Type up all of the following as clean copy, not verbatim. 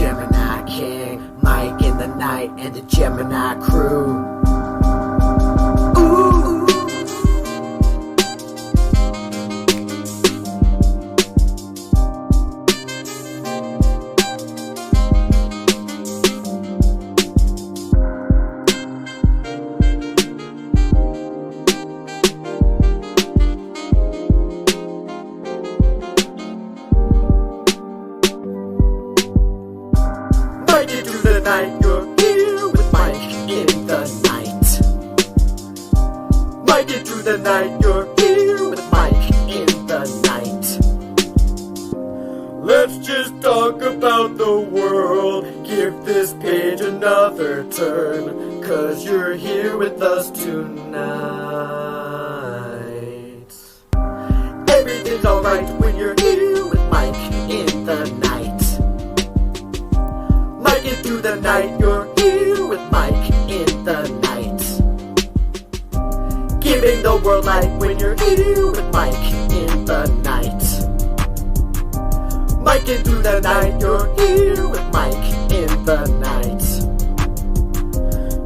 Gemini King, Mike in the Night, and the Gemini crew. Night, you're here with Mike in the night. Mike it through the night, you're here with Mike in the night. Let's just talk about the world, give this page another turn, 'cause you're here with us tonight. Everything's alright when you're here with Mike in the night. Through the night, you're here with Mike in the night. Giving the world light when you're here with Mike in the night. Mike and through the night, you're here with Mike in the night.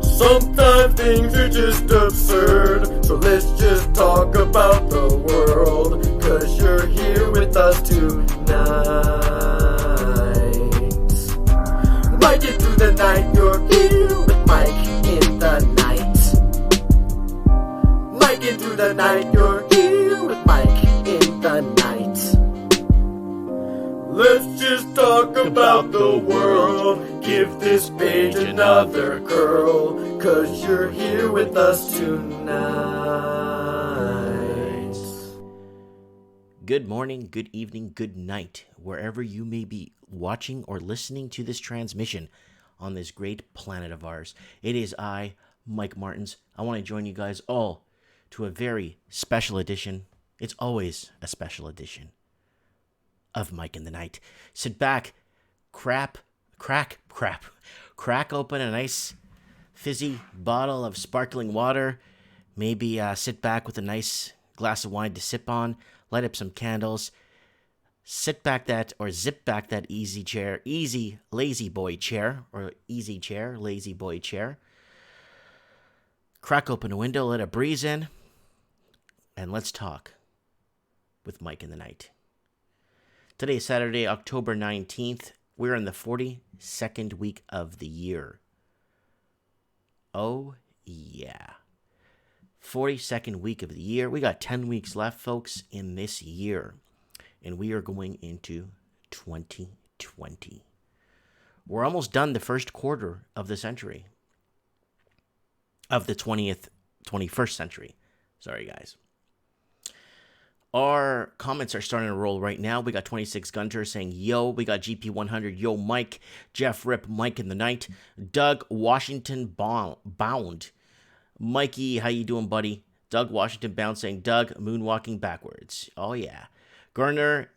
Sometimes things are just absurd, so let's just talk about the world, 'cause you're here with us tonight. Mike it through the night, you're here with Mike in the night. Mike it through the night, you're here with Mike in the night. Let's just talk about the world, give this page another curl, 'cause you're here with us tonight. Good morning, good evening, good night, wherever you may be watching or listening to this transmission on this great planet of ours. It is I, Mike Martins. I want to join you guys all to a very special edition. It's always a special edition of Mike in the Night. Sit back, crack open a nice fizzy bottle of sparkling water. Maybe sit back with a nice glass of wine to sip on. Light up some candles. Zip back that easy lazy boy chair. Crack open a window, let a breeze in, and let's talk with Mike in the Night. Today is Saturday, October 19th. We're in the 42nd week of the year. Oh, yeah. 42nd week of the year. We got 10 weeks left, folks, in this year. And we are going into 2020. We're almost done the first quarter of the century. Of the 21st century. Sorry, guys. Our comments are starting to roll right now. We got 26 Gunter saying, yo. We got GP100, yo, Mike. Jeff Rip, Mike in the Night. Doug Washington Bound. Mikey, how you doing, buddy? Doug Washington Bound saying, Doug, moonwalking backwards. Oh, yeah. Garner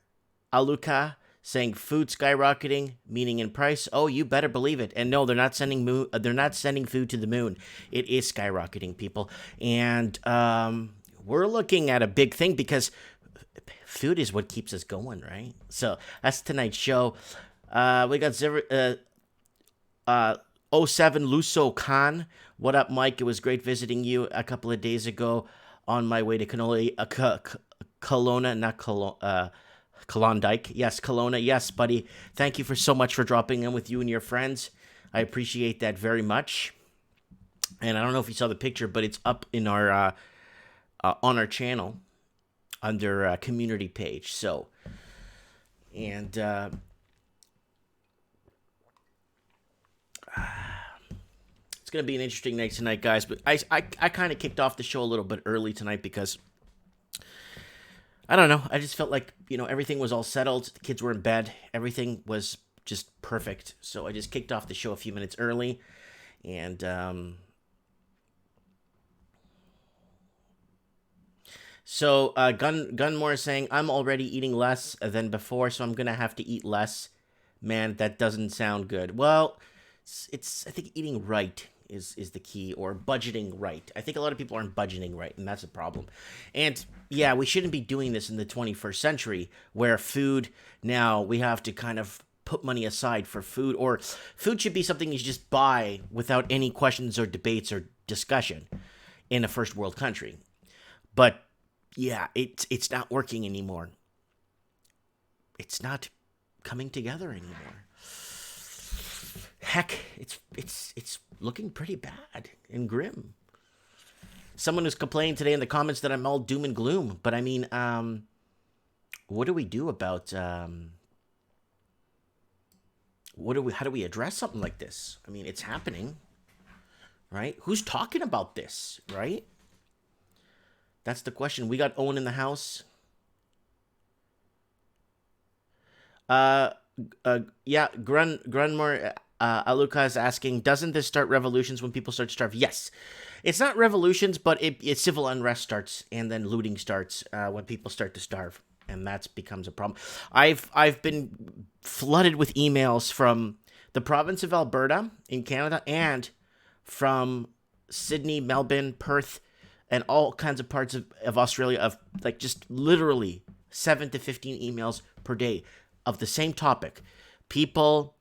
Aluka saying food skyrocketing, meaning in price. Oh, you better believe it. And no, they're not sending food to the moon. It is skyrocketing, people. And we're looking at a big thing because food is what keeps us going, right? So that's tonight's show. We got 07 Luso Khan. What up, Mike? It was great visiting you a couple of days ago on my way to Klondike. Yes, Kelowna. Yes, buddy. Thank you so much for dropping in with you and your friends. I appreciate that very much. And I don't know if you saw the picture, but it's up in our on our channel under community page. So, and it's gonna be an interesting night tonight, guys. But I kind of kicked off the show a little bit early tonight because I don't know. I just felt like, everything was all settled. The kids were in bed. Everything was just perfect. So I just kicked off the show a few minutes early. And so Gunmore is saying, I'm already eating less than before, so I'm going to have to eat less. Man, that doesn't sound good. Well, I think eating right is the key, or budgeting right. I think a lot of people aren't budgeting right, and that's a problem. And yeah, we shouldn't be doing this in the 21st century, where food, now we have to kind of put money aside for food, or food should be something you just buy without any questions or debates or discussion in a first world country. But yeah, it's not working anymore. It's not coming together anymore. Heck, it's looking pretty bad and grim. Someone was complaining today in the comments that I'm all doom and gloom, but I mean, what do we do about how do we address something like this? I mean, it's happening, right? Who's talking about this, right? That's the question. We got Owen in the house. Yeah, Grunmore Aluka is asking, doesn't this start revolutions when people start to starve? Yes. It's not revolutions, but it civil unrest starts, and then looting starts when people start to starve, and that becomes a problem. I've been flooded with emails from the province of Alberta in Canada and from Sydney, Melbourne, Perth, and all kinds of parts of Australia, of like just literally 7 to 15 emails per day of the same topic. People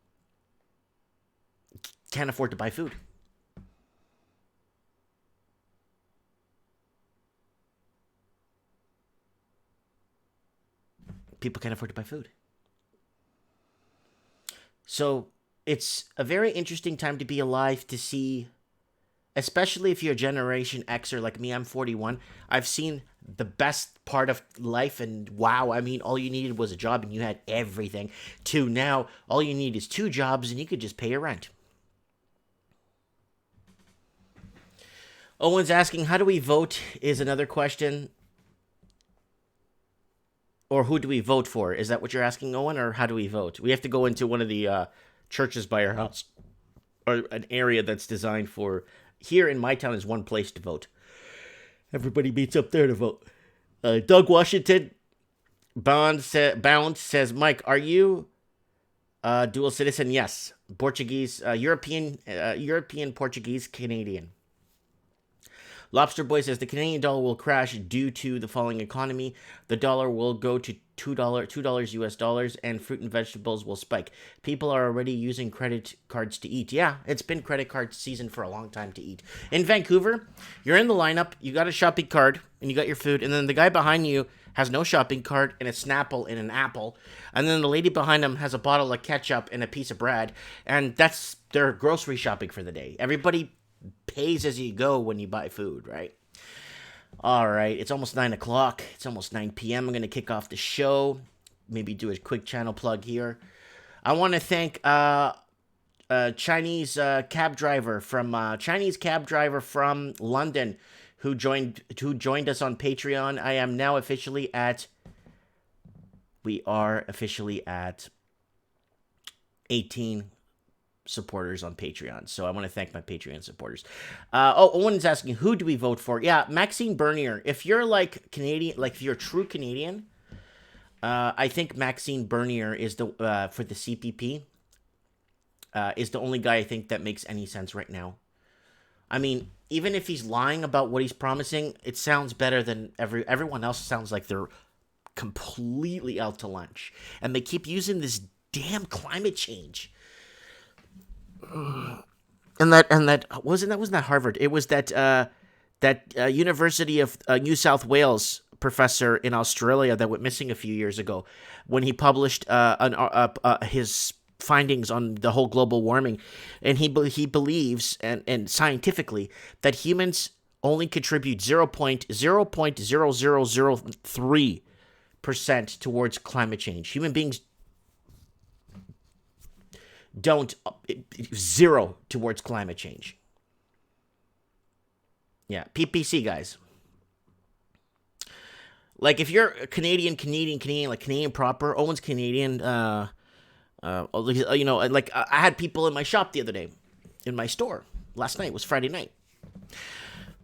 can't afford to buy food. People can't afford to buy food. So it's a very interesting time to be alive, to see, especially if you're Generation Xer like me. I'm 41. I've seen the best part of life, and wow, I mean, all you needed was a job and you had everything, to now all you need is 2 jobs and you could just pay your rent. Owen's asking, how do we vote is another question. Or who do we vote for? Is that what you're asking, Owen? Or how do we vote? We have to go into one of the churches by our house, or an area that's designed for. Here in my town is one place to vote. Everybody meets up there to vote. Doug Washington Bound says, Mike, are you dual citizen? Yes. Portuguese, European, Portuguese, Canadian. Lobster Boy says the Canadian dollar will crash due to the falling economy. The dollar will go to $2 US dollars, and fruit and vegetables will spike. People are already using credit cards to eat. Yeah, it's been credit card season for a long time to eat. In Vancouver, you're in the lineup, you got a shopping cart, and you got your food, and then the guy behind you has no shopping cart and a Snapple and an apple, and then the lady behind him has a bottle of ketchup and a piece of bread, and that's their grocery shopping for the day. Everybody pays as you go when you buy food, right? All right, it's almost 9 o'clock. It's almost 9 p.m. I'm going to kick off the show. Maybe do a quick channel plug here. I want to thank Chinese cab driver from London who joined us on Patreon. We are officially at 18 supporters on Patreon, so I want to thank my Patreon supporters. Owen's asking, who do we vote for? Yeah, Maxine Bernier. If you're like Canadian, like if you're a true Canadian, I think Maxine Bernier is the for the CPP is the only guy I think that makes any sense right now. I mean, even if he's lying about what he's promising, it sounds better than everyone else. Sounds like they're completely out to lunch, and they keep using this damn climate change. And that wasn't that Harvard. It was that University of New South Wales professor in Australia that went missing a few years ago, when he published his findings on the whole global warming, and he believes and scientifically that humans only contribute 0.0003% towards climate change. Human beings don't, 0 towards climate change. Yeah, PPC, guys. Like, if you're a Canadian, like Canadian proper, Owen's Canadian, like, I had people in my shop the other day, in my store. Last night was Friday night.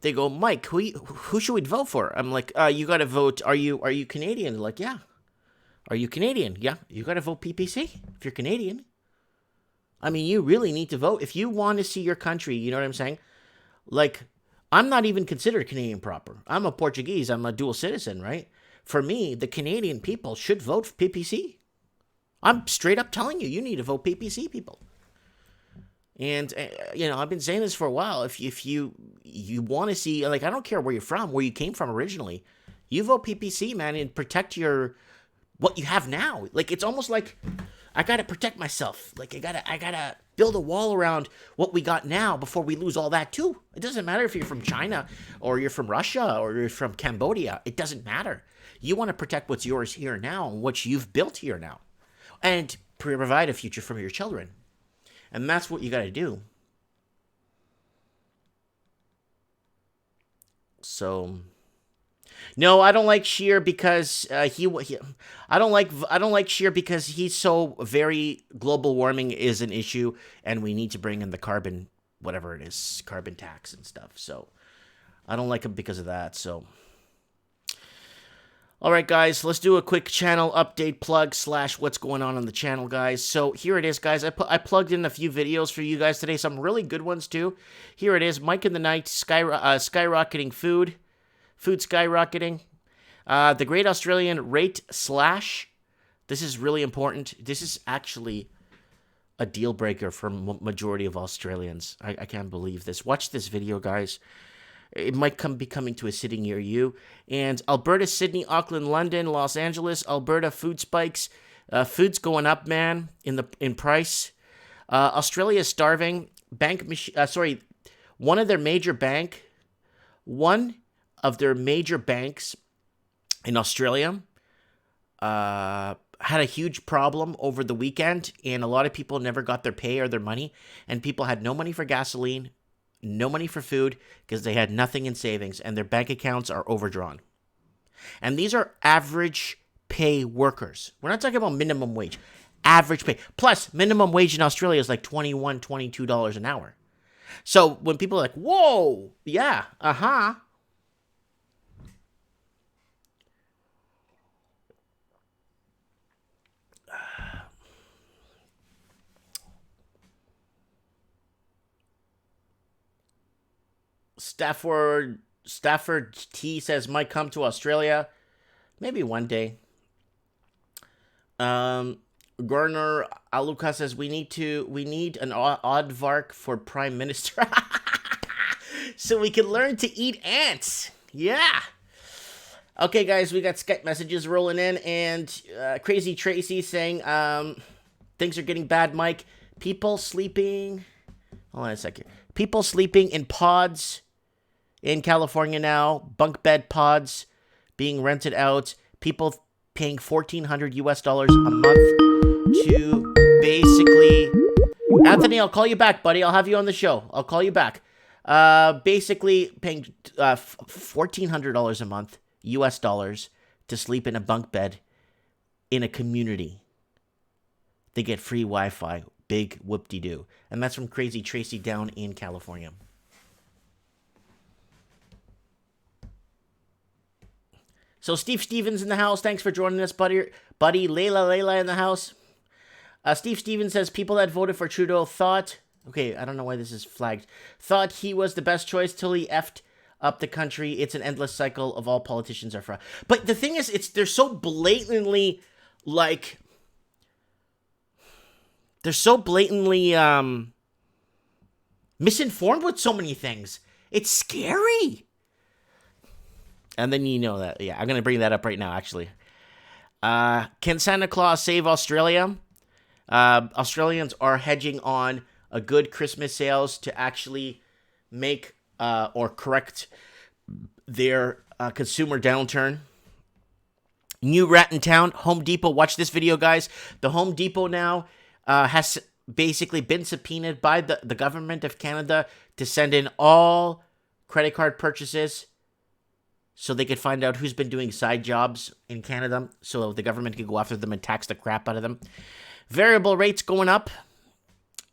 They go, Mike, who should we vote for? I'm like, you got to vote. Are you Canadian? They're like, yeah. Are you Canadian? Yeah. You got to vote PPC if you're Canadian. I mean, you really need to vote if you want to see your country. You know what I'm saying? Like, I'm not even considered Canadian proper. I'm a Portuguese. I'm a dual citizen, right? For me, the Canadian people should vote for PPC. I'm straight up telling you, you need to vote PPC, people. And I've been saying this for a while. If you want to see, like, I don't care where you're from, where you came from originally, you vote PPC, man, and protect what you have now. Like, it's almost like I gotta protect myself. Like, I gotta build a wall around what we got now before we lose all that too. It doesn't matter if you're from China or you're from Russia or you're from Cambodia. It doesn't matter. You want to protect what's yours here now and what you've built here now, and provide a future for your children. And that's what you got to do. So, no, I don't like Scheer because I don't like Scheer because he's so very global warming is an issue, and we need to bring in the carbon, whatever it is, carbon tax and stuff. So, I don't like him because of that. So. All right, guys, let's do a quick channel update plug / what's going on the channel, guys. So here it is, guys. I plugged in a few videos for you guys today, some really good ones, too. Here it is, Mike in the Night, skyrocketing food skyrocketing. The Great Australian Rate / this is really important. This is actually a deal breaker for majority of Australians. I can't believe this. Watch this video, guys. It might be coming to a city near you. And Alberta, Sydney, Auckland, London, Los Angeles, Alberta, food spikes. Food's going up, man, in price. Australia is starving. One of their major banks in Australia had a huge problem over the weekend, and a lot of people never got their pay or their money, and people had no money for gasoline, no money for food, because they had nothing in savings, and their bank accounts are overdrawn. And these are average pay workers. We're not talking about minimum wage. Average pay. Plus, minimum wage in Australia is like $21, $22 an hour. So when people are like, whoa, yeah, uh-huh. Stafford T says might come to Australia, maybe one day. Garner Aluka says we need an aardvark for prime minister, so we can learn to eat ants. Yeah. Okay, guys, we got Skype messages rolling in, and Crazy Tracy saying things are getting bad, Mike. People sleeping. Hold on a second. People sleeping in pods in California now, bunk bed pods being rented out, people paying $1,400 a month to basically... Anthony, I'll call you back, buddy. I'll have you on the show. I'll call you back. Basically paying $1,400 a month, US dollars, to sleep in a bunk bed in a community. They get free Wi-Fi. Big whoop-de-doo. And that's from Crazy Tracy down in California. So Steve Stevens in the house. Thanks for joining us, buddy. Layla in the house. Steve Stevens says people that voted for Trudeau thought... Okay, I don't know why this is flagged. Thought he was the best choice till he effed up the country. It's an endless cycle of all politicians are fraud. But the thing is, they're so blatantly, like... They're so blatantly misinformed with so many things. It's scary. And then you know that. Yeah, I'm going to bring that up right now, actually. Can Santa Claus save Australia? Australians are hedging on a good Christmas sales to actually make or correct their consumer downturn. New rat in town, Home Depot. Watch this video, guys. The Home Depot now has basically been subpoenaed by the government of Canada to send in all credit card purchases so they could find out who's been doing side jobs in Canada, so the government could go after them and tax the crap out of them. Variable rates going up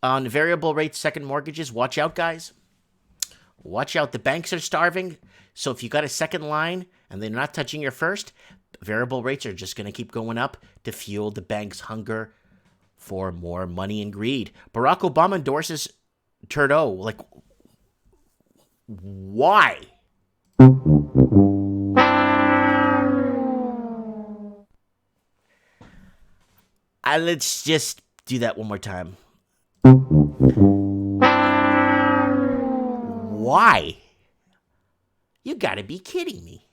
on variable rate second mortgages. Watch out, guys. Watch out. The banks are starving, so if you got a second line and they're not touching your first, variable rates are just going to keep going up to fuel the bank's hunger for more money and greed. Barack Obama endorses Trudeau. Like, why? Let's just do that one more time. Why? You gotta be kidding me.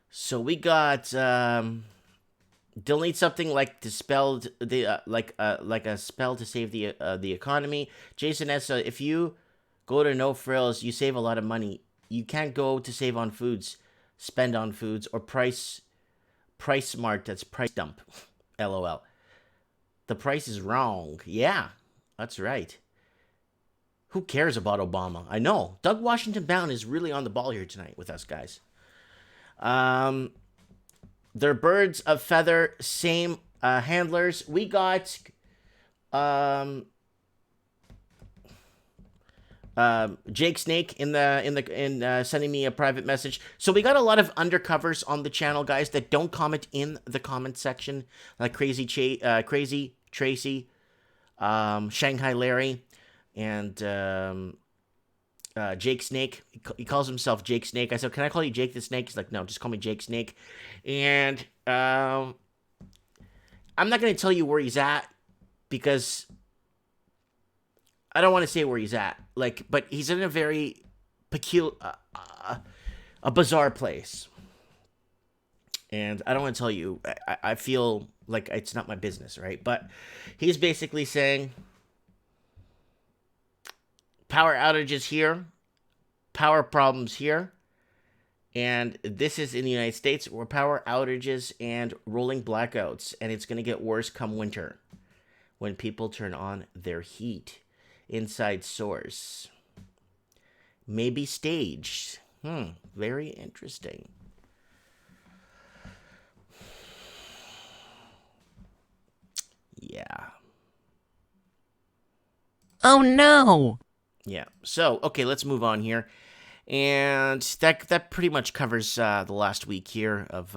So we got delete something like dispelled the like a spell to save the economy. Jason S. If you go to No Frills, you save a lot of money. You can't go to save on foods, spend on foods, or price smart. That's price dump. LOL. The price is wrong. Yeah, that's right. Who cares about Obama? I know. Doug Washington Bound is really on the ball here tonight with us, guys. They're birds of feather, same handlers. We got Jake Snake in sending me a private message. So we got a lot of undercovers on the channel, guys, that don't comment in the comment section, like Crazy Tracy, Shanghai Larry, and Jake Snake. He calls himself Jake Snake. I said, "Can I call you Jake the Snake?" He's like, "No, just call me Jake Snake." And I'm not going to tell you where he's at because I don't want to say where he's at. But he's in a very peculiar, a bizarre place. And I don't want to tell you. I feel like it's not my business, right? But he's basically saying power outages here, power problems here, and this is in the United States where power outages and rolling blackouts, and it's going to get worse come winter when people turn on their heat. Inside source. Maybe staged. Very interesting. Yeah. Oh no! Yeah. So, okay, let's move on here. And that pretty much covers the last week here of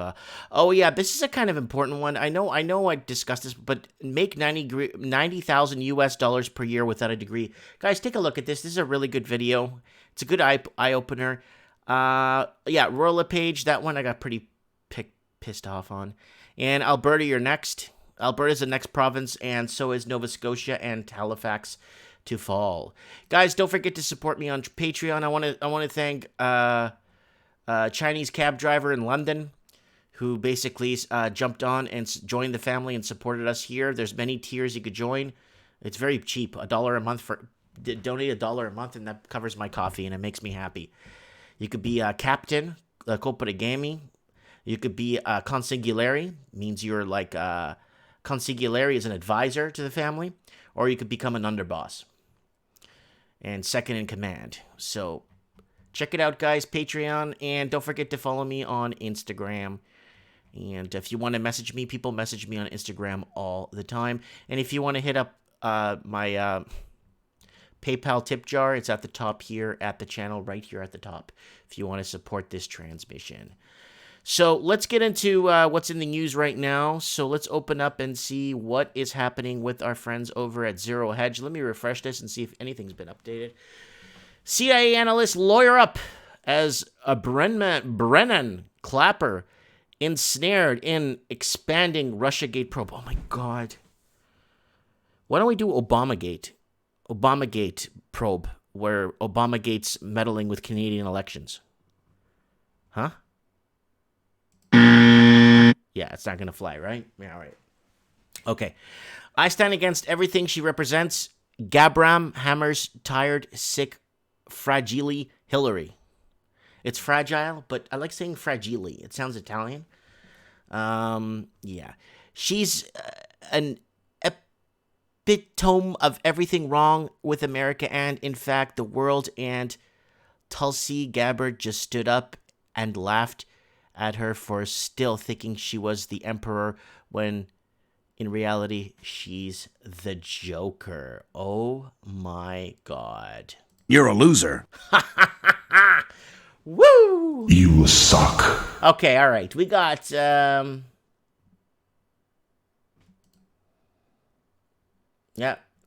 oh yeah, this is a kind of important one. I know I discussed this, but make $90,000 US per year without a degree. Guys, take a look at this. This is a really good video. It's a good eye opener. Yeah, Royal LePage, that one I got pretty pissed off on. And Alberta, you're next. Alberta's the next province, and so is Nova Scotia and Halifax to fall. Guys, don't forget to support me on Patreon. I want to thank Chinese cab driver in London who basically jumped on and joined the family and supported us here. There's many tiers you could join. It's very cheap, $1 a month donate $1 a month, and that covers my coffee and it makes me happy. You could be a captain, Coparigami. You could be a consigliere, means you're like consigliere is an advisor to the family, or you could become an underboss and second in command. So check it out, guys, Patreon, and don't forget to follow me on Instagram. And if you want to message me, people message me on Instagram all the time. And if you want to hit up my PayPal tip jar, it's at the top here at the channel, right here at the top, if you want to support this transmission. So let's get into what's in the news right now. So let's open up and see what is happening with our friends over at Zero Hedge. Let me refresh this and see if anything's been updated. CIA analyst lawyer up as a Brennan Clapper ensnared in expanding Russiagate probe. Oh my God. Why don't we do Obamagate? Obamagate probe, where Obamagate's meddling with Canadian elections. Huh? Yeah, it's not going to fly, right? Yeah, all right. Okay. I stand against everything she represents. Gabram hammers tired, sick, fragile Hillary. It's fragile, but I like saying fragile. It sounds Italian. Yeah. She's an epitome of everything wrong with America and, in fact, the world. And Tulsi Gabbard just stood up and laughed at her for still thinking she was the emperor when in reality she's the Joker. Oh my God. You're a loser. Woo! You suck. Okay, all right. We got yeah.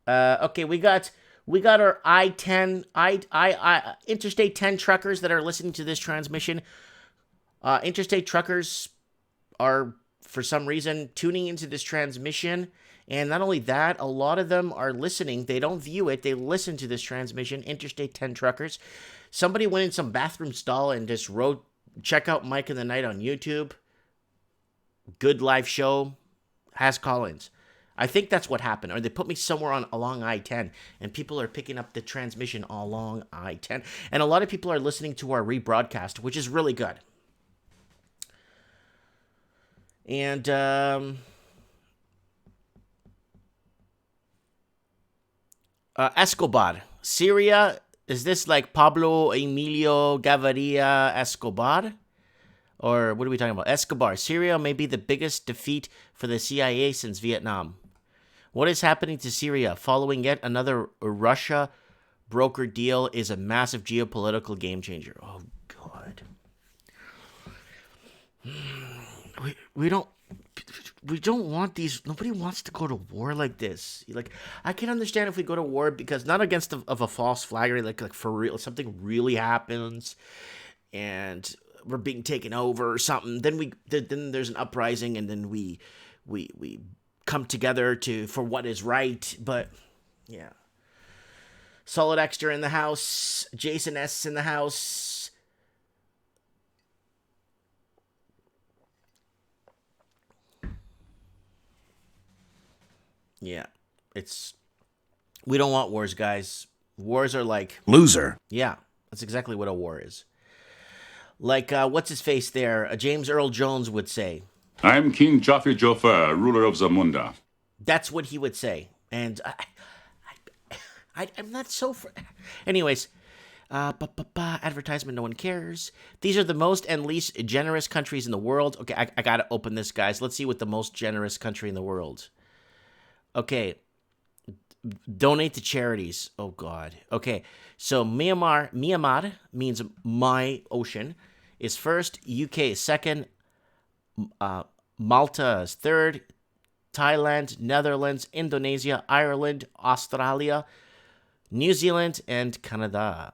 Okay, we got our I-10 Interstate 10 truckers that are listening to this transmission. Interstate truckers are for some reason tuning into this transmission. And not only that, a lot of them are listening. They don't view it. They listen to this transmission. Interstate 10 truckers. Somebody went in some bathroom stall and just wrote, check out Mike in the Night on YouTube. Good live show. Has Collins. I think that's what happened. Or they put me somewhere along I-10. And people are picking up the transmission along I-10. And a lot of people are listening to our rebroadcast, which is really good. And, Escobar. Syria, is this like Pablo Emilio Gaviria Escobar? Or what are we talking about? Escobar. Syria may be the biggest defeat for the CIA since Vietnam. What is happening to Syria following yet another Russia broker deal is a massive geopolitical game changer. Oh, God. We don't want these. Nobody wants to go to war like this. Like, I can understand if we go to war because not against of a false flag or like for real, something really happens and we're being taken over or something. Then there's an uprising and then we come together for what is right. But yeah, Solid Extra in the house, Jason S in the house. Yeah, we don't want wars, guys. Wars are like... Loser. Yeah, that's exactly what a war is. Like, what's his face there? James Earl Jones would say. I'm King Joffrey Joffre, ruler of Zamunda. That's what he would say. And I'm not so... Anyways, advertisement, no one cares. These are the most and least generous countries in the world. Okay, I gotta open this, guys. Let's see what the most generous country in the world... Okay, donate to charities. Oh, God. Okay, so Myanmar means my ocean, is first. UK is second. Malta is third. Thailand, Netherlands, Indonesia, Ireland, Australia, New Zealand, and Canada.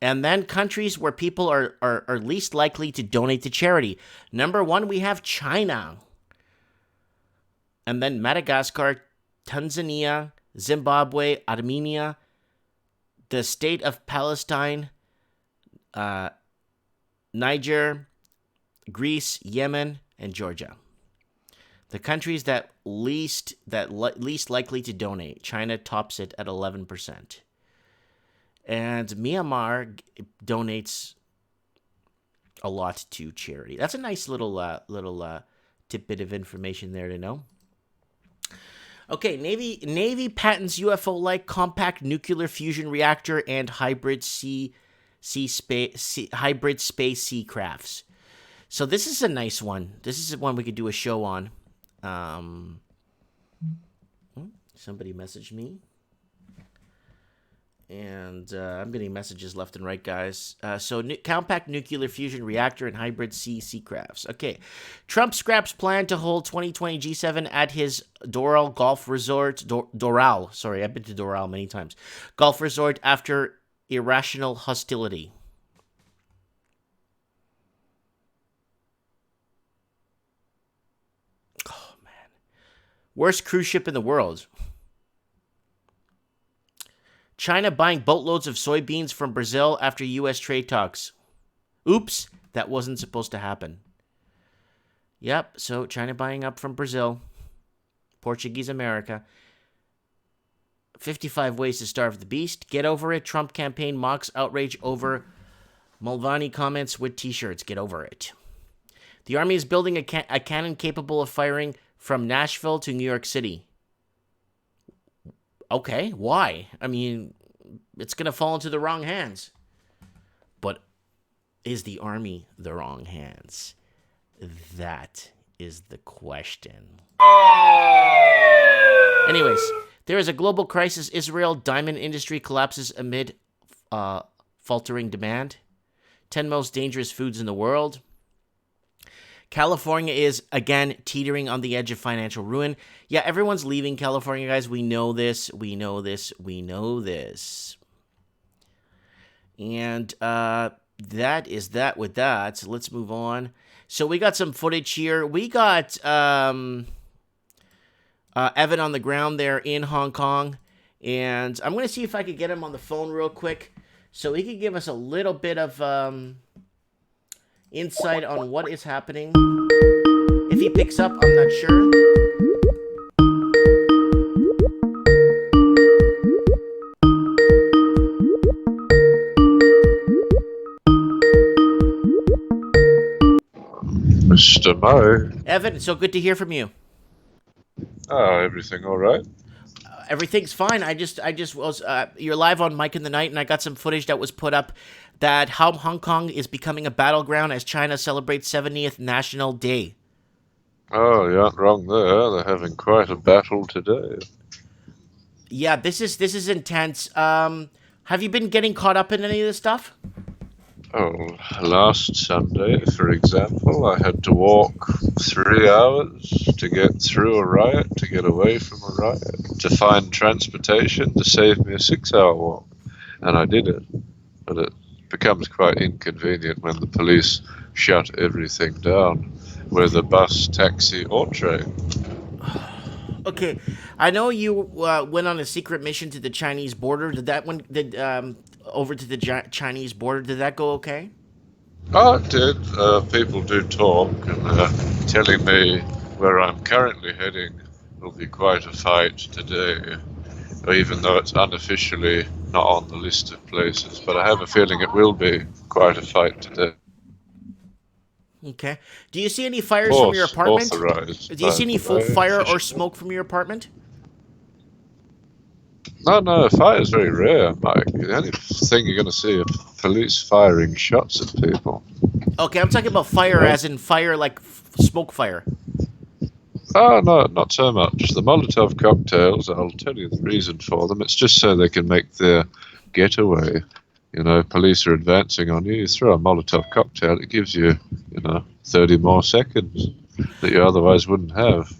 And then countries where people are least likely to donate to charity. Number 1, we have China. And then Madagascar, Tanzania, Zimbabwe, Armenia, the state of Palestine, Niger, Greece, Yemen, and Georgia. The countries that least likely to donate. China tops it at 11%. And Myanmar donates a lot to charity. That's a nice little tidbit of information there to know. Okay, Navy patents UFO-like compact nuclear fusion reactor and hybrid hybrid space sea crafts. So this is a nice one. This is one we could do a show on. Somebody messaged me. And I'm getting messages left and right, guys. Compact nuclear fusion reactor and hybrid sea crafts. Okay. Trump scraps plan to hold 2020 G7 at his Doral Golf Resort. Doral. Sorry, I've been to Doral many times. Golf Resort after irrational hostility. Oh, man. Worst cruise ship in the world. China buying boatloads of soybeans from Brazil after U.S. trade talks. Oops, that wasn't supposed to happen. Yep, so China buying up from Brazil. Portuguese America. 55 ways to starve the beast. Get over it. Trump campaign mocks outrage over Mulvaney comments with t-shirts. Get over it. The Army is building a cannon capable of firing from Nashville to New York City. Okay, why? I mean, it's going to fall into the wrong hands. But is the Army the wrong hands? That is the question. Anyways, there is a global crisis. Israel diamond industry collapses amid faltering demand. 10 most dangerous foods in the world. California is, again, teetering on the edge of financial ruin. Yeah, everyone's leaving California, guys. We know this. We know this. We know this. And that is that with that. So let's move on. So we got some footage here. We got Evan on the ground there in Hong Kong. And I'm going to see if I could get him on the phone real quick so he could give us a little bit of insight on what is happening. If he picks up, I'm not sure. Mr. Mo. Evan, it's so good to hear from you. Oh, everything all right? Everything's fine. I just was. You're live on Mike in the Night, and I got some footage that was put up that how Hong Kong is becoming a battleground as China celebrates 70th National Day. Oh, you aren't wrong there. They're having quite a battle today. Yeah, this is intense. Have you been getting caught up in any of this stuff? Oh, last Sunday, for example, I had to walk 3 hours to get through a riot, to get away from a riot, to find transportation to save me a 6-hour walk. And I did it. But it becomes quite inconvenient when the police shut everything down, whether bus, taxi, or train. Okay, I know you went on a secret mission to the Chinese border. Over to the Chinese border? Did that go okay? Oh, it did. People do talk, and telling me where I'm currently heading will be quite a fight today, even though it's unofficially not on the list of places. But I have a feeling it will be quite a fight today. Okay. Do you see any fires from your apartment? Authorized. Do you see any fire or smoke from your apartment? No, fire is very rare, Mike. The only thing you're going to see are police firing shots at people. Okay, I'm talking about fire as in fire like smoke fire. Oh, no, not so much. The Molotov cocktails, I'll tell you the reason for them. It's just so they can make their getaway. You know, police are advancing on you. You throw a Molotov cocktail, it gives you, 30 more seconds that you otherwise wouldn't have.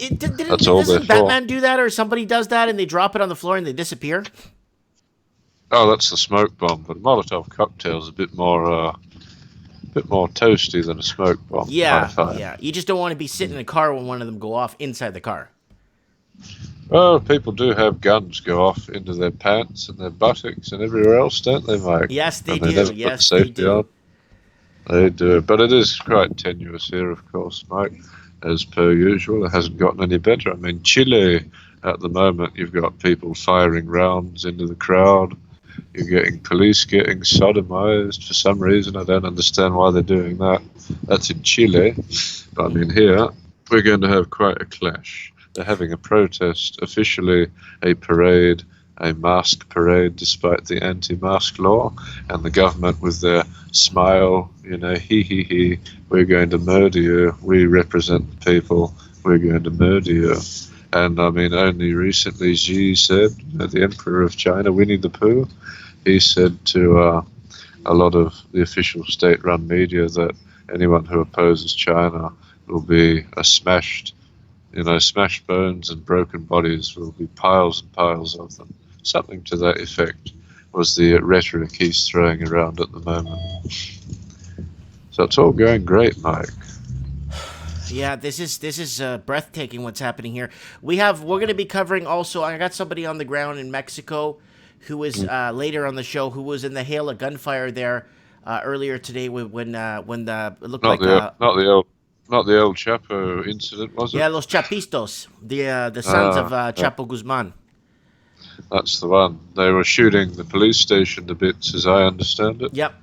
That's all they're for. Doesn't Batman do that, or somebody does that and they drop it on the floor and they disappear? Oh, that's the smoke bomb. But a Molotov cocktail is a bit more toasty than a smoke bomb. Yeah. You just don't want to be sitting in a car when one of them go off inside the car. Well, people do have guns go off into their pants and their buttocks and everywhere else, don't they, Mike? Yes, they do. Yes, they do. They do. But it is quite tenuous here, of course, Mike. As per usual, it hasn't gotten any better. I mean, Chile, at the moment, you've got people firing rounds into the crowd. You're getting police getting sodomized for some reason. I don't understand why they're doing that. That's in Chile. But I mean, here, we're going to have quite a clash. They're having a protest, officially a parade, a mask parade, despite the anti-mask law, and the government with their smile, he, we're going to murder you, we represent the people, we're going to murder you. And I mean, only recently Xi said, the Emperor of China, Winnie the Pooh, he said to a lot of the official state-run media that anyone who opposes China will be smashed bones and broken bodies, will be piles and piles of them. Something to that effect was the rhetoric he's throwing around at the moment. So it's all going great, Mike. Yeah, this is breathtaking what's happening here. We're going to be covering also. I got somebody on the ground in Mexico who is later on the show who was in the hail of gunfire there earlier today when it looked Not the El Chapo incident, was it? Yeah, Los Chapistos, the sons of Chapo Guzman. That's the one. They were shooting the police station to bits, as I understand it. Yep.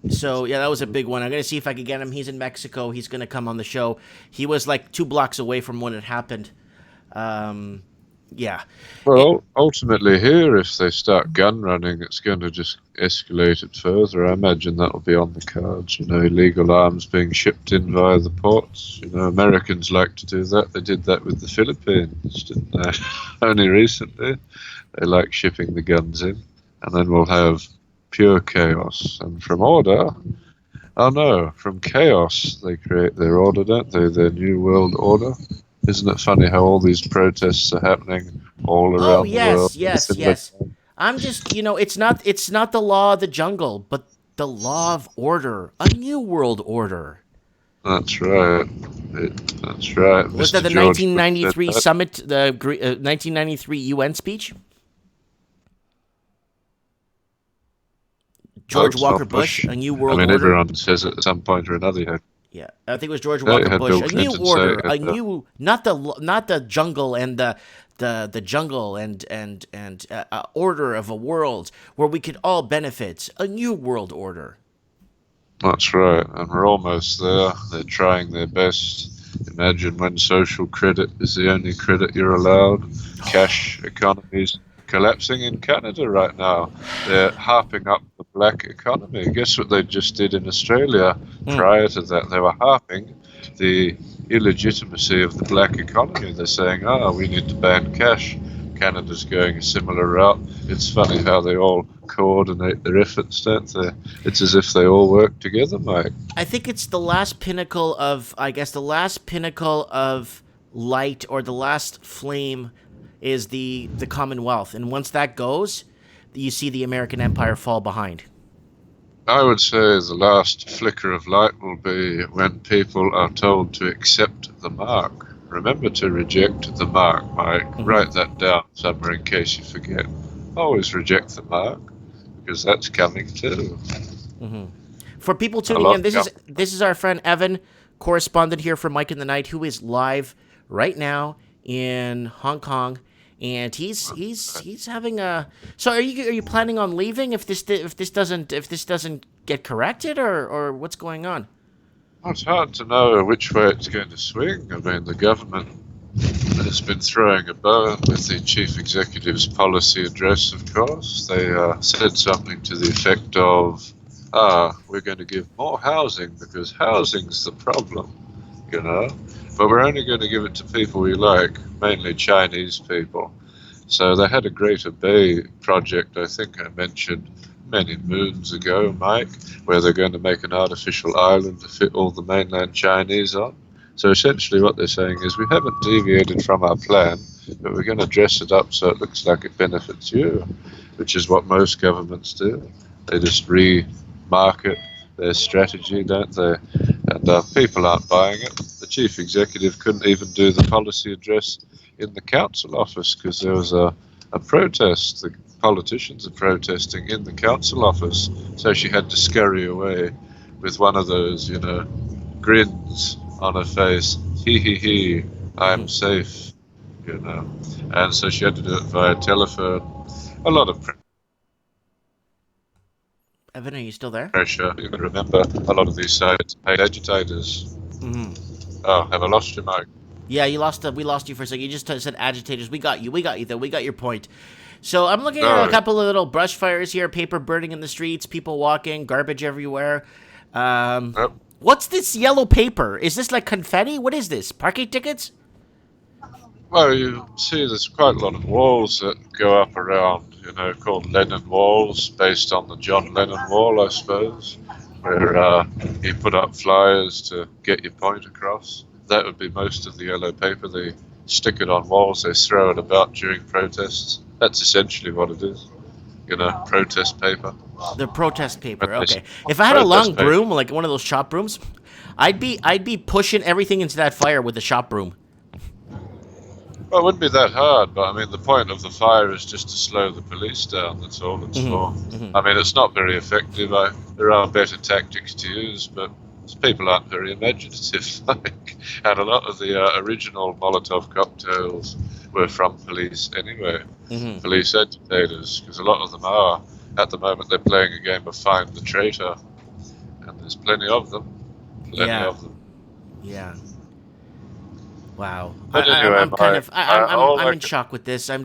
So, that was a big one. I'm going to see if I can get him. He's in Mexico. He's going to come on the show. He was like 2 blocks away from when it happened. Yeah. Well, ultimately here, if they start gun running, it's going to just escalate it further. I imagine that will be on the cards, illegal arms being shipped in via the ports. Americans like to do that. They did that with the Philippines, didn't they? Only recently. They like shipping the guns in. And then we'll have pure chaos. And from chaos, they create their order, don't they? Their new world order. Isn't it funny how all these protests are happening all around the world? Yes. I'm just, it's not the law of the jungle, but the law of order, a new world order. That's right. That's right. Was Mr. that the George 1993 Bush said summit, the 1993 UN speech? that. No, George it's Walker not Bush, Bush. A New I World mean, Order. everyone says it at some point or another. Yeah, I think it was George You Walker had Bush. Bill A new Clinton say order, it. a new not the jungle and the jungle and order of a world where we could all benefit. A new world order. That's right, and we're almost there. They're trying their best. Imagine when social credit is the only credit you're allowed. Cash economies collapsing in Canada right now. They're harping up the black economy. Guess what they just did in Australia? Prior to that, they were harping the illegitimacy of the black economy. They're saying, we need to ban cash. Canada's going a similar route. It's funny how they all coordinate their efforts, don't they? It's as if they all work together, mate. I think it's the last pinnacle of, light, or the last flame is the Commonwealth. And once that goes, you see the American empire fall behind. I would say the last flicker of light will be when people are told to accept the mark. Remember to reject the mark, Mike. Write that down somewhere in case you forget. Always reject the mark, because that's coming too. For people tuning in, this is our friend Evan, correspondent here for Mike in the Night, who is live right now in Hong Kong, and he's having a. So are you planning on leaving if this doesn't get corrected, or what's going on? Well, it's hard to know which way it's going to swing. I mean, the government has been throwing a bone with the chief executive's policy address, of course. They said something to the effect of, we're going to give more housing because housing's the problem, But we're only going to give it to people we like, mainly Chinese people. So they had a Greater Bay project, I think I mentioned many moons ago, Mike, where they're going to make an artificial island to fit all the mainland Chinese on. So essentially what they're saying is we haven't deviated from our plan, but we're going to dress it up so it looks like it benefits you, which is what most governments do. They just remarket their strategy, don't they? And people aren't buying it. The chief executive couldn't even do the policy address in the council office because there was a protest. The politicians are protesting in the council office, so she had to scurry away with one of those, grins on her face. He, I'm safe, And so she had to do it via telephone. A lot of Evan, are you still there? pressure. You can remember a lot of these sites paid agitators. Oh, have I lost you, Mike? Yeah, we lost you for a second. You just said agitators. We got you though. We got your point. So I'm looking at a couple of little brush fires here, paper burning in the streets, people walking, garbage everywhere. Yep. What's this yellow paper? Is this like confetti? What is this? Parking tickets? Well, you see there's quite a lot of walls that go up around, called Lennon walls, based on the John Lennon wall, I suppose, where you put up flyers to get your point across. That would be most of the yellow paper. They stick it on walls, they throw it about during protests. That's essentially what it is, protest paper. The protest paper, okay. If I had a long broom, like one of those shop brooms, I'd be pushing everything into that fire with the shop broom. Well, it wouldn't be that hard, but I mean, the point of the fire is just to slow the police down. That's all it's for. I mean, it's not very effective. There are better tactics to use, but people aren't very imaginative. And a lot of the original Molotov cocktails were from police anyway, police agitators, because a lot of them are. At the moment, they're playing a game of Find the Traitor, and there's plenty of them. Yeah. Wow. But anyway, I'm in shock with this. I'm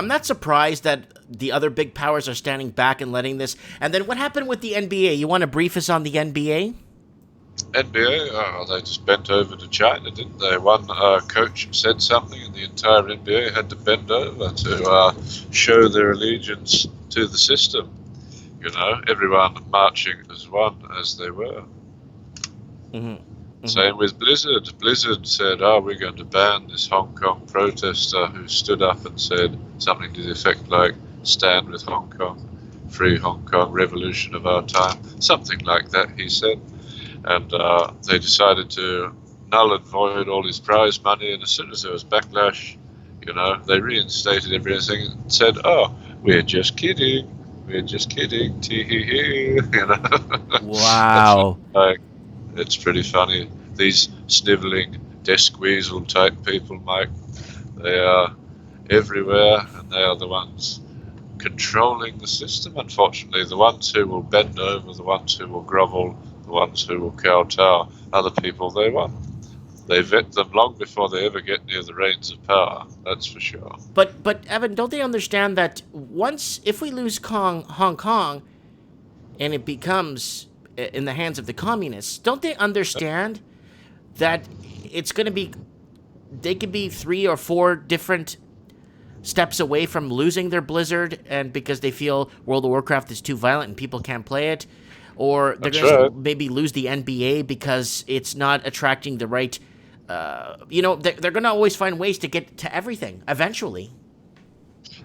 not surprised that the other big powers are standing back and letting this. And then what happened with the NBA? You want to brief us on the NBA? NBA, they just bent over to China, didn't they? One coach said something and the entire NBA had to bend over to show their allegiance to the system. Everyone marching as one, as they were. Same with Blizzard. Blizzard said, we're going to ban this Hong Kong protester who stood up and said something to the effect like, stand with Hong Kong. free Hong Kong revolution of our time. Something like that, he said. And they decided to null and void all his prize money, and as soon as there was backlash, they reinstated everything and said, "Oh, we're just kidding. We're just kidding. Tee-hee-hee." Wow. It's pretty funny. These sniveling desk weasel type people, Mike, they are everywhere, and they are the ones controlling the system, unfortunately. The ones who will bend over, the ones who will grovel, the ones who will kowtow are the people they want. They vet them long before they ever get near the reins of power, that's for sure. But Evan, don't they understand that if we lose Hong Kong and it becomes in the hands of the communists, don't they understand that it's going to be, they could be 3 or 4 different steps away from losing their Blizzard, and because they feel World of Warcraft is too violent and people can't play it, or they're going to maybe lose the NBA because it's not attracting the right, they're going to always find ways to get to everything eventually.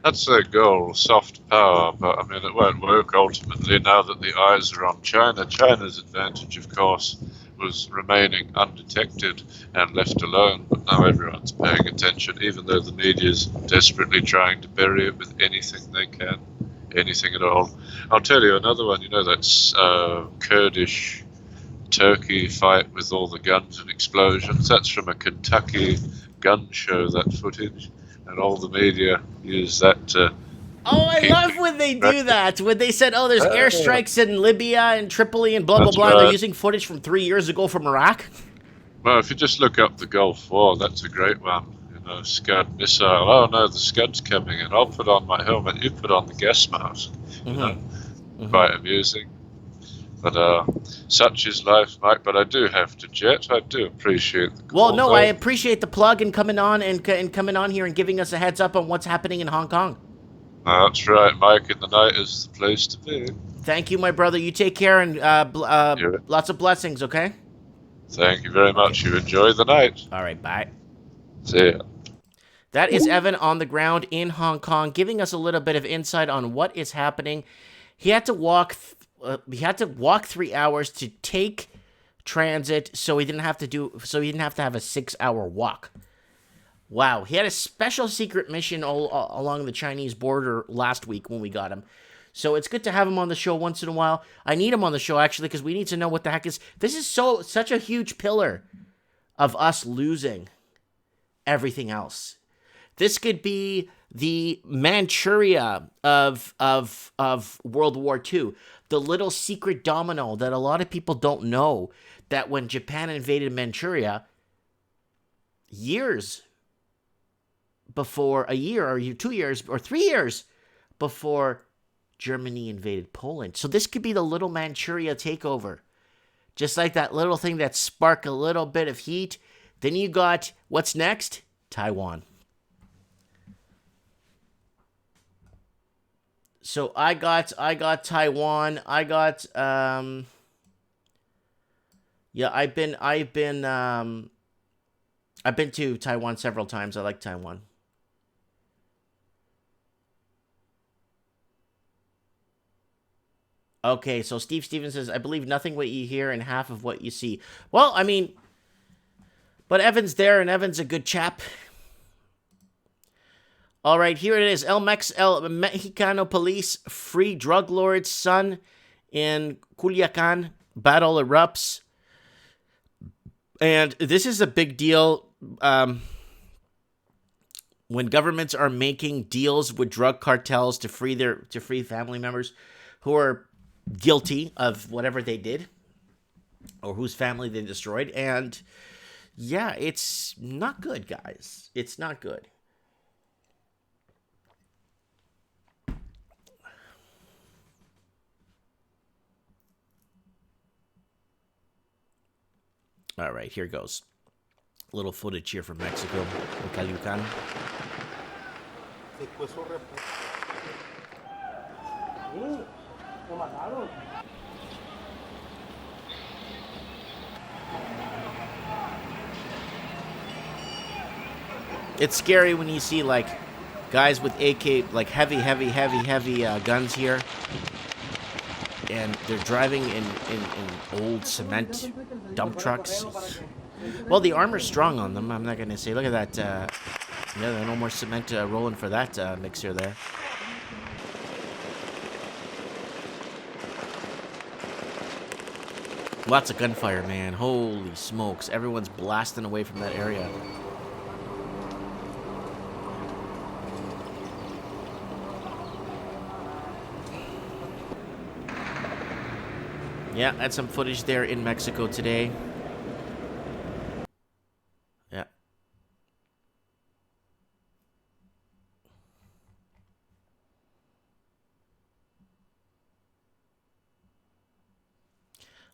That's their goal, soft power, but I mean, it won't work ultimately now that the eyes are on China. China's advantage, of course, was remaining undetected and left alone, but now everyone's paying attention, even though the media's desperately trying to bury it with anything they can, anything at all. I'll tell you another one, that's Kurdish Turkey fight with all the guns and explosions. That's from a Kentucky gun show, that footage, and all the media use that to... Oh, I love when they do that. When they said, "Oh, there's airstrikes in Libya and Tripoli and blah, blah, blah." Right. They're using footage from 3 years ago from Iraq. Well, if you just look up the Gulf War, that's a great one. Scud missile. Oh, no, the Scud's coming in. I'll put on my helmet. You put on the gas mask. Quite amusing. But such is life, Mike. But I do have to jet. I do appreciate the call. Well, no, I appreciate the plug and coming on and coming on here and giving us a heads up on what's happening in Hong Kong. That's right, Mike. In the night is the place to be. Thank you, my brother. You take care and lots of blessings, okay? Thank you very much. You enjoy the night. All right, bye. See ya. That is Evan on the ground in Hong Kong, giving us a little bit of insight on what is happening. He had to walk 3 hours to take transit, so he didn't have to have a 6-hour walk. Wow, he had a special secret mission along the Chinese border last week when we got him. So it's good to have him on the show once in a while. I need him on the show, actually, because we need to know what the heck is... This is such a huge pillar of us losing everything else. This could be the Manchuria of World War II. The little secret domino that a lot of people don't know, that when Japan invaded Manchuria, years before, a year or 2 years or 3 years before Germany invaded Poland. So this could be the little Manchuria takeover. Just like that little thing that sparked a little bit of heat. Then you got, what's next? Taiwan. So I got Taiwan. I've been to Taiwan several times. I like Taiwan. Okay, so Steve Stevens says, I believe nothing what you hear and half of what you see. Well, I mean, but Evan's there, and Evan's a good chap. All right, here it is. El Mexicano police free drug lord's son in Culiacan. Battle erupts. And this is a big deal. When governments are making deals with drug cartels to free family members who are guilty of whatever they did or whose family they destroyed. And yeah, it's not good, guys. It's not good. All right, here goes. A little footage here from Mexico, in Calucan. It's scary when you see, like, Guys with AK, like heavy guns here. And they're driving in old cement dump trucks. Well, the armor's strong on them. I'm not going to say. Look at that. Yeah, no more cement rolling for that mixer there. Lots of gunfire, man. Holy smokes. Everyone's blasting away from that area. Yeah, had some footage there in Mexico today. Yeah.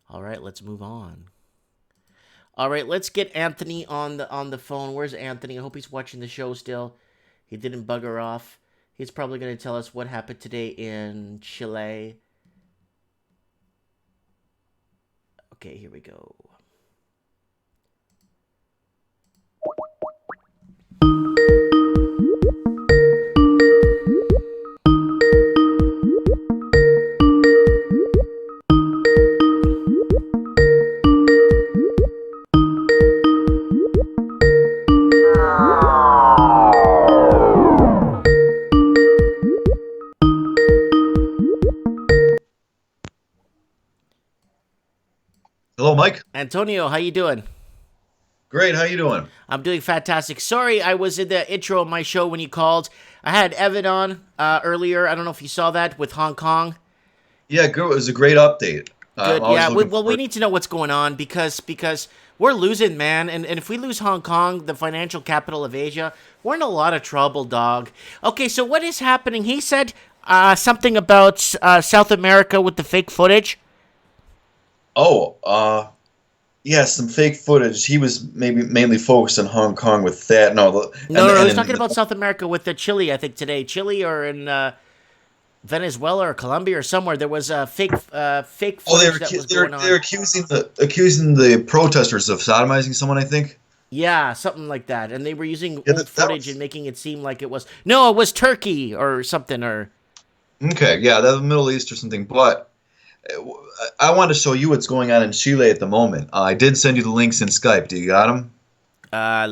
All right, let's move on. All right, let's get Anthony on the phone. Where's Anthony? I hope he's watching the show still. He didn't bugger off. He's probably going to tell us what happened today in Chile. Okay, here we go. Hello, Mike. Antonio, how you doing? Great. How you doing? I'm doing fantastic. Sorry, I was in the intro of my show when you called. I had Evan on earlier. I don't know if you saw that with Hong Kong. Yeah, it was a great update. Good. Yeah. We need to know what's going on because we're losing, man. And if we lose Hong Kong, the financial capital of Asia, we're in a lot of trouble, dog. Okay, so what is happening? He said something about South America with the fake footage. Oh, yeah, some fake footage. He was mainly focused on Hong Kong with that. No, he's talking about South America with the Chile, I think, today. Chile or in Venezuela or Colombia or somewhere. There was a fake footage that was going on. They're accusing the protesters of sodomizing someone, I think. Yeah, something like that. And they were using old footage and making it seem like it was... No, it was Turkey or something. Or Okay, yeah, that's the Middle East or something. But I want to show you what's going on in Chile at the moment. I did send you the links in Skype. Do you got them?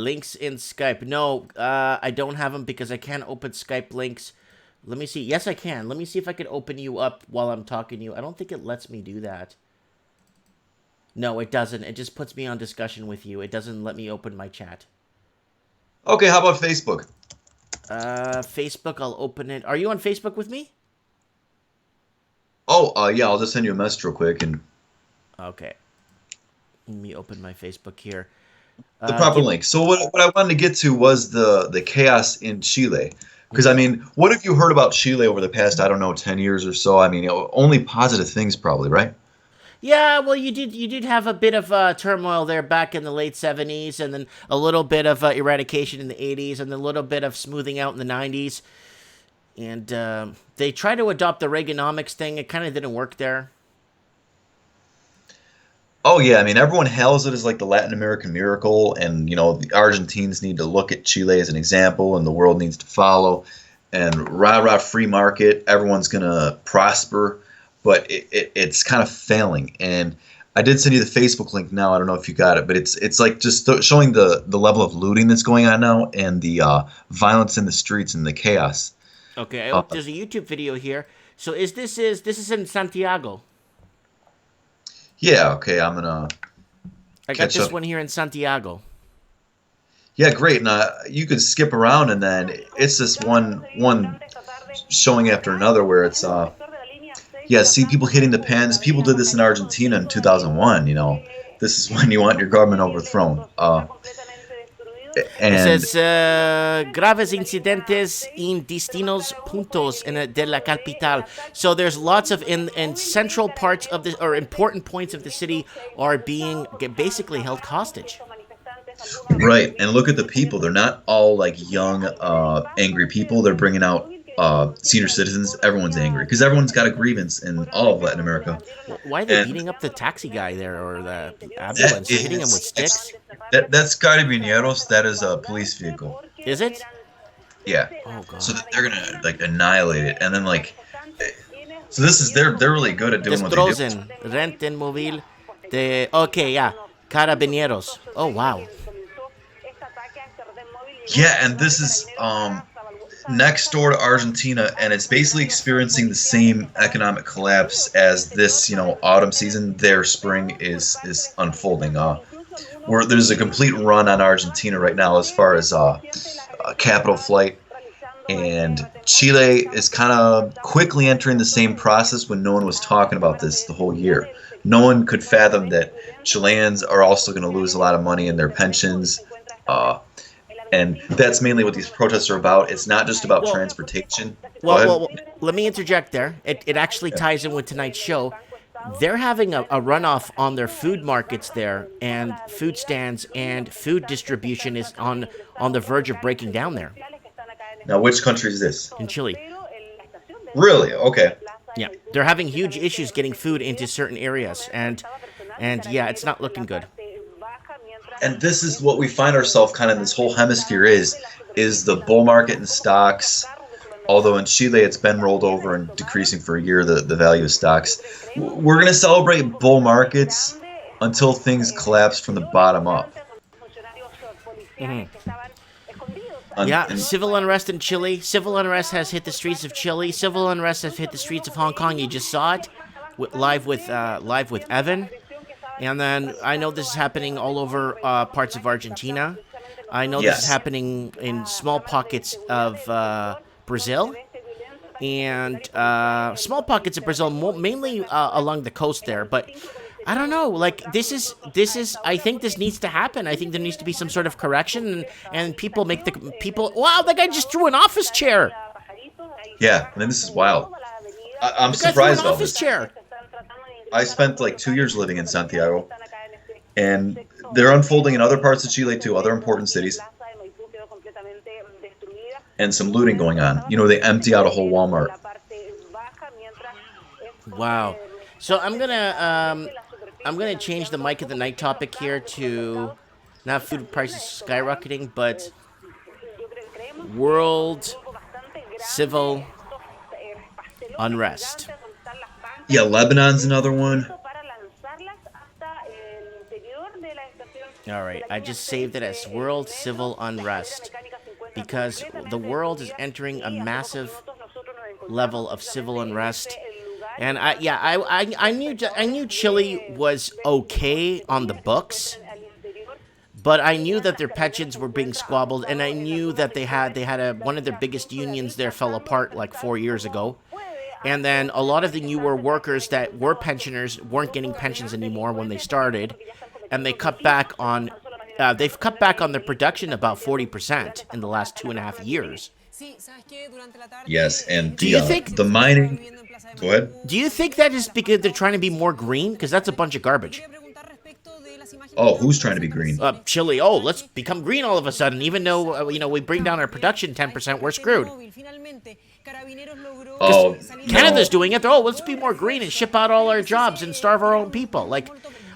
Links in Skype. No, I don't have them because I can't open Skype links. Let me see. Yes, I can. Let me see if I can open you up while I'm talking to you. I don't think it lets me do that. No, it doesn't. It just puts me on discussion with you. It doesn't let me open my chat. Okay, how about Facebook? Facebook, I'll open it. Are you on Facebook with me? Oh, yeah, I'll just send you a message real quick. Okay. Let me open my Facebook here. The proper link. So what I wanted to get to was the chaos in Chile. Because, I mean, what have you heard about Chile over the past, I don't know, 10 years or so? I mean, only positive things probably, right? Yeah, well, you did have a bit of turmoil there back in the late 70s, and then a little bit of eradication in the 80s, and a little bit of smoothing out in the 90s. And they tried to adopt the Reaganomics thing. It kind of didn't work there. Oh, yeah. I mean, everyone hails it as like the Latin American miracle. And, you know, the Argentines need to look at Chile as an example, and the world needs to follow. And rah-rah free market, everyone's going to prosper. But it's kind of failing. And I did send you the Facebook link now. I don't know if you got it. But it's like just showing the level of looting that's going on now and the violence in the streets and the chaos. Okay, there's a YouTube video here. So this is in Santiago? Yeah, okay, I'm gonna. I got this one here in Santiago. Yeah, great. And you could skip around, and then it's this one showing after another where it's yeah, see people hitting the pens. People did this in Argentina in 2001. You know, this is when you want your government overthrown. It says graves incidentes in distintos puntos de la capital. So there's lots of in central parts of the or important points of the city are being basically held hostage. Right, and look at the people. They're not all like young, angry people. They're bringing out senior citizens. Everyone's angry because everyone's got a grievance in all of Latin America. Why are they beating up the taxi guy there or the ambulance? Hitting him with sticks? That's Carabineros. That is a police vehicle. Is it? Yeah. Oh god. So that they're gonna like annihilate it, and then like, so this is they're really good at doing what they do. Destrozen, renten móvil de. Okay, yeah. Carabineros. Oh wow. Yeah, and this is next door to Argentina, and it's basically experiencing the same economic collapse as this, autumn season. Their spring is unfolding. Where there's a complete run on Argentina right now as far as capital flight, and Chile is kind of quickly entering the same process when no one was talking about this the whole year. No one could fathom that Chileans are also going to lose a lot of money in their pensions. And that's mainly what these protests are about. It's not just about transportation. Well, let me interject there. It actually ties in with tonight's show. They're having a runoff on their food markets there, and food stands and food distribution is on the verge of breaking down there. Now, which country is this? In Chile. Really? Okay. Yeah, they're having huge issues getting food into certain areas, and yeah, it's not looking good. And this is what we find ourselves kind of in this whole hemisphere is the bull market in stocks. Although in Chile it's been rolled over and decreasing for a year, the value of stocks. We're going to celebrate bull markets until things collapse from the bottom up. Mm-hmm. Yeah, civil unrest in Chile. Civil unrest has hit the streets of Chile. Civil unrest has hit the streets of Hong Kong. You just saw it live with Evan. And then I know this is happening all over parts of Argentina. I know this is happening in small pockets of Brazil. And small pockets of Brazil, mainly along the coast there. But I don't know. Like, this is. I think this needs to happen. I think there needs to be some sort of correction. And people make the people. Wow, that guy just threw an office chair. Yeah, I mean, this is wild. I'm surprised about this. Chair. I spent like 2 years living in Santiago, and they're unfolding in other parts of Chile too, other important cities, and some looting going on. They empty out a whole Walmart. Wow. So I'm gonna change the mic of the night topic here to not food prices skyrocketing, but world civil unrest. Yeah, Lebanon's another one. All right, I just saved it as world civil unrest because the world is entering a massive level of civil unrest. And I knew Chile was okay on the books, but I knew that their pensions were being squabbled, and I knew that they had one of their biggest unions there fell apart like 4 years ago. And then a lot of the newer workers that were pensioners weren't getting pensions anymore when they started, and they cut back on. They've cut back on their production about 40% in the last 2.5 years. Yes, and do you think the mining? Go ahead. Do you think that is because they're trying to be more green? Because that's a bunch of garbage. Oh, who's trying to be green? Chile. Oh, let's become green all of a sudden. Even though we bring down our production 10%, we're screwed. Oh, Canada's doing it. Let's be more green and ship out all our jobs and starve our own people. Like,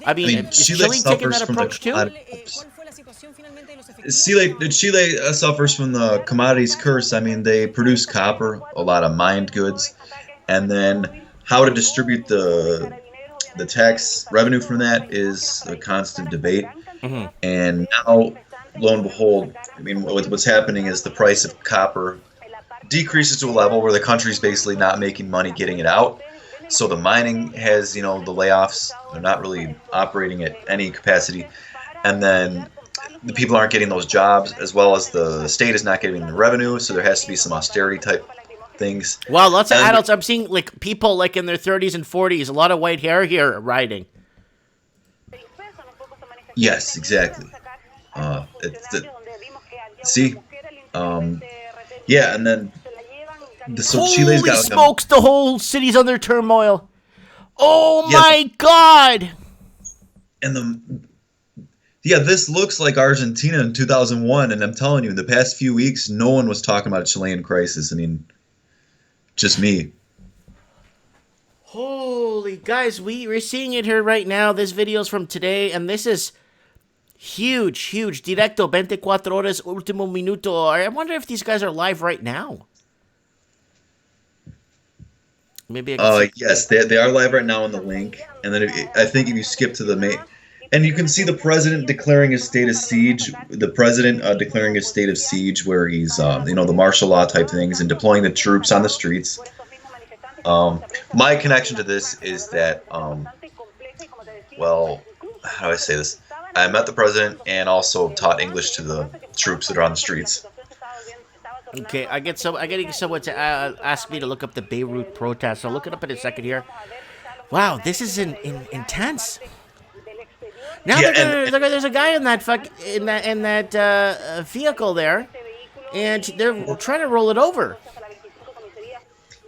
I mean is Chile taking that approach too? Chile suffers from the commodities curse. I mean, they produce copper, a lot of mined goods, and then how to distribute the tax revenue from that is a constant debate. Mm-hmm. And now, lo and behold, I mean, what's happening is the price of copper decreases to a level where the country's basically not making money getting it out. So the mining has, the layoffs. They're not really operating at any capacity. And then the people aren't getting those jobs, as well as the state is not getting the revenue. So there has to be some austerity type things. Wow, lots of adults. I'm seeing people in their 30s and 40s. A lot of white hair here riding. Yes, exactly. Yeah, and then Chile's got smokes, the whole city's under turmoil. Oh my God! And this looks like Argentina in 2001, and I'm telling you, in the past few weeks, no one was talking about a Chilean crisis. I mean, just me. Holy guys, we're seeing it here right now. This video's from today, and this is Huge. Directo 24 horas, último minuto. I wonder if these guys are live right now. Maybe I can see. Yes, they are live right now on the link, and then I think if you skip to the main, and you can see the president declaring a state of siege. The president declaring a state of siege, where he's the martial law type things and deploying the troops on the streets. My connection to this is that, well, how do I say this? I met the president and also taught English to the troops that are on the streets. Okay, I get someone to ask me to look up the Beirut protests. I'll look it up in a second here. Wow, this is intense. Now there's a guy in that vehicle there, and they're trying to roll it over.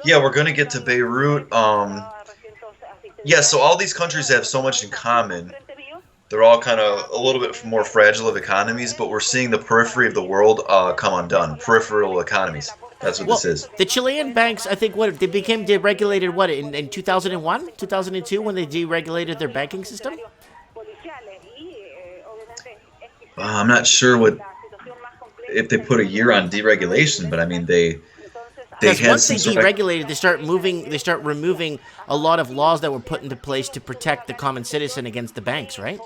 Yeah, we're gonna get to Beirut. Yeah, so all these countries have so much in common. They're all kind of a little bit more fragile of economies, but we're seeing the periphery of the world come undone. Peripheral economies. That's what this is. The Chilean banks, I think, they became deregulated, in 2001, 2002, when they deregulated their banking system? I'm not sure if they put a year on deregulation, but I mean, they had once they deregulated, they start removing a lot of laws that were put into place to protect the common citizen against the banks, right?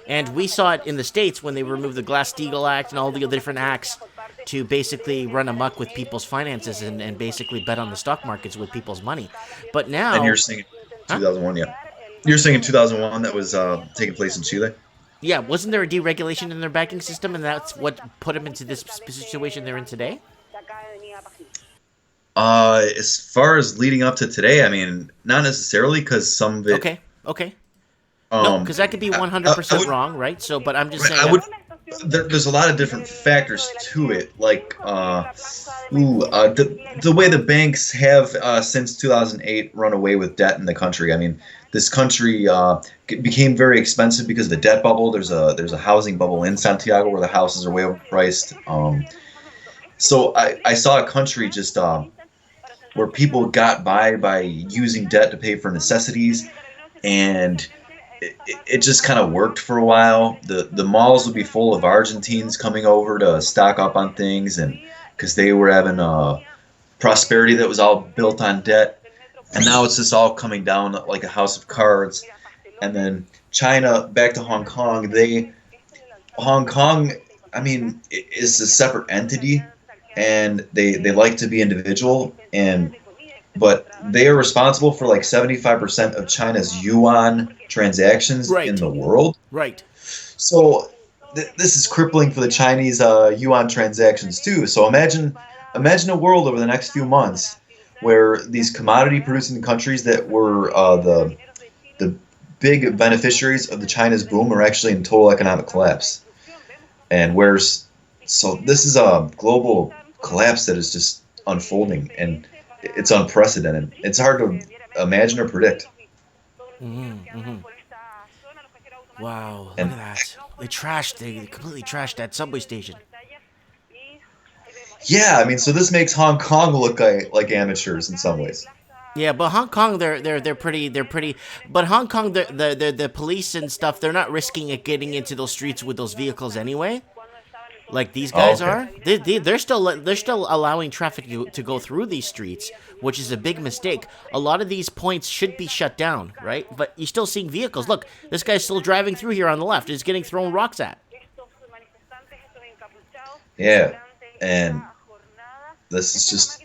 And we saw it in the States when they removed the Glass-Steagall Act and all the other different acts to basically run amok with people's finances and basically bet on the stock markets with people's money. But now... And you're saying 2001, yeah. You're saying in 2001 that was taking place in Chile? Yeah, wasn't there a deregulation in their banking system, and that's what put them into this situation they're in today? As far as leading up to today, I mean, not necessarily, because some of it... Okay. No, because that could be 100% wrong, right? So, but I'm just saying... There's a lot of different factors to it, like the way the banks have since 2008 run away with debt in the country. I mean, this country became very expensive because of the debt bubble. There's a housing bubble in Santiago where the houses are way overpriced. So I saw a country just where people got by using debt to pay for necessities, and it just kind of worked for a while. The malls would be full of Argentines coming over to stock up on things, and because they were having prosperity that was all built on debt. And now it's just all coming down like a house of cards. And then China, back to Hong Kong. Hong Kong, I mean, is a separate entity, and they like to be individual, but they are responsible for like 75% of China's yuan transactions in the world. Right. So this is crippling for the Chinese yuan transactions too. So imagine a world over the next few months where these commodity producing countries that were the big beneficiaries of the China's boom are actually in total economic collapse. And so this is a global collapse that is just unfolding, and it's unprecedented. It's hard to imagine or predict. Wow, look at that. They completely trashed that subway station. Yeah, I mean, so this makes Hong Kong look like amateurs in some ways. Yeah, but Hong Kong, they're pretty. But Hong Kong, the police and stuff, they're not risking it getting into those streets with those vehicles anyway. Like these guys are. They're still allowing traffic to go through these streets, which is a big mistake. A lot of these points should be shut down, right? But you're still seeing vehicles. Look, this guy's still driving through here on the left. He's getting thrown rocks at. Yeah, and this is just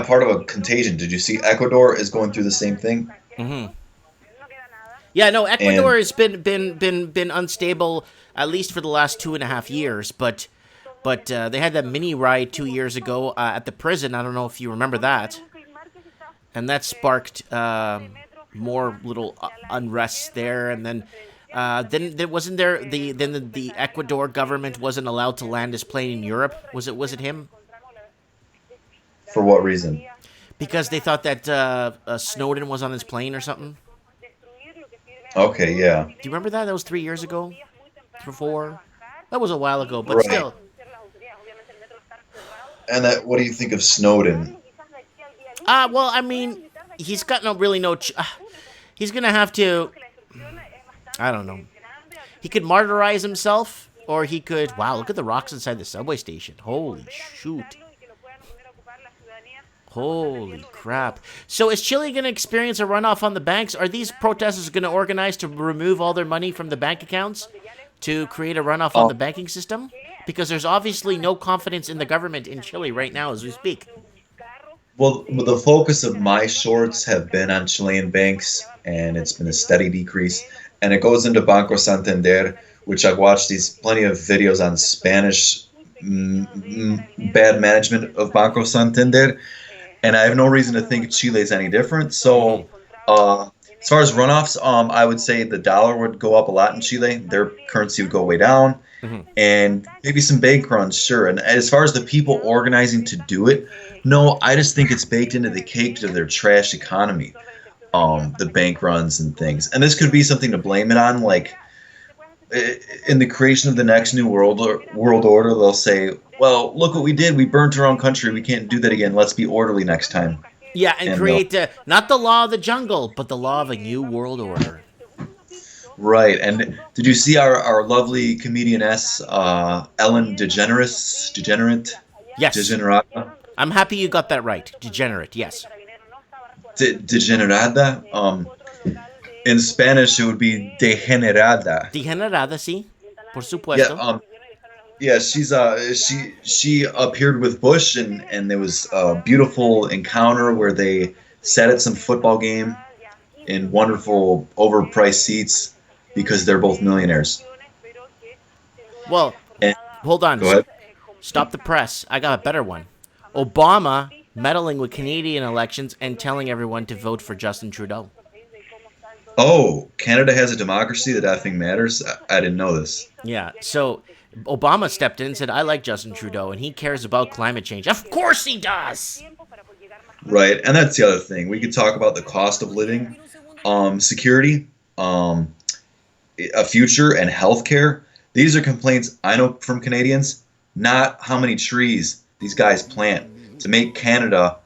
part of a contagion. Did you see Ecuador is going through the same thing? Mm-hmm. Yeah, no, Ecuador has been unstable at least for the last 2.5 years, but they had that mini riot 2 years ago at the prison. I don't know if you remember that, and that sparked more little unrests there. And then there wasn't there the Ecuador government wasn't allowed to land his plane in Europe. Was it him? For what reason? Because they thought that Snowden was on his plane or something. Okay, yeah. Do you remember that? That was 3 years ago? 4? That was a while ago, but still. And what do you think of Snowden? Well, I mean, he's got he's gonna have to. I don't know. He could martyrize himself, or he could... Wow, look at the rocks inside the subway station. Holy shoot. Holy crap. So is Chile going to experience a runoff on the banks? Are these protesters going to organize to remove all their money from the bank accounts to create a runoff on the banking system? Because there's obviously no confidence in the government in Chile right now as we speak. Well, the focus of my shorts have been on Chilean banks, and it's been a steady decrease. And it goes into Banco Santander, which I've watched plenty of videos on Spanish bad management of Banco Santander, and I have no reason to think Chile is any different. So, as far as runoffs, I would say the dollar would go up a lot in Chile. Their currency would go way down, and maybe some bank runs, sure. And as far as the people organizing to do it, no, I just think it's baked into the cake of their trash economy, the bank runs and things. And this could be something to blame it on, like in the creation of the next new world order, they'll say, well, look what we did. We burnt our own country. We can't do that again. Let's be orderly next time. Yeah, and create not the law of the jungle, but the law of a new world order. Right. And did you see our lovely comedianess, Ellen DeGenerate? Yes. Degenerata? I'm happy you got that right. Degenerate, yes. Degenerada? In Spanish, it would be degenerada. Degenerada, sí. Por supuesto. Yeah, she appeared with Bush, and there was a beautiful encounter where they sat at some football game in wonderful overpriced seats because they're both millionaires. Well, hold on. Go ahead. Stop the press. I got a better one. Obama meddling with Canadian elections and telling everyone to vote for Justin Trudeau. Oh, Canada has a democracy that effing matters? I didn't know this. Yeah, so Obama stepped in and said, I like Justin Trudeau, and he cares about climate change. Of course he does! Right, and that's the other thing. We could talk about the cost of living, security, a future, and healthcare. These are complaints I know from Canadians, not how many trees these guys plant to make Canada...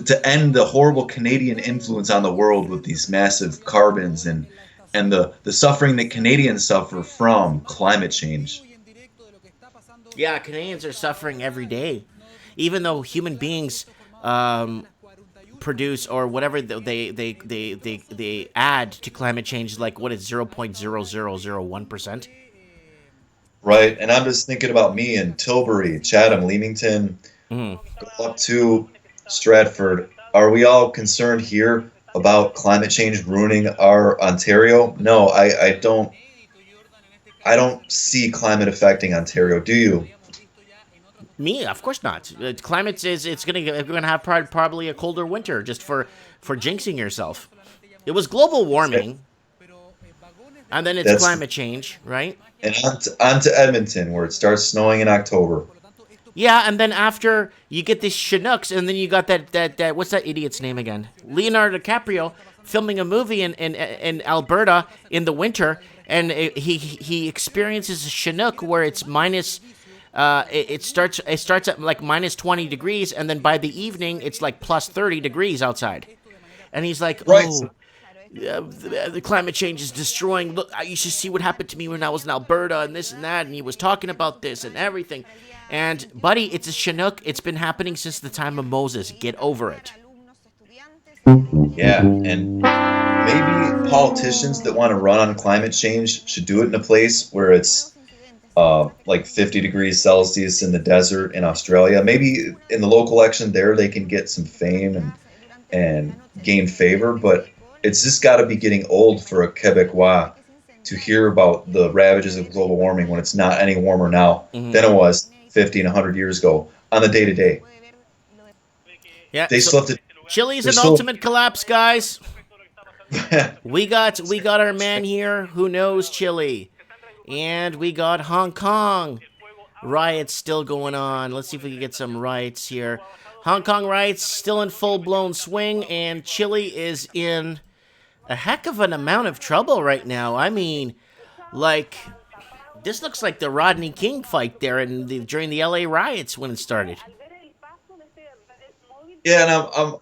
To end the horrible Canadian influence on the world with these massive carbons and the suffering that Canadians suffer from climate change. Yeah, Canadians are suffering every day. Even though human beings produce or whatever they add to climate change, like what is 0.0001%. Right, and I'm just thinking about me in Tilbury, Chatham, Leamington, go up to Stratford. Are we all concerned here about climate change ruining our Ontario? No, I don't see climate affecting Ontario. Do you? Me, of course not. Climate is we're gonna have probably a colder winter just for jinxing yourself. It was global warming, and then it's climate change, right? And on to Edmonton, where it starts snowing in October. Yeah, and then after you get these Chinooks, and then you got that what's that idiot's name again? Leonardo DiCaprio filming a movie in Alberta in the winter, and he experiences a Chinook where it's minus. It starts at like minus 20 degrees, and then by the evening it's like plus 30 degrees outside, and he's like, oh. The climate change is destroying. Look, you should see what happened to me when I was in Alberta and this and that, and he was talking about this and everything. And, buddy, it's a Chinook. It's been happening since the time of Moses. Get over it. Yeah, and maybe politicians that want to run on climate change should do it in a place where it's like 50 degrees Celsius in the desert in Australia. Maybe in the local election there they can get some fame and gain favor, but it's just got to be getting old for a Quebecois to hear about the ravages of global warming when it's not any warmer now than it was 50 and 100 years ago on the day-to-day. Yeah, they still have to... Chile's an ultimate collapse, guys. we got our man here who knows Chile. And we got Hong Kong. Riots still going on. Let's see if we can get some riots here. Hong Kong riots still in full-blown swing, and Chile is in a heck of an amount of trouble right now. I mean, like, this looks like the Rodney King fight there during the LA riots when it started. Yeah, and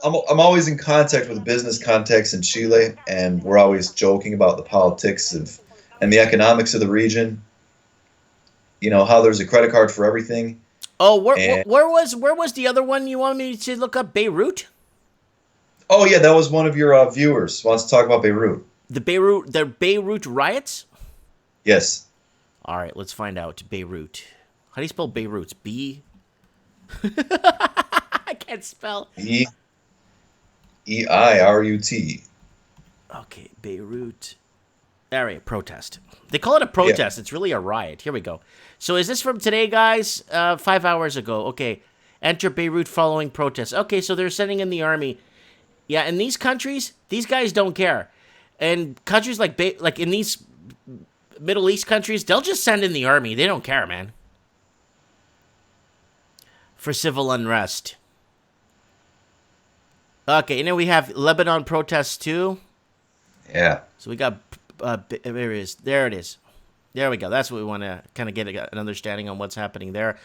I'm always in contact with business contacts in Chile, and we're always joking about the politics of and the economics of the region. You know how there's a credit card for everything, Oh, and where was the other one you wanted me to look up? Beirut? oh yeah, that was one of your viewers wants to talk about Beirut. The Beirut riots? Yes, All right, let's find out. Beirut. How do you spell Beirut? B. I can't spell. Beirut. Okay, Beirut. Area protest. They call it a protest. It's really a riot. Here we go. So is this from today, guys? 5 hours ago. Okay. Enter Beirut following protests. Okay, so they're sending in the army. Yeah, in these countries, these guys don't care. And countries like in these Middle East countries, they'll just send in the army. They don't care, man. For civil unrest. Okay, and then we have Lebanon protests too. Yeah. So we got there it is. There it is. There we go. That's what we want to kind of get an understanding on what's happening there.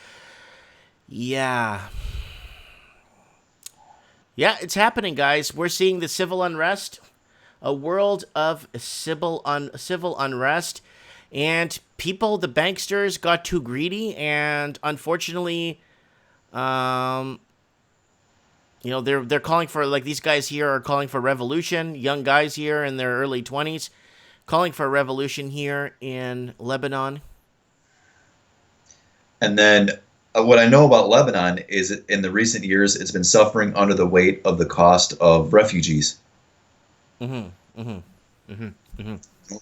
Yeah. Yeah, it's happening, guys. We're seeing the civil unrest, a world of civil unrest, and people, the banksters, got too greedy, and unfortunately, they're calling for, like, these guys here are calling for revolution. Young guys here in their early 20s, calling for a revolution here in Lebanon. And then what I know about Lebanon is in the recent years, it's been suffering under the weight of the cost of refugees.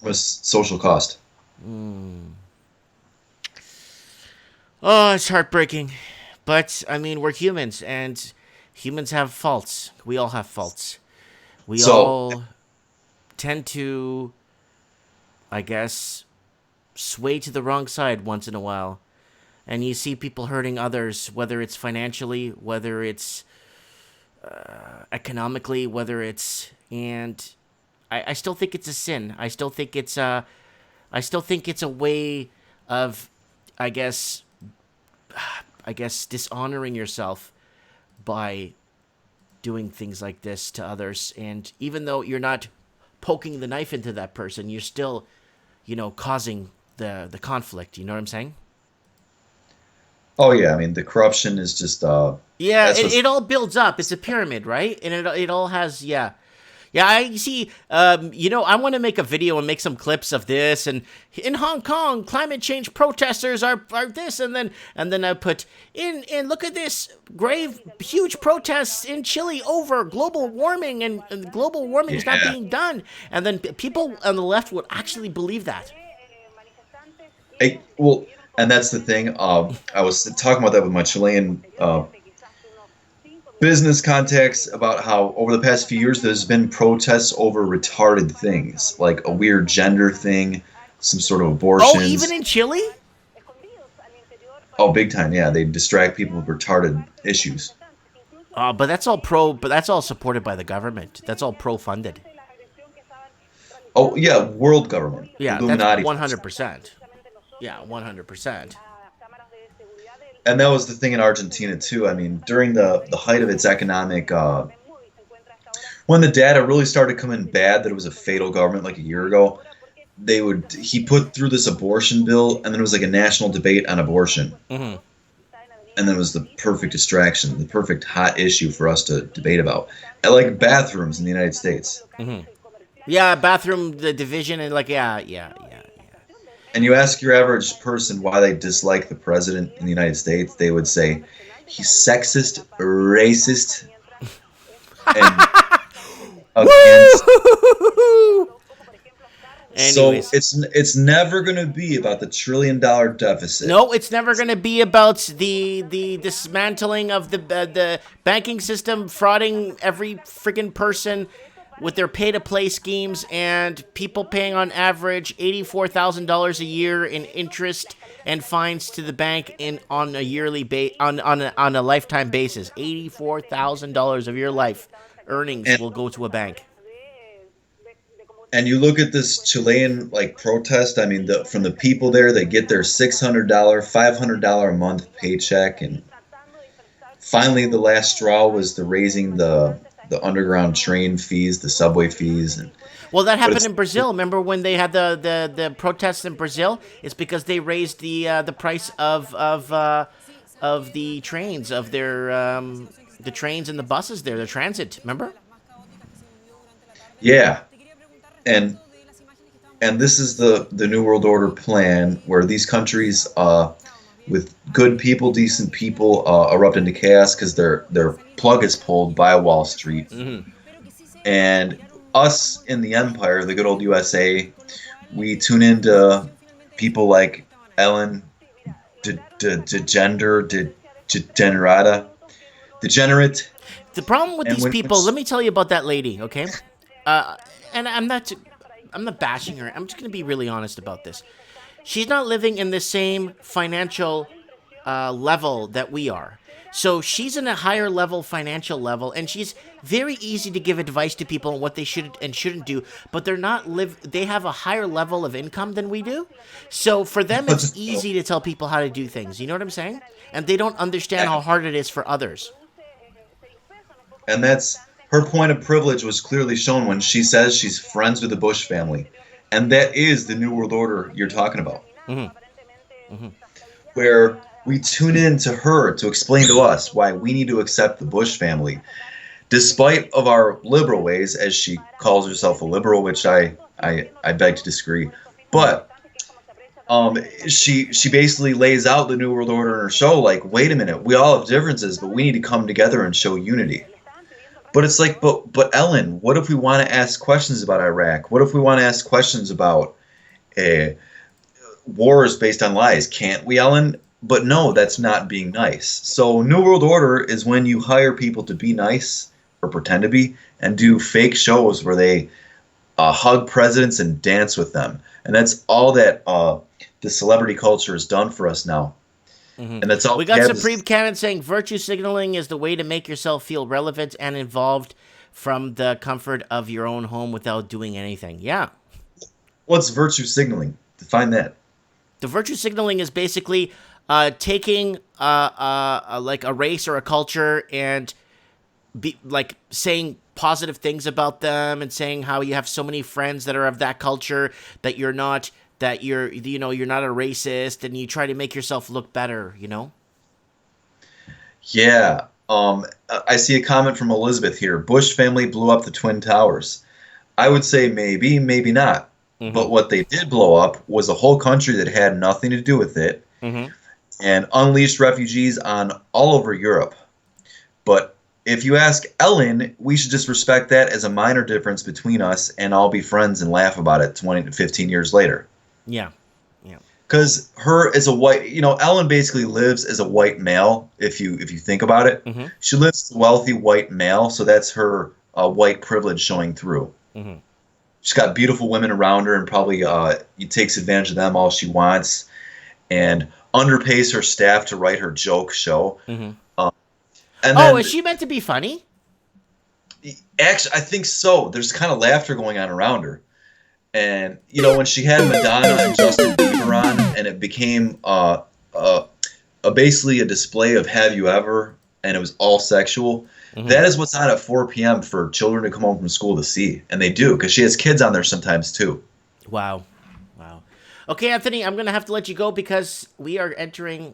Was social cost. Oh, it's heartbreaking. But, I mean, we're humans, and humans have faults. We all have faults. We all tend to, I guess, sway to the wrong side once in a while. And you see people hurting others, whether it's financially, whether it's economically, whether it's... And I still think it's a sin. I still think it's a way of, I guess, dishonoring yourself by doing things like this to others. And even though you're not poking the knife into that person, you're still, causing the conflict. You know what I'm saying? Oh yeah, I mean the corruption is just it all builds up. It's a pyramid, right? And it all has I see. I want to make a video and make some clips of this. And in Hong Kong, climate change protesters are this, and then I put in look at this huge protests in Chile over global warming, and global warming is not being done. And then people on the left would actually believe that. And that's the thing. I was talking about that with my Chilean business contacts about how over the past few years there's been protests over retarded things, like a weird gender thing, some sort of abortions. Oh, even in Chile? Oh, big time, yeah. They distract people with retarded issues. But that's all supported by the government. That's all pro-funded. Oh, yeah, world government. Yeah, Illuminati. That's 100%. Yeah, 100%. And that was the thing in Argentina too. I mean, during the height of its economic, when the data really started coming bad, that it was a fatal government like a year ago, he put through this abortion bill, and then it was like a national debate on abortion. Mm-hmm. And then it was the perfect distraction, the perfect hot issue for us to debate about. And like bathrooms in the United States. Mm-hmm. Yeah, bathroom, the division, and yeah. And you ask your average person why they dislike the president in the United States, they would say he's sexist, racist, and against. Anyways. So it's never going to be about the $1 trillion deficit. No, it's never going to be about the dismantling of the banking system, frauding every freaking person with their pay-to-play schemes, and people paying on average $84,000 a year in interest and fines to the bank on a yearly on a lifetime basis. $84,000 of your life earnings will go to a bank. And you look at this Chilean protest. I mean, from the people there, they get their $600, $500 a month paycheck, and finally, the last straw was the raising the underground train fees, the subway fees, and Well, that but happened it's in Brazil. Remember when they had the protests in Brazil? It's because they raised the price of the trains, of their the trains and the buses there, the transit. Remember? yeah, and this is the New World Order plan where these countries with good people, decent people, erupt into chaos because their plug is pulled by Wall Street, and us in the empire, the good old USA, we tune into people like Ellen Degenerata, Degenerate, The problem with and these when people, let me tell you about that lady, okay? And I'm not bashing her. I'm just gonna be really honest about this. She's not living in the same financial level that we are. So she's in a higher level financial level, and she's very easy to give advice to people on what they should and shouldn't do. But they're not live. They have a higher level of income than we do. So for them, it's easy to tell people how to do things. You know what I'm saying? And they don't understand how hard it is for others. and that's her point of privilege was clearly shown when she says she's friends with the Bush family, and that is the New World Order you're talking about, where we tune in to her to explain to us why we need to accept the Bush family, despite of our liberal ways, as she calls herself a liberal, which I beg to disagree, but she basically lays out the New World Order in her show, like, wait a minute, we all have differences, but we need to come together and show unity. But it's like, but Ellen, what if we want to ask questions about Iraq? What if we want to ask questions about wars based on lies? Can't we, Ellen? But no, that's not being nice. So New World Order is when you hire people to be nice or pretend to be and do fake shows where they hug presidents and dance with them. And that's all that the celebrity culture has done for us now. And that's all We got Supreme Canon saying virtue signaling is the way to make yourself feel relevant and involved from the comfort of your own home without doing anything. Yeah. What's virtue signaling? Define that. The virtue signaling is basically taking like a race or a culture and like saying positive things about them and saying how you have so many friends that are of that culture, that you're not you're not a racist, and you try to make yourself look better, you know? Yeah. I see a comment from Elizabeth here. Bush family blew up the Twin Towers. I would say maybe, maybe not. But what they did blow up was a whole country that had nothing to do with it and unleashed refugees on all over Europe. But if you ask Ellen, we should just respect that as a minor difference between us and all be friends and laugh about it 20 to 15 years later. Yeah. Yeah. Because her as a white, Ellen basically lives as a white male. If you think about it, she lives as a wealthy white male, so that's her white privilege showing through. She's got beautiful women around her, and probably takes advantage of them all she wants, and underpays her staff to write her joke show. And then, is she meant to be funny? Actually, I think so. There's kind of laughter going on around her. And, when she had Madonna and Justin Bieber on, and it became basically a display of Have You Ever, and it was all sexual, that is what's on at 4 p.m. for children to come home from school to see. And they do, because she has kids on there sometimes, too. Wow. Okay, Anthony, I'm going to have to let you go because we are entering...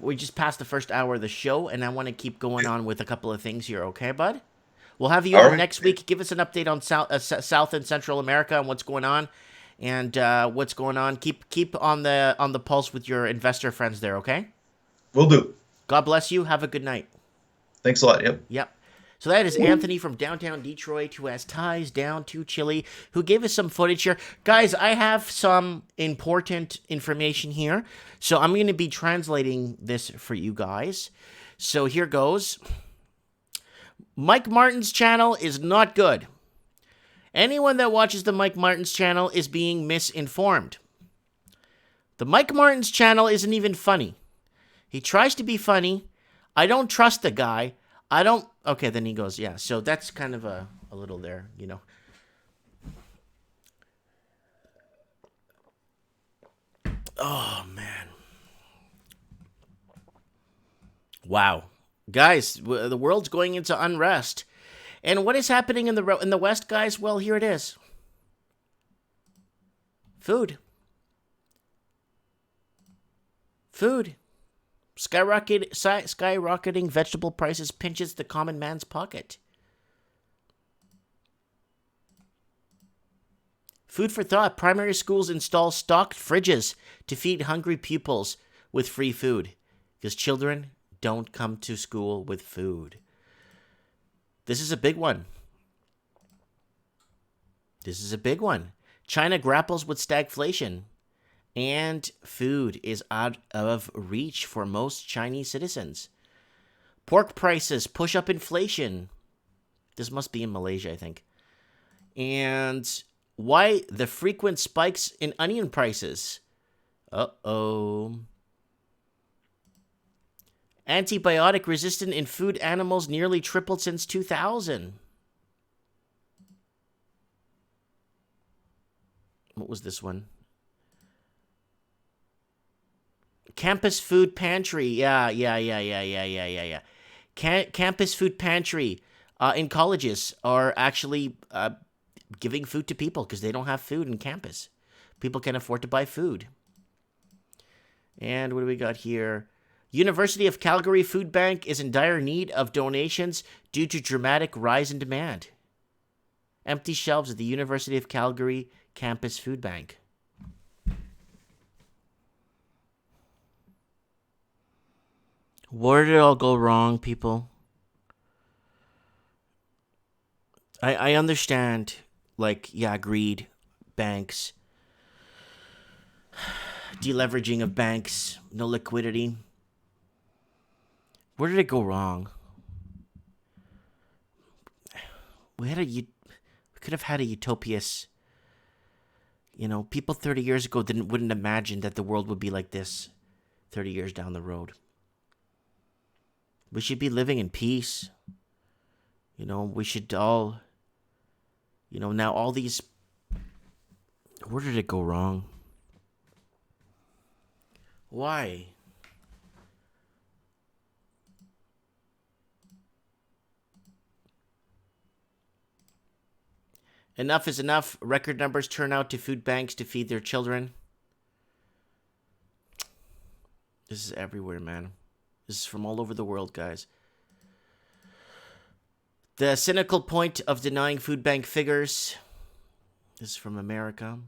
we just passed the first hour of the show, and I want to keep going on with a couple of things here, okay, bud? We'll have you on next week. Give us an update on South and Central America and what's going on, and what's going on. Keep on the pulse with your investor friends there, okay? Will do. God bless you. Have a good night. Thanks a lot. Yep. So that is Anthony from downtown Detroit, who has ties down to Chile, who gave us some footage here. Guys, I have some important information here, so I'm going to be translating this for you guys. So here goes. Mike Martin's channel is not good. Anyone that watches the Mike Martin's channel is being misinformed. The Mike Martin's channel isn't even funny. He tries to be funny. I don't trust the guy. I don't... Okay, then he goes, yeah. So that's kind of a little there, Oh, man. Wow. Guys, the world's going into unrest. And what is happening in the West, guys? Well, here it is. Food. Food. Skyrocketing vegetable prices pinches the common man's pocket. Food for thought. Primary schools install stocked fridges to feed hungry pupils with free food. Because children don't come to school with food. This is a big one. This is a big one. China grapples with stagflation. And food is out of reach for most Chinese citizens. Pork prices push up inflation. This must be in Malaysia, I think. And why the frequent spikes in onion prices? Uh-oh. Antibiotic resistant in food animals nearly tripled since 2000. What was this one? Campus food pantry. Yeah. Campus food pantry in colleges are actually giving food to people because they don't have food in campus. People can't afford to buy food. And what do we got here? University of Calgary Food Bank is in dire need of donations due to dramatic rise in demand. Empty shelves at the University of Calgary Campus Food Bank. Where did it all go wrong, people? I understand, greed, banks, deleveraging of banks, no liquidity. Where did it go wrong? We could have had a utopias. People 30 years ago wouldn't imagine that the world would be like this 30 years down the road. We should be living in peace. We should all, now all these, where did it go wrong? Why? Enough is enough. Record numbers turn out to food banks to feed their children. This is everywhere, man. This is from all over the world, guys. The cynical point of denying food bank figures. This is from America.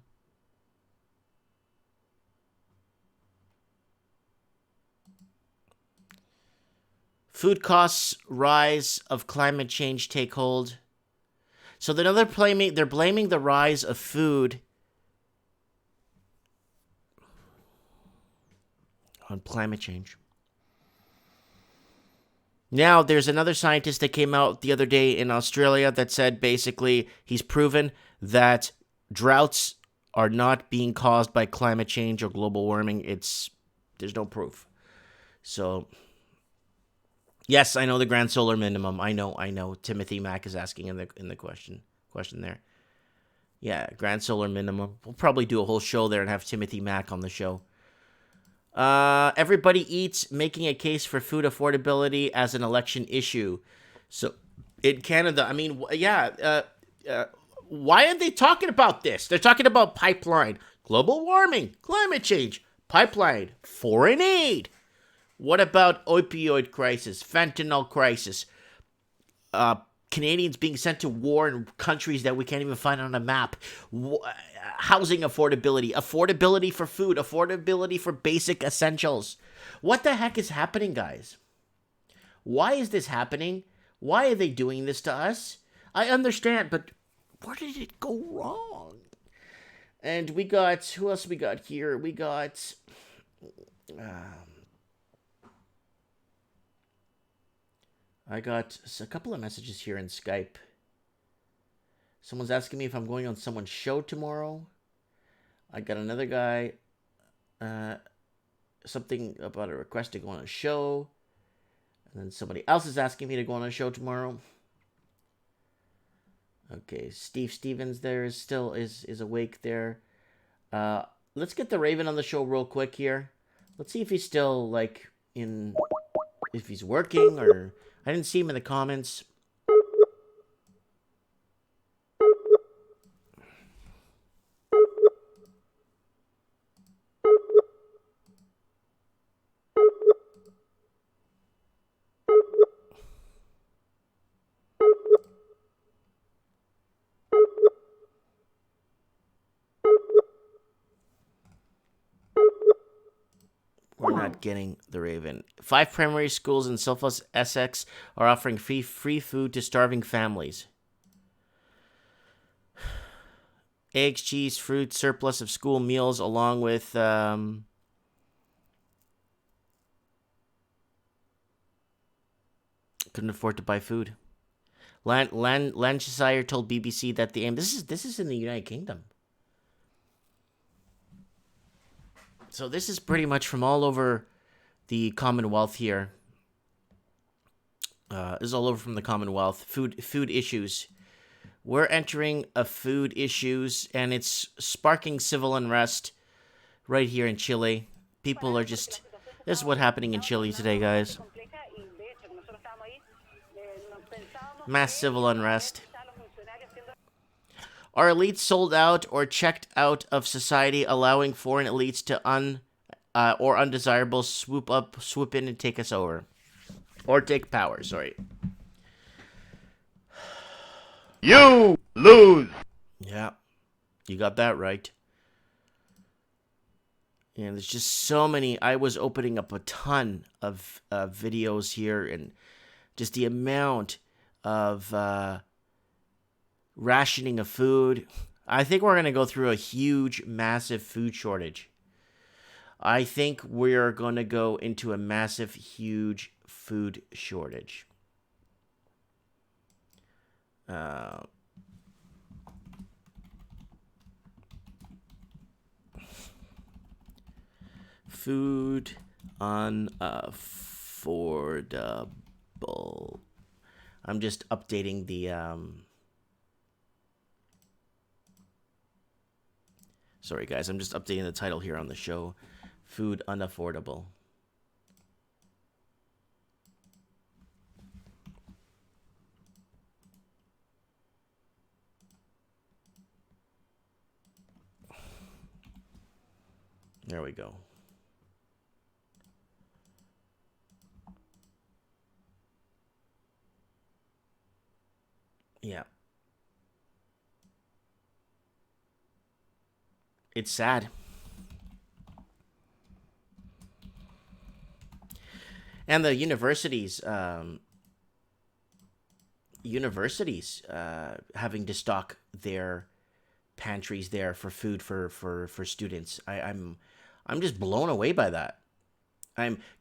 Food costs rise of climate change take hold. So they're blaming the rise of food on climate change. Now, there's another scientist that came out the other day in Australia that said basically he's proven that droughts are not being caused by climate change or global warming. There's no proof. So, yes, I know the grand solar minimum. I know. Timothy Mack is asking in the question there. Yeah, grand solar minimum. We'll probably do a whole show there and have Timothy Mack on the show. Everybody eats, making a case for food affordability as an election issue. So in Canada, why are they talking about this? They're talking about pipeline, global warming, climate change, pipeline, foreign aid. What about opioid crisis, fentanyl crisis, Canadians being sent to war in countries that we can't even find on a map, housing affordability for food, affordability for basic essentials. What the heck is happening, guys? Why is this happening? Why are they doing this to us? I understand, but where did it go wrong? And we got, who else we got here? We got, I got a couple of messages here in Skype. Someone's asking me if I'm going on someone's show tomorrow. I got another guy, something about a request to go on a show. And then somebody else is asking me to go on a show tomorrow. Okay, Steve Stevens there is still is awake there. Let's get the Raven on the show real quick here. Let's see if he's still in if he's working, or I didn't see him in the comments. We're not getting the Raven. 5 primary schools in Suffolk, Essex are offering free food to starving families. Eggs, cheese, fruit, surplus of school meals, along with couldn't afford to buy food. Lancashire told BBC that the aim. This is in the United Kingdom. So this is pretty much from all over the Commonwealth here. This is all over from the Commonwealth. Food issues. We're entering a food issues, and it's sparking civil unrest right here in Chile. People are just... This is what's happening in Chile today, guys. Mass civil unrest. Are elites sold out or checked out of society, allowing foreign elites to or undesirables swoop in and take us over? Or take power, sorry. You lose! Yeah, you got that right. And there's just so many. I was opening up a ton of videos here, and just the amount of rationing of food. I think we're going to go through a huge, massive food shortage. I think we're going to go into a massive, huge food shortage. Food unaffordable. I'm just updating the sorry guys, I'm just updating the title here on the show. Food unaffordable. There we go. Yeah. It's sad. And the universities having to stock their pantries there for food for students. I'm just blown away by that.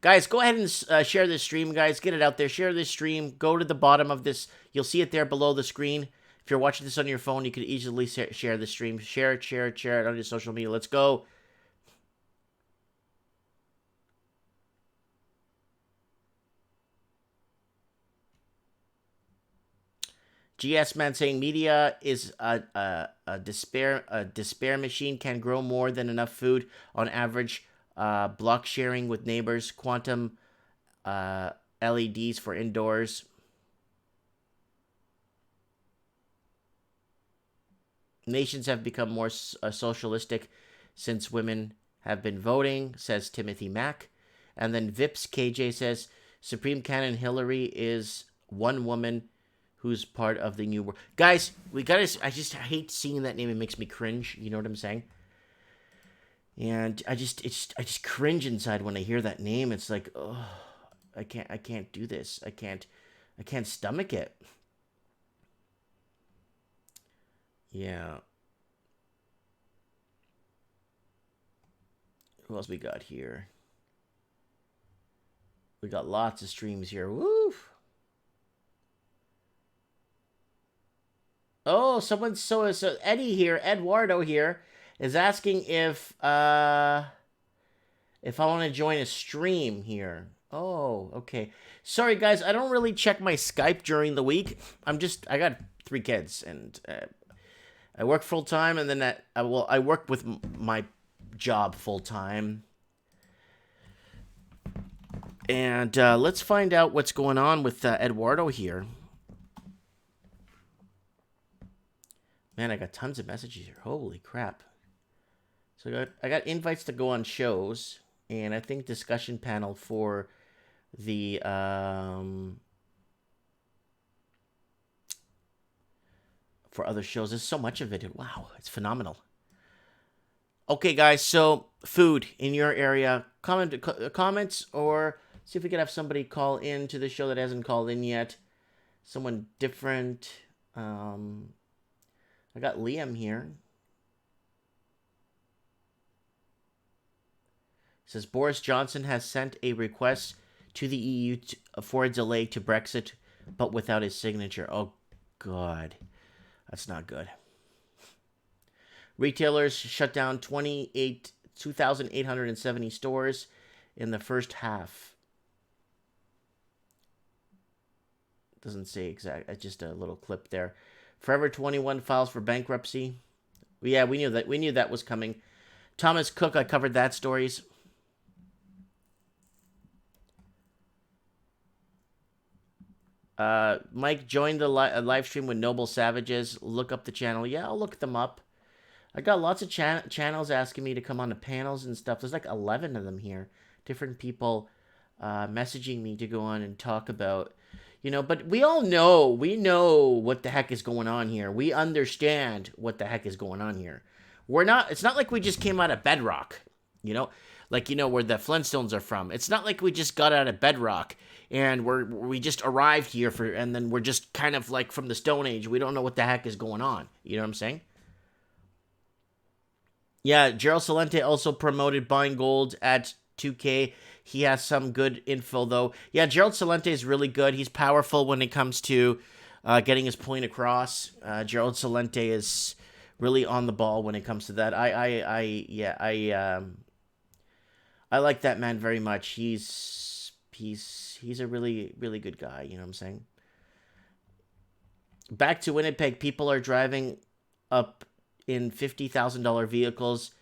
Guys, go ahead and share this stream, guys. Get it out there. Share this stream. Go to the bottom of this. You'll see it there below the screen. If you're watching this on your phone, you could easily share the stream. Share it on your social media. Let's go. GS Man saying media is a despair machine, can grow more than enough food on average. Block sharing with neighbors, quantum LEDs for indoors. Nations have become more socialistic since women have been voting, says Timothy Mack. And then Vips KJ says Supreme Canon Hillary is one woman who's part of the new world. Guys, I just hate seeing that name. It makes me cringe. You know what I'm saying? And I just cringe inside when I hear that name. It's like, oh, I can't do this. I can't stomach it. Yeah. Who else we got here? We got lots of streams here. Woo! Oh, so Eddie here, Eduardo here, is asking if I want to join a stream here. Oh, okay. Sorry guys, I don't really check my Skype during the week. I got 3 kids, and I work full time, and then I work with my job full time. And let's find out what's going on with Eduardo here. Man, I got tons of messages here. Holy crap. So I got invites to go on shows, and I think discussion panel for the for other shows. There's so much of it. Wow, it's phenomenal. Okay, guys, so food in your area. Comments, or see if we can have somebody call in to the show that hasn't called in yet. Someone different. I got Liam here. It says Boris Johnson has sent a request to the EU for a delay to Brexit, but without his signature. Oh, God. That's not good. Retailers shut down 2,870 stores in the first half. Doesn't say exact. Just a little clip there. Forever 21 files for bankruptcy. Yeah, we knew that. We knew that was coming. Thomas Cook, I covered that stories. Mike joined the live stream with Noble Savages. Look up the channel. Yeah, I'll look them up. I got lots of channels asking me to come on the panels and stuff. There's like 11 of them here. Different people messaging me to go on and talk about, but we all know, what the heck is going on here. We understand what the heck is going on here. It's not like we just came out of bedrock, where the Flintstones are from. It's not like we just got out of bedrock and we just arrived here and then we're just kind of like from the Stone Age. We don't know what the heck is going on. You know what I'm saying? Yeah, Gerald Salente also promoted buying gold at 2K. He has some good info, though. Yeah, Gerald Salente is really good. He's powerful when it comes to getting his point across. Gerald Salente is really on the ball when it comes to that. I like that man very much. He's a really, really good guy. You know what I'm saying? Back to Winnipeg, people are driving up in $50,000 vehicles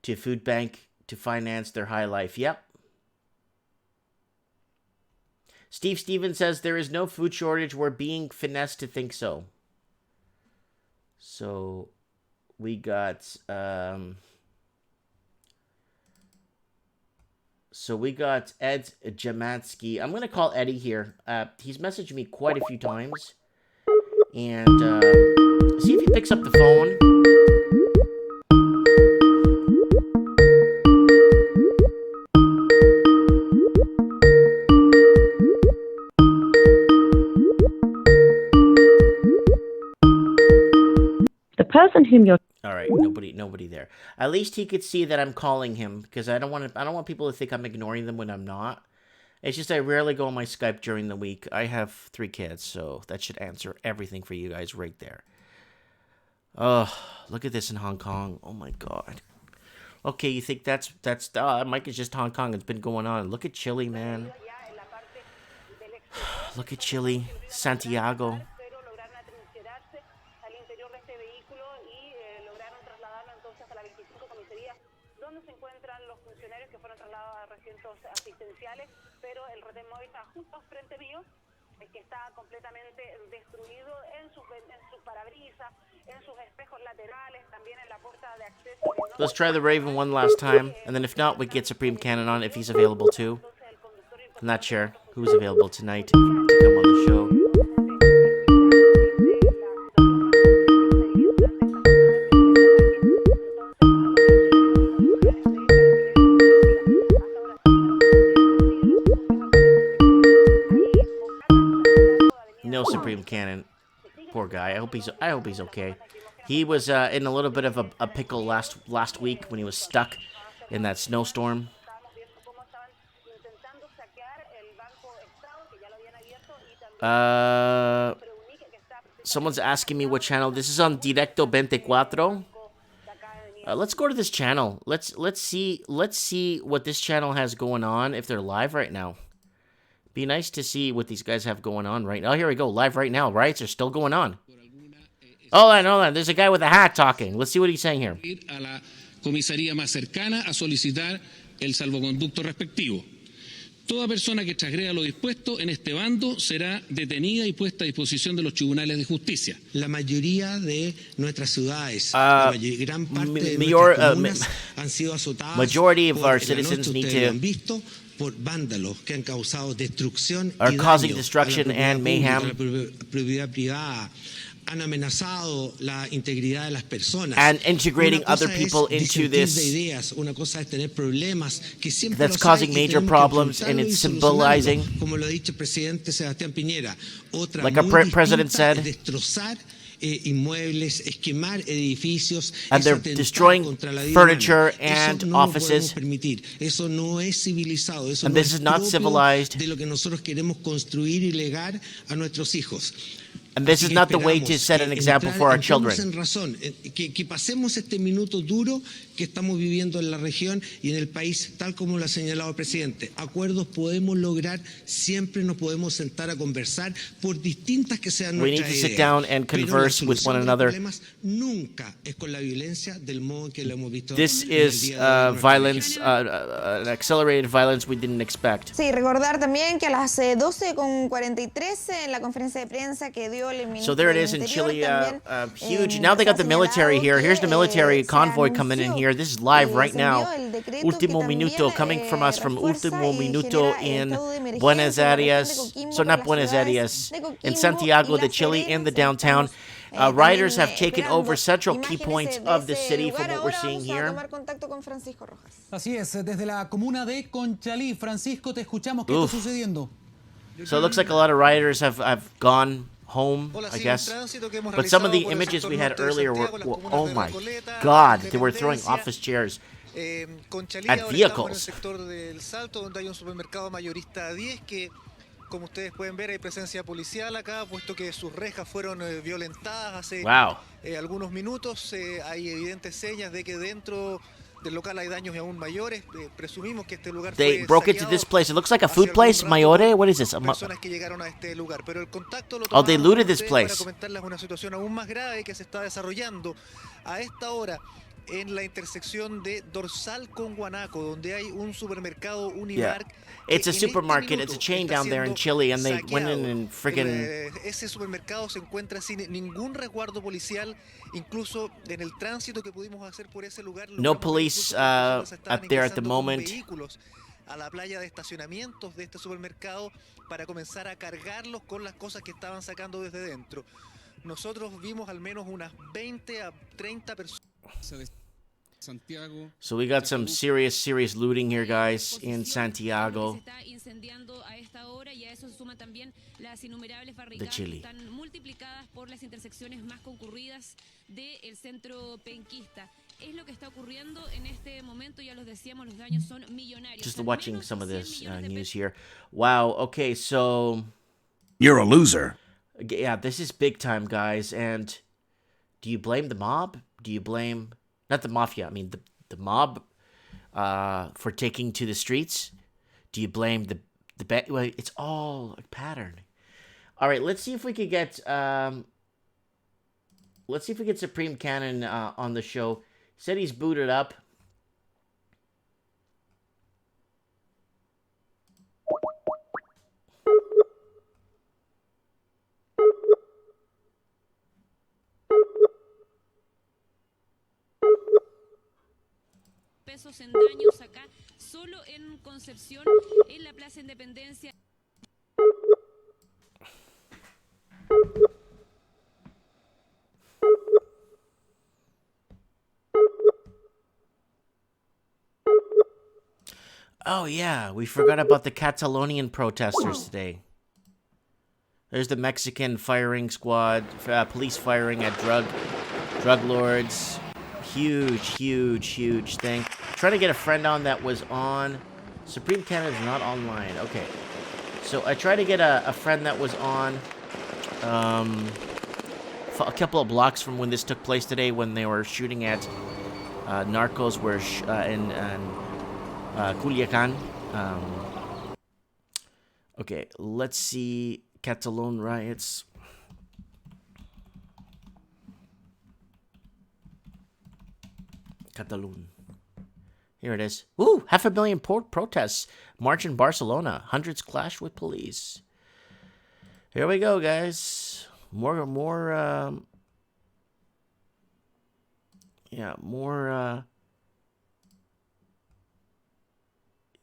to food bank to finance their high life. Yep. Steve Stevens says there is no food shortage. We're being finessed to think so. So we got Ed Jamansky. I'm gonna call Eddie here. He's messaged me quite a few times, and see if he picks up the phone. The person whom you're... All right, nobody there. At least he could see that I'm calling him, because I don't want people to think I'm ignoring them when I'm not. It's just I rarely go on my Skype during the week. I have 3 kids, so that should answer everything for you guys right there. Oh, look at this in Hong Kong. Oh my God. Okay, you think that's Mike is just Hong Kong. It's been going on. Look at Chile, man. Look at Chile, Santiago. Let's try the Raven one last time, and then if not, we get Supreme Cannon on if he's available too. I'm not sure who's available tonight to come on the show. No Supreme Cannon. Poor guy. I hope he's okay. He was in a little bit of a pickle last week when he was stuck in that snowstorm. Someone's asking me what channel. This is on Directo 24. Let's go to this channel. Let's see what this channel has going on if they're live right now. Be nice to see what these guys have going on right now. Oh, here we go. Live right now. Riots are still going on. Hold on. There's a guy with a hat talking. Let's see what he's saying here. A la comisaría más cercana a solicitar el salvoconducto respectivo. Toda persona que transgreda lo dispuesto en este bando será detenida y puesta a disposición de los tribunales de justicia. La mayoría de nuestras ciudades, gran parte de nuestras comunas han sido azotadas majority of por our la citizens noche, need ustedes lo to han visto, por vándalos que han causado destrucción are y causing daño destruction a la and propiedad mayhem pública, a la propiedad privada. Han amenazado la integridad de las personas. and integrating Una cosa other people es into disentir de this ideas, una cosa es tener problemas que siempre that's los causing hay y major tenemos que problems, and enfrentarlos it's y solucionarlos, symbolizing, como lo ha dicho el presidente Sebastián Piñera. Otra like our muy president distinta es said, destrozar inmuebles, esquemar edificios, and es they're atentar destroying contra la vida furniture humana. and Eso no lo podemos offices, permitir. Eso no es civilizado. Eso and no this es is not propio civilized, de lo que nosotros queremos construir y legar a nuestros hijos. and this Así is que not the way to esperamos set an que example for our entremos children. en razón, que pasemos este minuto duro que estamos viviendo en la región y en el país, tal como lo ha señalado el presidente. Acuerdos podemos lograr, siempre nos podemos sentar a conversar, por distintas que sean We need nuestras to sit ideas. down and Pero la converse with solución one de los another. problemas nunca es con la violencia del modo en que lo hemos visto This en el is día de hoy en nuestra violence, an accelerated violence we didn't expect. Sí, recordar también que a las 12:43 en la conferencia de prensa que dio el ministro So there it del is in Interior, Chile, también, huge. Now they got the military here. Here's the military convoy coming in here. This is live right now. Último Minuto coming from us from Último Minuto in Buenos Aires. So not Buenos Aires, in Santiago de Chile, in the downtown. Rioters have taken over central key points of the city from what we're seeing here. Así es, desde la comuna de Conchalí. Francisco, te escuchamos. ¿Qué está sucediendo? So it looks like a lot of rioters have gone home, I guess. But some of the images we had earlier were oh my God, they were throwing office chairs at vehicles. Como ustedes pueden ver, hay presencia policial acá, puesto que sus rejas fueron violentadas hace algunos minutos. Hay evidentes señas de que dentro del local hay daños aún mayores. Presumimos que este lugar They broke into this place. It looks like a food place. Mayore? What is this? Personas que llegaron a este lugar, pero el contacto lo they looted this place. Para comentarles una situación aún más grave que se está desarrollando a esta hora en la intersección de Dorsal con Guanaco, donde hay un supermercado Unimark. It's a supermarket. It's a chain down there in Chile, and they went in and friggin'. Ese supermercado se encuentra sin ningún resguardo policial, incluso en el tránsito que pudimos hacer por ese lugar. No police out there at the moment. Vehículos a la playa de estacionamientos de este supermercado para comenzar a cargarlos con las cosas que estaban sacando desde dentro. Nosotros vimos al menos unas 20 a 30 personas. So we got some serious looting here, guys, in Santiago de Chile. Just watching some of this news here. Wow, okay, so You're a loser. Yeah, this is big time, guys. And do you blame the mob? Do you blame not the mafia? I mean the mob for taking to the streets. Do you blame the well, it's all a pattern. All right, let's see if we could get Supreme Cannon on the show. He said he's booted up. Pesos en daños acá, solo en Concepción, en la Plaza Independencia. Oh yeah, we forgot about the Catalonian protesters today. There's the Mexican firing squad, police firing at drug lords. Huge thing. Trying to get a friend on that was on. Supreme Cannon is not online. Okay. So I tried to get a friend that was on a couple of blocks from when this took place today, when they were shooting at narcos in Culiacan. Okay, let's see. Catalonia riots. Catalonia. Here it is. Ooh, 500,000 protests. March in Barcelona. Hundreds clash with police. Here we go, guys. More,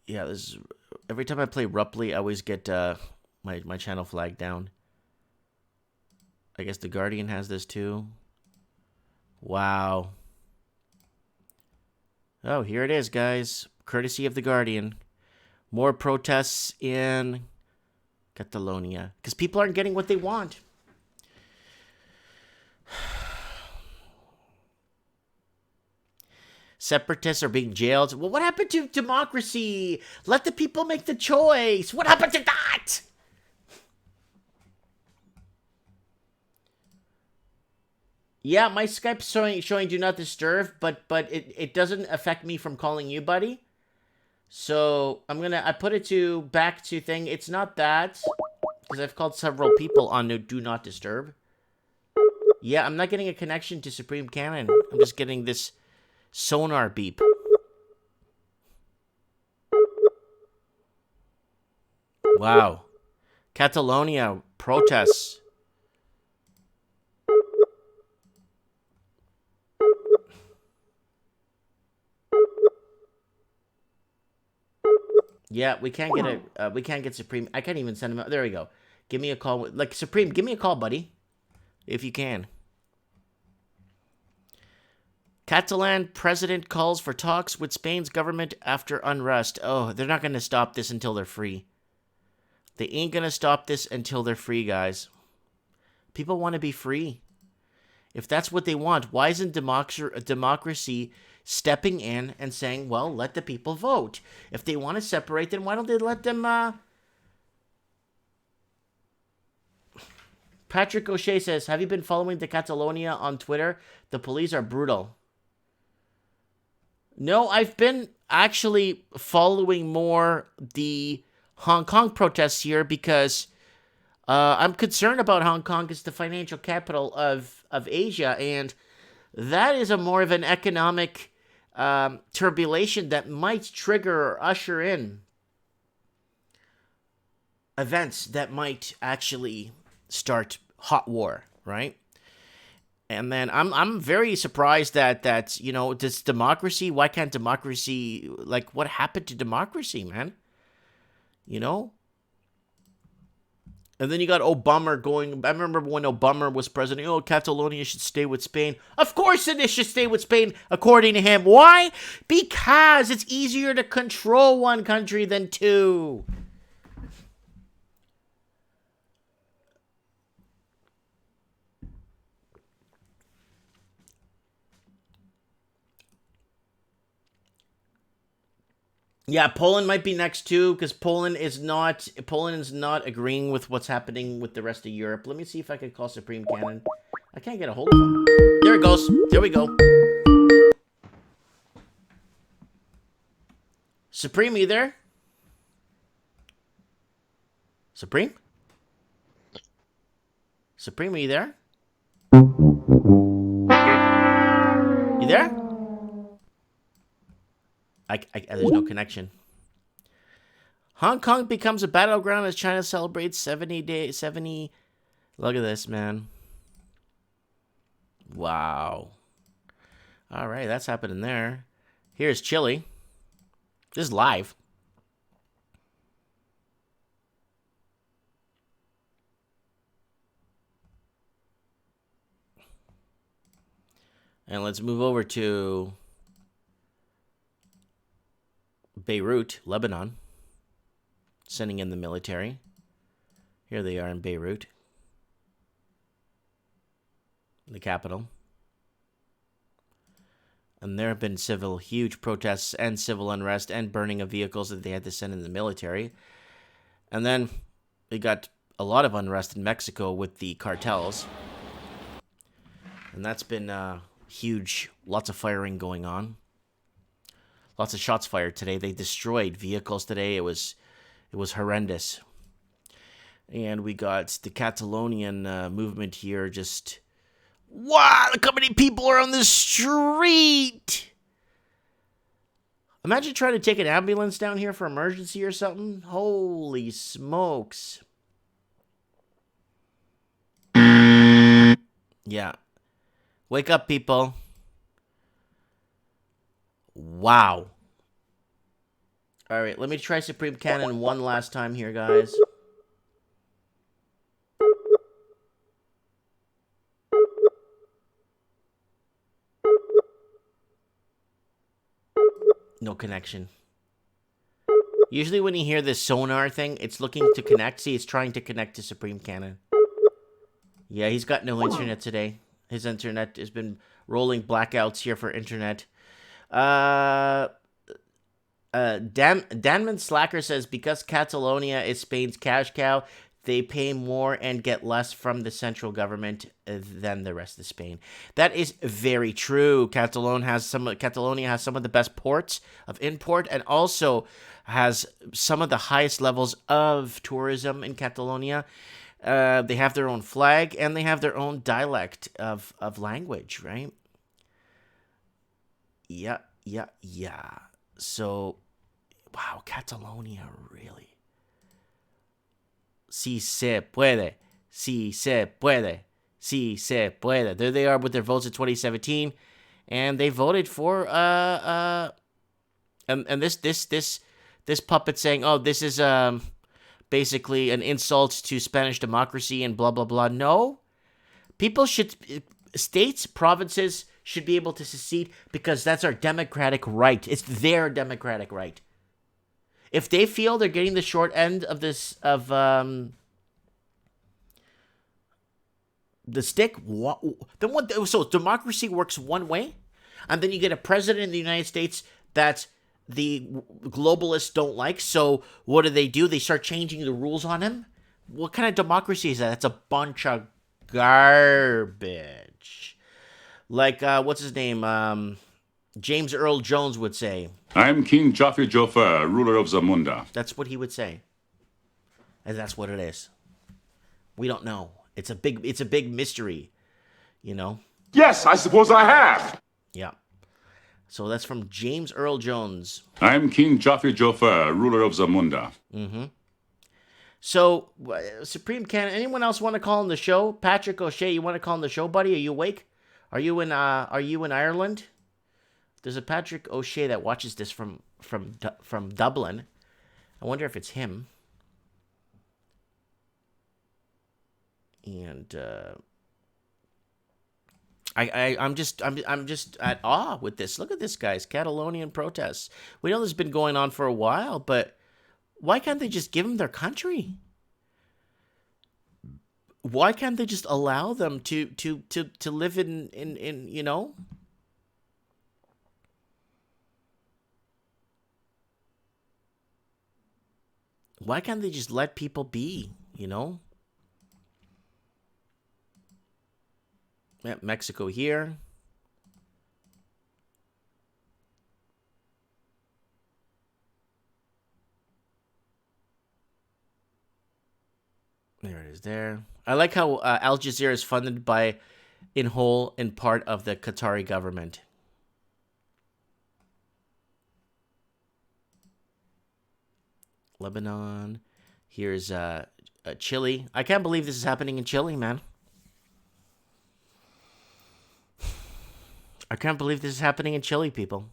yeah, this is, every time I play Rupley, I always get my channel flagged down. I guess The Guardian has this too. Wow. Oh, here it is, guys. Courtesy of The Guardian. More protests in Catalonia. Because people aren't getting what they want. Separatists are being jailed. Well, what happened to democracy? Let the people make the choice. What happened to that? Yeah, my Skype's showing do not disturb, but it doesn't affect me from calling you, buddy. So I put it back to thing. It's not that, because I've called several people on do not disturb. Yeah, I'm not getting a connection to Supreme Cannon. I'm just getting this sonar beep. Wow. Catalonia protests. Yeah, we can't get we can't get Supreme. I can't even send him. There we go. Give me a call. Like, Supreme, give me a call, buddy, if you can. Catalan president calls for talks with Spain's government after unrest. Oh, they're not going to stop this until they're free. They ain't going to stop this until they're free, guys. People want to be free. If that's what they want, why isn't democracy stepping in and saying, well, let the people vote? If they want to separate, then why don't they let them... Patrick O'Shea says, have you been following the Catalonia on Twitter? The police are brutal. No, I've been actually following more the Hong Kong protests here because I'm concerned about Hong Kong as the financial capital of Asia, and that is more of an economic turbulation that might trigger or usher in events that might actually start hot war, right? And then I'm very surprised that this democracy, why can't democracy, like, what happened to democracy, man? You know? And then you got Obama going, I remember when Obama was president, oh, Catalonia should stay with Spain. Of course it should stay with Spain, according to him. Why? Because it's easier to control one country than two. Yeah, Poland might be next too, because Poland is not agreeing with what's happening with the rest of Europe. Let me see if I can call Supreme Cannon. I can't get a hold of him. There it goes. There we go. Supreme, are you there? Supreme? Supreme, are you there? You there? There's no connection. Hong Kong becomes a battleground as China celebrates 70. Look at this, man. Wow. All right, that's happening there. Here's Chile. This is live. And let's move over to Beirut, Lebanon, sending in the military. Here they are in Beirut, the capital. And there have been huge protests and civil unrest and burning of vehicles that they had to send in the military. And then we got a lot of unrest in Mexico with the cartels. And that's been huge, lots of firing going on. Lots of shots fired today. They destroyed vehicles today. It was horrendous. And we got the Catalonian movement here. Just, wow, look how many people are on the street. Imagine trying to take an ambulance down here for emergency or something. Holy smokes. Yeah. Wake up, people. Wow. All right, let me try Supreme Canon one last time here, guys. No connection. Usually when you hear this sonar thing, it's looking to connect. See, it's trying to connect to Supreme Canon. Yeah, he's got no internet today. His internet has been rolling blackouts here for internet. Danman Slacker says, because Catalonia is Spain's cash cow, they pay more and get less from the central government than the rest of Spain. That is very true. Catalonia has some of the best ports of import and also has some of the highest levels of tourism in Catalonia. They have their own flag and they have their own dialect of language, right? Yeah. So, wow, Catalonia, really. Si se puede. Si se puede. Si se puede. There they are with their votes in 2017. And they voted for, and this puppet saying, oh, this is, basically an insult to Spanish democracy and blah, blah, blah. No. States, provinces should be able to secede because that's our democratic right. It's their democratic right. If they feel they're getting the short end of the stick, then what? So democracy works one way, and then you get a president in the United States that the globalists don't like. So what do? They start changing the rules on him. What kind of democracy is that? That's a bunch of garbage. Like what's his name? James Earl Jones would say, I'm King Joffrey Joffer, ruler of Zamunda. That's what he would say. And that's what it is. We don't know. It's a big mystery, you know? Yes, I suppose I have. Yeah. So that's from James Earl Jones. I'm King Joffrey Joffer, ruler of Zamunda. Mm-hmm. So, Supreme Canon, anyone else want to call on the show? Patrick O'Shea, you want to call on the show, buddy? Are you awake? Are you in Ireland? There's a Patrick O'Shea that watches this from Dublin. I wonder if it's him. And I'm just at awe with this. Look at this, guys. Catalonian protests. We know this has been going on for a while, but why can't they just give them their country? Why can't they just allow them to live in you know? Why can't they just let people be, you know? Yeah, Mexico here. There it is there. I like how Al Jazeera is funded by, in part of the Qatari government. Lebanon. Here's Chile. I can't believe this is happening in Chile, man. I can't believe this is happening in Chile, people.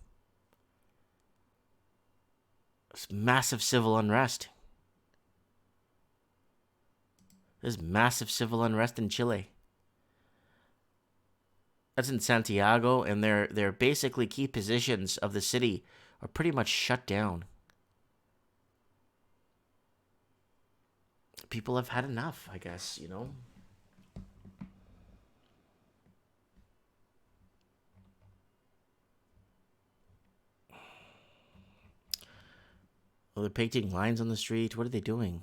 It's massive civil unrest. There's massive civil unrest in Chile. That's in Santiago, and their basically key positions of the city are pretty much shut down. People have had enough, I guess, you know. Oh, they're painting lines on the street. What are they doing?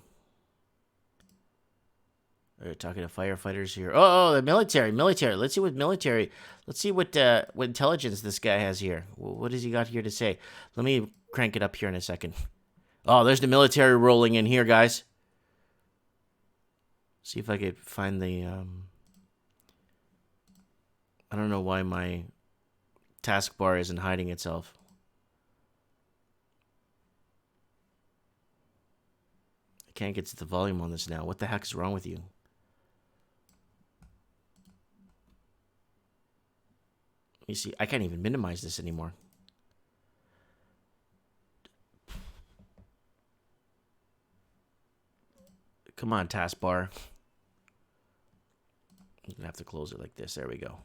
They're talking to firefighters here. Oh, the military. Let's see what military. Let's see what intelligence this guy has here. What has he got here to say? Let me crank it up here in a second. Oh, there's the military rolling in here, guys. See if I could find the. I don't know why my taskbar isn't hiding itself. Can't get to the volume on this now. What the heck is wrong with you? Let me see. I can't even minimize this anymore. Come on, taskbar. I'm going to have to close it like this. There we go.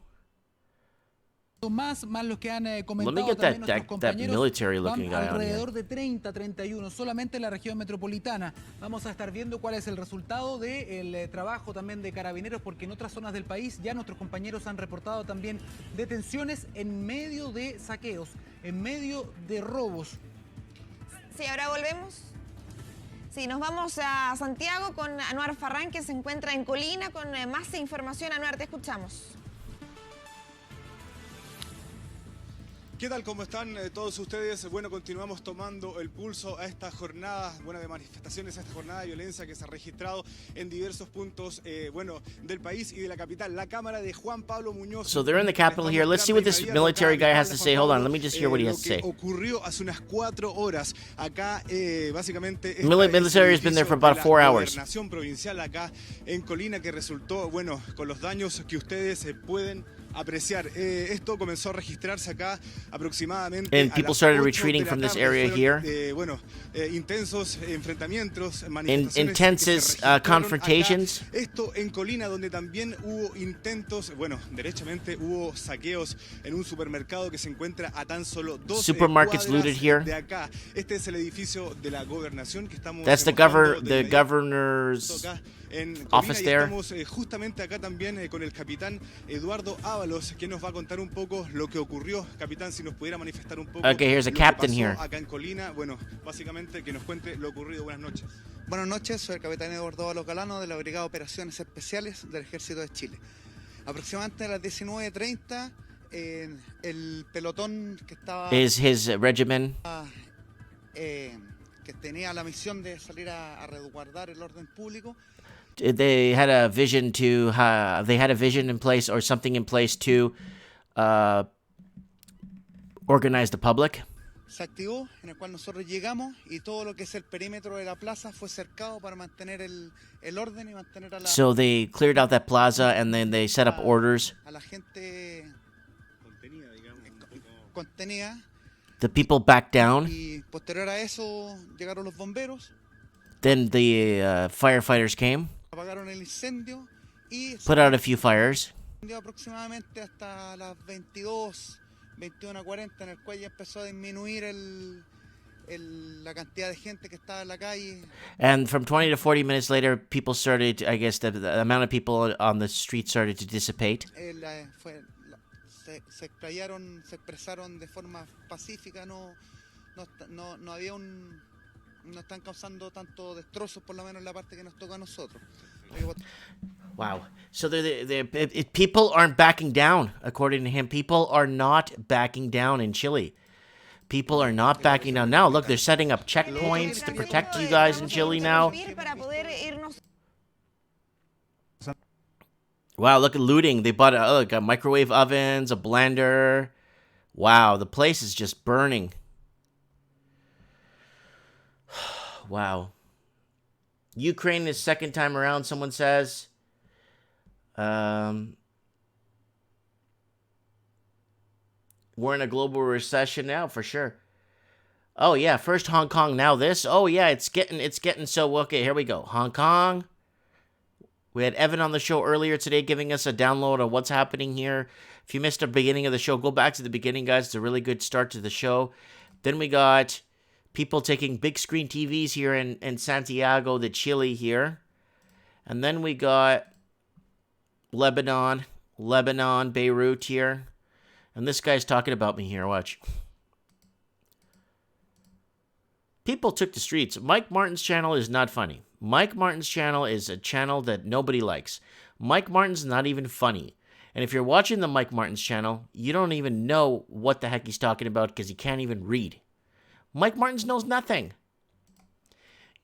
Más los que han Let me comentado get también that nuestros compañeros, military-looking van guy on here. alrededor de 30, 31, solamente en la región metropolitana. Vamos a estar viendo cuál es el resultado del trabajo también de carabineros, porque en otras zonas del país ya nuestros compañeros han reportado también detenciones en medio de saqueos, en medio de robos. Sí, ahora volvemos. Sí, nos vamos a Santiago con Anuar Farrán, que se encuentra en Colina con más información. Anuar, te escuchamos. ¿Qué tal? ¿Cómo están todos ustedes? Bueno, continuamos tomando el pulso a esta jornada, de manifestaciones, a esta jornada de violencia que se ha registrado en diversos puntos, del país y de la capital. La cámara de Juan Pablo Muñoz. So they're in the Capitol here. Let's see what this military guy has to say. Hold on, let me just hear what he has to say. Ocurrió hace unas 4 horas acá, básicamente. Military has been there for about 4 hours. La gobernación provincial acá en Colina, que resultó, con los daños que ustedes pueden apreciar. Esto comenzó a registrarse acá aproximadamente. And people started retreating from this area here. Intensos enfrentamientos, intense confrontations. Acá. Esto en Colina, donde también hubo intentos, derechamente hubo saqueos en un supermercado que se encuentra a tan solo 2 supermarkets looted here. De acá. Este es el edificio de la gobernación que estamos. That's the governor's office there. Estamos justamente acá también con el capitán Eduardo Ábalos, que nos va a contar un poco lo que ocurrió. Capitán, si nos pudiera manifestar un poco. Okay, here's a captain here. Acá en Colina, básicamente que nos cuente lo ocurrido. Buenas noches. Buenas noches, soy el capitán Eduardo Ábalos Galano de la Brigada de Operaciones Especiales del Ejército de Chile. Aproximadamente a las 19:30, el pelotón que estaba... Is his regiment... que tenía la misión de salir a resguardar el orden público. They had a vision to in place, or something in place to organize the public. Se activó, en el cual nosotros llegamos y todo lo que es el perímetro de la plaza fue cercado para mantener el orden y mantener a la... So they cleared out that plaza and then they set up orders. A la gente contenida, digamos. Contenida. The people backed down. Y posterior a eso llegaron los bomberos. Then the firefighters came. Apagaron el incendio y put out a few fires. Aproximadamente hasta las 21:40, en el cual ya empezó a disminuir la cantidad de gente que estaba en la calle. And from 20 to 40 minutes later, people started, I guess, the amount of people on the street started to dissipate. Se expresaron de forma pacífica, no había no están causando tanto destrozos, por lo menos en la parte que nos toca a nosotros. Wow. So people aren't backing down, according to him. People are not backing down in Chile. People are not backing down. Now, look, they're setting up checkpoints to protect you guys in Chile now. Wow, look at looting. They bought a microwave ovens, a blender. Wow, the place is just burning. Wow. Ukraine is second time around, someone says. We're in a global recession now, for sure. Oh, yeah, first Hong Kong, now this. Oh, yeah, it's getting so... Okay, here we go. Hong Kong. We had Evan on the show earlier today giving us a download of what's happening here. If you missed the beginning of the show, go back to the beginning, guys. It's a really good start to the show. Then we got people taking big screen TVs here in Santiago de Chile here. And then we got Lebanon, Beirut here. And this guy's talking about me here, watch. People took the streets. Mike Martin's channel is not funny. Mike Martin's channel is a channel that nobody likes. Mike Martin's not even funny. And if you're watching the Mike Martin's channel, you don't even know what the heck he's talking about because he can't even read. Mike Martins knows nothing.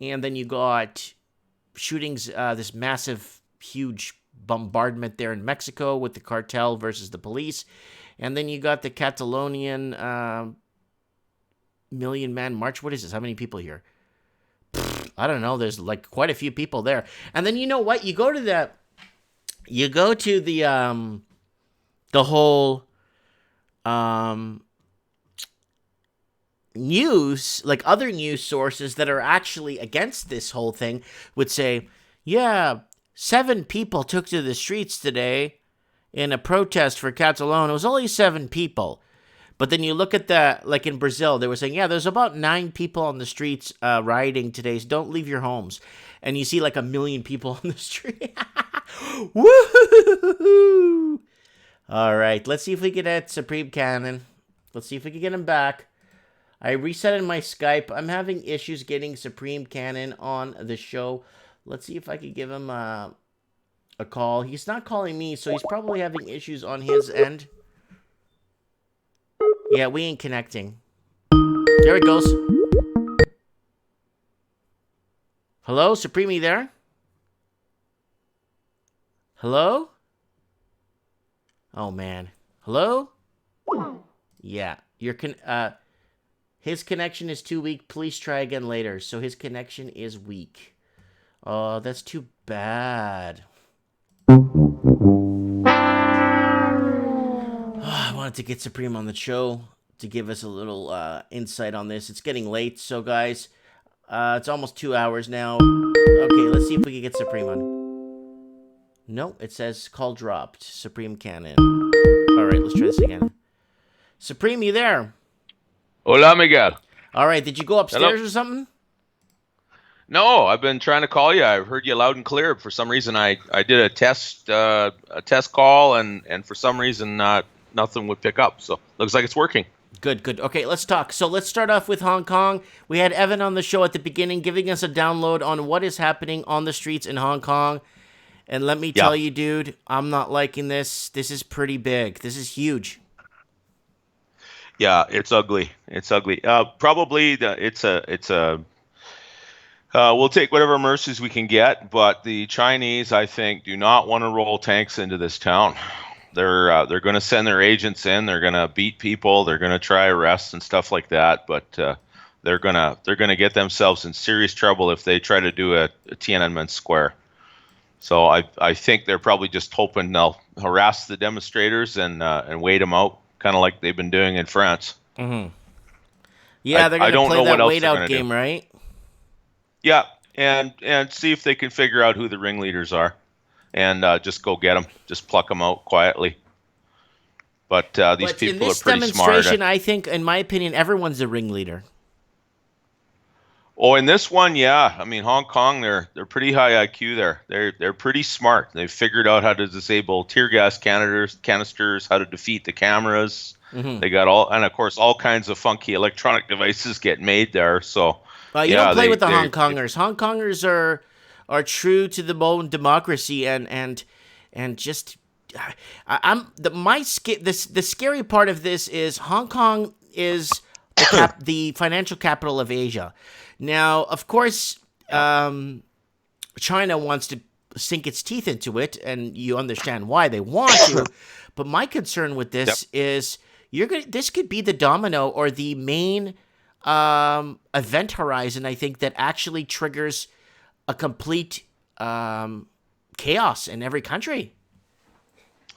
And then you got shootings, this massive, huge bombardment there in Mexico with the cartel versus the police. And then you got the Catalonian Million Man March. What is this? How many people here? I don't know, there's like quite a few people there. And then you know what? You go to the whole news, like other news sources that are actually against this whole thing would say, yeah, 7 people took to the streets today in a protest for Catalonia. It was only 7 people. But then you look at like in Brazil, they were saying, yeah, there's about 9 people on the streets rioting today, so don't leave your homes. And you see like 1 million people on the street. Woo! All right, let's see if we can get Supreme Cannon. Let's see if we can get him back. I reset my Skype. I'm having issues getting Supreme Cannon on the show. Let's see if I could give him a call. He's not calling me, so he's probably having issues on his end. Yeah, we ain't connecting. There it goes. Hello, Supreme, you there? Hello? Oh, man. Hello? Yeah, his connection is too weak. Please try again later. So his connection is weak. Oh, that's too bad. I wanted to get Supreme on the show to give us a little insight on this. It's getting late, so guys, it's almost 2 hours now. Okay, let's see if we can get Supreme on. No, it says call dropped. Supreme Cannon. All right, let's try this again. Supreme, you there? Hola, Miguel. All right, did you go upstairs Hello? or something? No, I've been trying to call you. I've heard you loud and clear. For some reason, I did a test call, and for some reason, nothing would pick up. So looks like it's working. Good. Okay, let's talk. So let's start off with Hong Kong. We had Evan on the show at the beginning giving us a download on what is happening on the streets in Hong Kong. And let me tell you, dude, I'm not liking this. This is pretty big. This is huge. Yeah, it's ugly. It's ugly. Probably we'll take whatever mercies we can get, but the Chinese, I think, do not want to roll tanks into this town. They're going to send their agents in. They're going to beat people. They're going to try arrests and stuff like that. But they're gonna get themselves in serious trouble if they try to do a Tiananmen Square. So I think they're probably just hoping they'll harass the demonstrators and wait them out, kind of like they've been doing in France. Mm-hmm. Yeah, they're going to play that wait-out game, right? Yeah, and see if they can figure out who the ringleaders are, and just go get them, just pluck them out quietly. But these people are pretty smart. In this demonstration, I think, in my opinion, everyone's a ringleader. Oh, in this one, yeah. I mean, Hong Kong, they're pretty high IQ there. They're pretty smart. They've figured out how to disable tear gas canisters, how to defeat the cameras. Mm-hmm. They got of course, all kinds of funky electronic devices get made there. So you don't play with the Hong Kongers. Hong Kongers are true to the bone democracy and just the scary part of this is Hong Kong is the financial capital of Asia. Now, of course, China wants to sink its teeth into it, and you understand why they want to. But my concern with this is this could be the domino or the main event horizon, I think, that actually triggers a complete chaos in every country.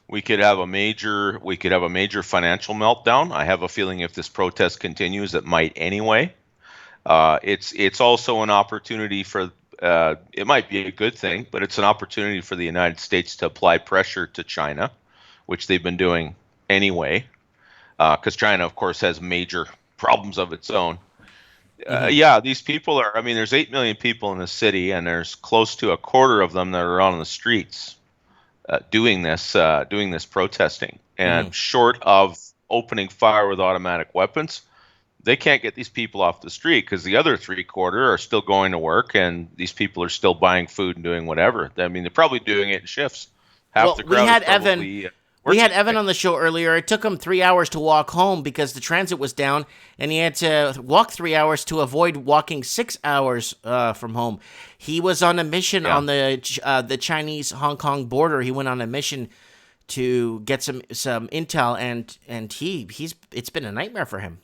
We could have a major financial meltdown. I have a feeling if this protest continues, it might anyway. It's also an opportunity for it might be a good thing, but it's an opportunity for the United States to apply pressure to China, which they've been doing anyway, because China, of course, has major problems of its own. Yeah, these people are. I mean, there's 8 million people in the city, and there's close to a quarter of them that are on the streets doing this protesting. And short of opening fire with automatic weapons, they can't get these people off the street because the other 3/4 are still going to work, and these people are still buying food and doing whatever. I mean, they're probably doing it in shifts. We had Evan on the show earlier. It took him 3 hours to walk home because the transit was down, and he had to walk 3 hours to avoid walking 6 hours from home. He was on a mission on the Chinese-Hong Kong border. He went on a mission to get some intel, and it's been a nightmare for him.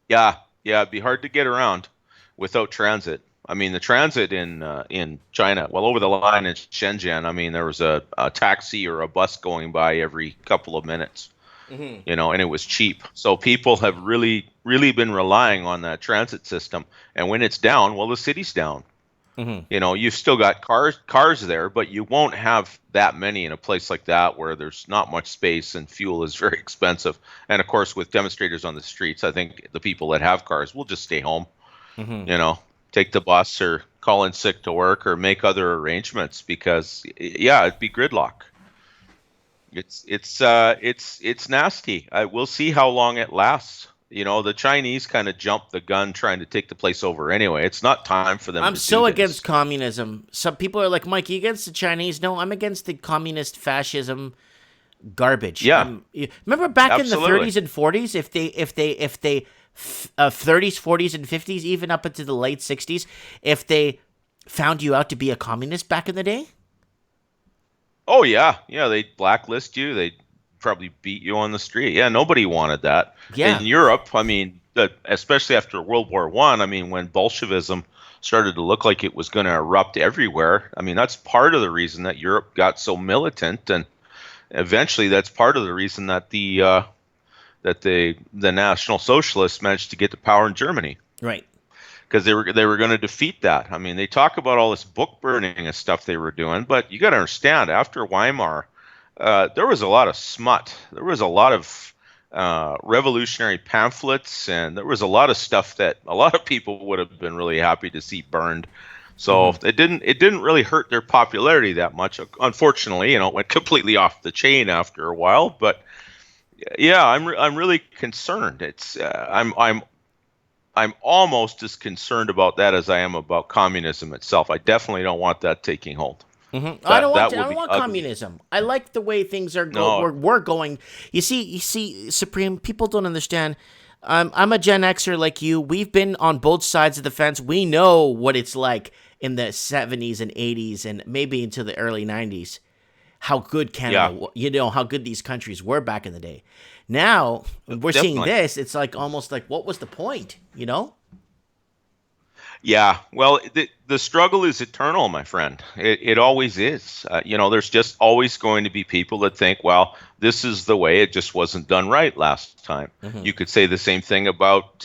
Yeah, it'd be hard to get around. without transit. I mean, the transit in China, well, over the line in Shenzhen, I mean, there was a taxi or a bus going by every couple of minutes, you know, and it was cheap. So people have really been relying on that transit system. And when it's down, well, the city's down. You know, you've still got cars there, but you won't have that many in a place like that where there's not much space and fuel is very expensive. And of course, with demonstrators on the streets, I think the people that have cars will just stay home, you know, take the bus or call in sick to work or make other arrangements because, yeah, it'd be gridlock. It's nasty. We'll see how long it lasts. You know, the Chinese kind of jumped the gun trying to take the place over anyway. It's not time for them I'm to so do against this. communism. Some people are like, Mike, you against the Chinese? No, I'm against the communist fascism garbage. Yeah. Remember back Absolutely. in the 30s and 40s, if they 30s, 40s, and 50s, even up into the late 60s, if they found you out to be a communist back in the day? Oh, yeah. Yeah, they'd blacklist you. They'd probably beat you on the street. Yeah, nobody wanted that. Yeah. In Europe, I mean, especially after World War I mean, when Bolshevism started to look like it was going to erupt everywhere, I mean, that's part of the reason that Europe got so militant, and eventually that's part of the reason that the National Socialists managed to get to power in Germany. Right. Because they were going to defeat that. I mean, they talk about all this book burning and stuff they were doing, but you got to understand, after Weimar, there was a lot of smut. There was a lot of revolutionary pamphlets, and there was a lot of stuff that a lot of people would have been really happy to see burned. So it didn't really hurt their popularity that much. Unfortunately, you know, it went completely off the chain after a while. But yeah, I'm really concerned. It's I'm almost as concerned about that as I am about communism itself. I definitely don't want that taking hold. I don't want communism. I like the way things are going. We're going. You see, Supreme, people don't understand. I'm a Gen Xer like you. We've been on both sides of the fence. We know what it's like in the 70s and 80s and maybe into the early 90s. How good Canada, you know, how good these countries were back in the day. Now, we're seeing this. It's like almost like, what was the point, you know? Yeah, well, the struggle is eternal, my friend. It always is. You know, there's just always going to be people that think, well, this is the way. It just wasn't done right last time. You could say the same thing about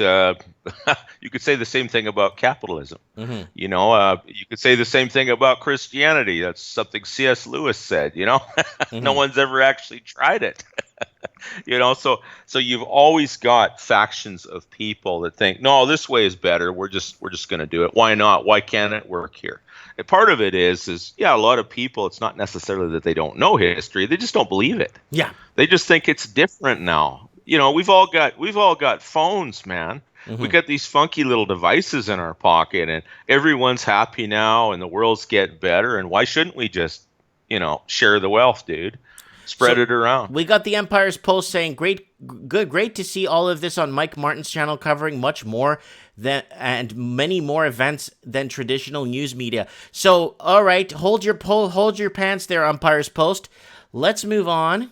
capitalism. You know, you could say the same thing about Christianity. That's something C.S. Lewis said. You know, no one's ever actually tried it. You know, so you've always got factions of people that think, no, this way is better. We're just going to do it. Why not? Why can't it work here? And part of it is yeah, a lot of people, it's not necessarily that they don't know history. They just don't believe it. Yeah. They just think it's different now. You know, we've all got phones, man. We got these funky little devices in our pocket, and everyone's happy now, and the world's getting better. And why shouldn't we just, you know, share the wealth, dude? Spread it around. We got the Empire's Post saying, great to see all of this on Mike Martin's channel, covering much more and many more events than traditional news media. So, all right, hold your pants there, Empire's Post. Let's move on.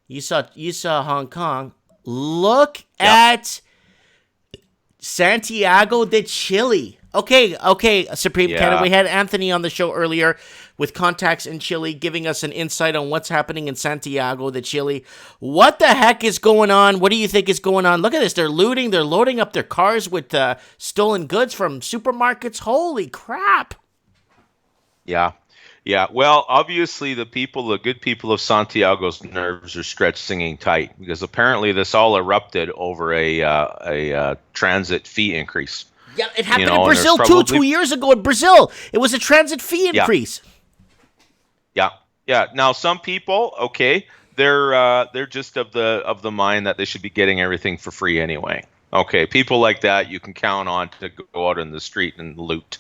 You saw Hong Kong. Look at Santiago de Chile. Okay, Supreme Canada. We had Anthony on the show earlier with contacts in Chile, giving us an insight on what's happening in Santiago de Chile. What the heck is going on? What do you think is going on? Look at this. They're looting. They're loading up their cars with stolen goods from supermarkets. Holy crap. Yeah. Well, obviously the good people of Santiago's nerves are stretched singing tight, because apparently this all erupted over a transit fee increase. Yeah, it happened in Brazil too. 2 years ago in Brazil, it was a transit fee increase. Yeah. Now some people, okay, they're just of the mind that they should be getting everything for free anyway. Okay, people like that you can count on to go out in the street and loot.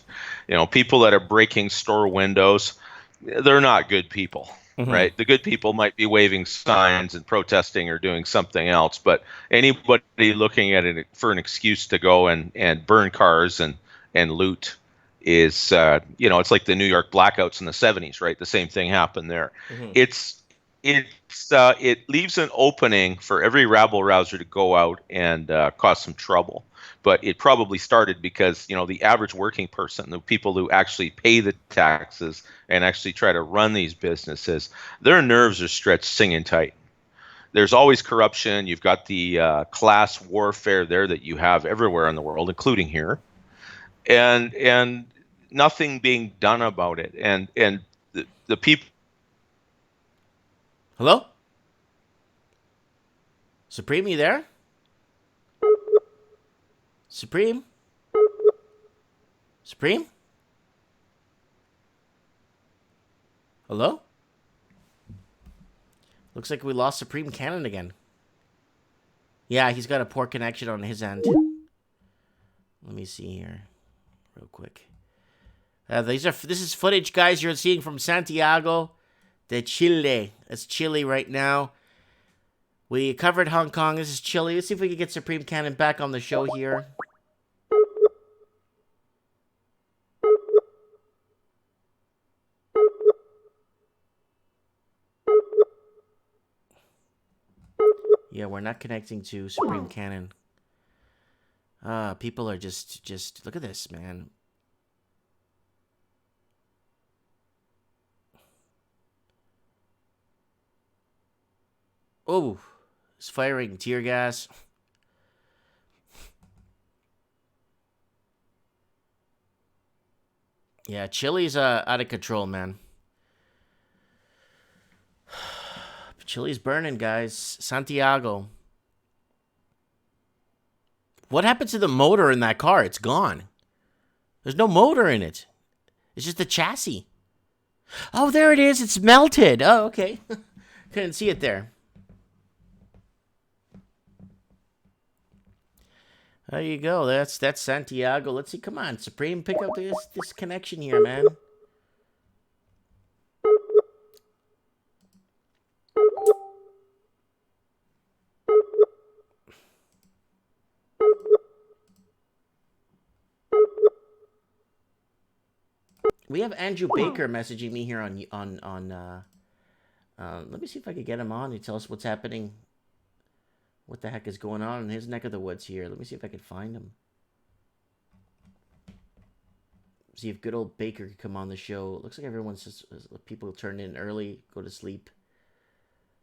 You know, people that are breaking store windows, they're not good people. Right? The good people might be waving signs and protesting or doing something else, but anybody looking at it for an excuse to go and burn cars and loot is, you know, it's like the New York blackouts in the 70s, right? The same thing happened there. It's it leaves an opening for every rabble rouser to go out and cause some trouble. But it probably started because, the average working person, the people who actually pay the taxes and actually try to run these businesses, their nerves are stretched singing tight. There's always corruption. You've got the class warfare there that you have everywhere in the world, including here, and nothing being done about it. And the people. Hello? Supreme, you there? Supreme? Supreme? Hello? Looks like we lost Supreme Cannon again. Yeah, he's got a poor connection on his end. Let me see here real quick. This is footage, guys, you're seeing from Santiago de Chile. It's Chile right now. We covered Hong Kong. This is Chile. Let's see if we can get Supreme Cannon back on the show here. Yeah, we're not connecting to Supreme Cannon. People are just look at this, man. Oh, it's firing tear gas. Yeah, Chile's out of control, man. Chile's burning, guys. Santiago. What happened to the motor in that car? It's gone. There's no motor in it. It's just the chassis. Oh, there it is. It's melted. Oh, okay. Couldn't see it there. There you go. That's Santiago. Let's see. Come on, Supreme. Pick up this connection here, man. We have Andrew Baker messaging me here on let me see if I can get him on. He tell us what's happening. What the heck is going on in his neck of the woods here? Let me see if I can find him. See if good old Baker could come on the show. Looks like everyone's just, people turn in early, go to sleep.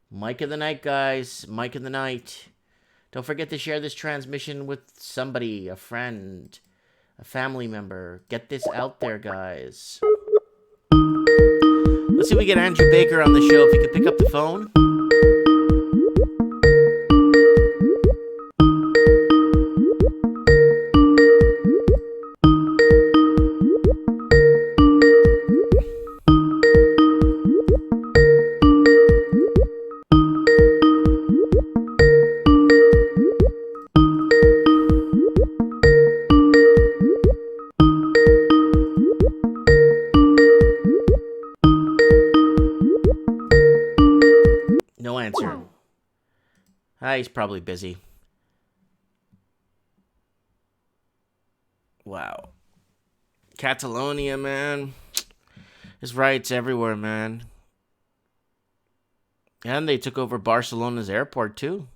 Mike of the night, guys. Mike of the night. Don't forget to share this transmission with somebody, a friend, a family member. Get this out there, guys. Let's see if we get Andrew Baker on the show. If he could pick up the phone. He's probably busy. Wow. Catalonia, man. There's riots everywhere, man. And they took over Barcelona's airport, too.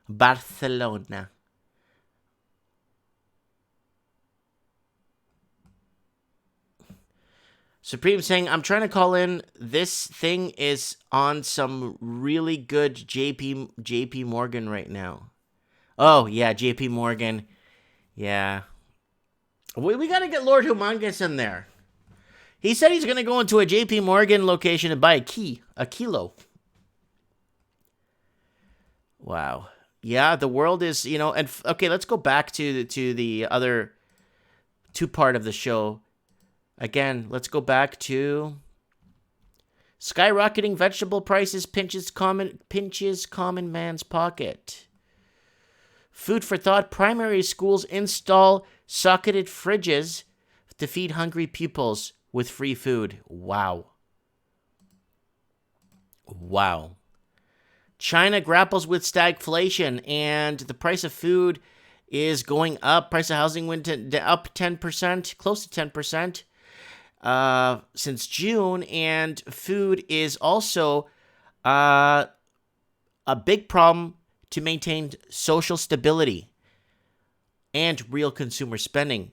Barcelona. Supreme saying, I'm trying to call in. This thing is on some really good JP Morgan right now. Oh, yeah, JP Morgan. Yeah. We got to get Lord Humongous in there. He said he's going to go into a JP Morgan location and buy a kilo. Wow. Yeah, the world is, and okay, let's go back to the other two-part of the show. Again, let's go back to skyrocketing vegetable prices pinches common man's pocket. Food for thought, primary schools install socketed fridges to feed hungry pupils with free food. Wow. Wow. China grapples with stagflation and the price of food is going up. Price of housing went up 10%, close to 10%. Since June, and food is also A big problem to maintain social stability and real consumer spending.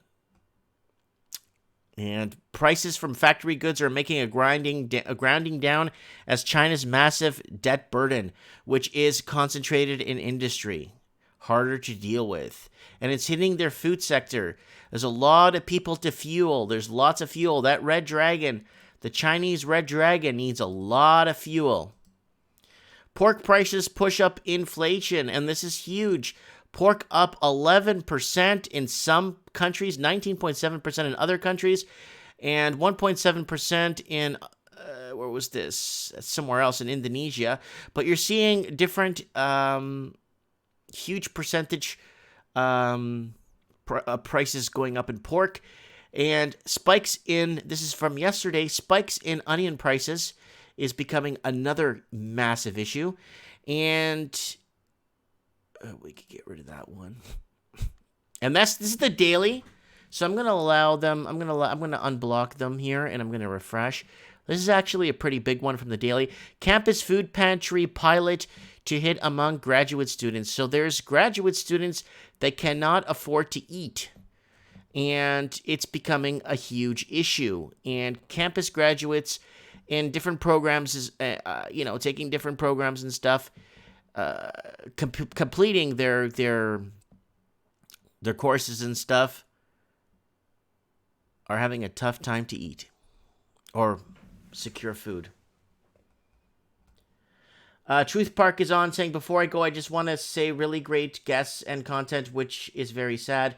And prices from factory goods are making a grounding down as China's massive debt burden, which is concentrated in industry, harder to deal with. And it's hitting their food sector. There's a lot of people to fuel. There's lots of fuel. That red dragon, the Chinese red dragon, needs a lot of fuel. Pork prices push up inflation, and this is huge. Pork up 11% in some countries, 19.7% in other countries, and 1.7% in, where was this? Somewhere else in Indonesia. But you're seeing different huge percentage prices going up in pork. And spikes in, this is from yesterday, spikes in onion prices is becoming another massive issue. And we could get rid of that one. And this is the daily. So I'm going to allow them, I'm going to unblock them here, and I'm going to refresh. This is actually a pretty big one from the daily. Campus food pantry pilot to hit among graduate students. So there's graduate students that cannot afford to eat. And it's becoming a huge issue. And campus graduates in different programs is, taking different programs and stuff, completing their courses and stuff, are having a tough time to eat or secure food. Truth Park is on, saying, before I go, I just want to say really great guests and content, which is very sad.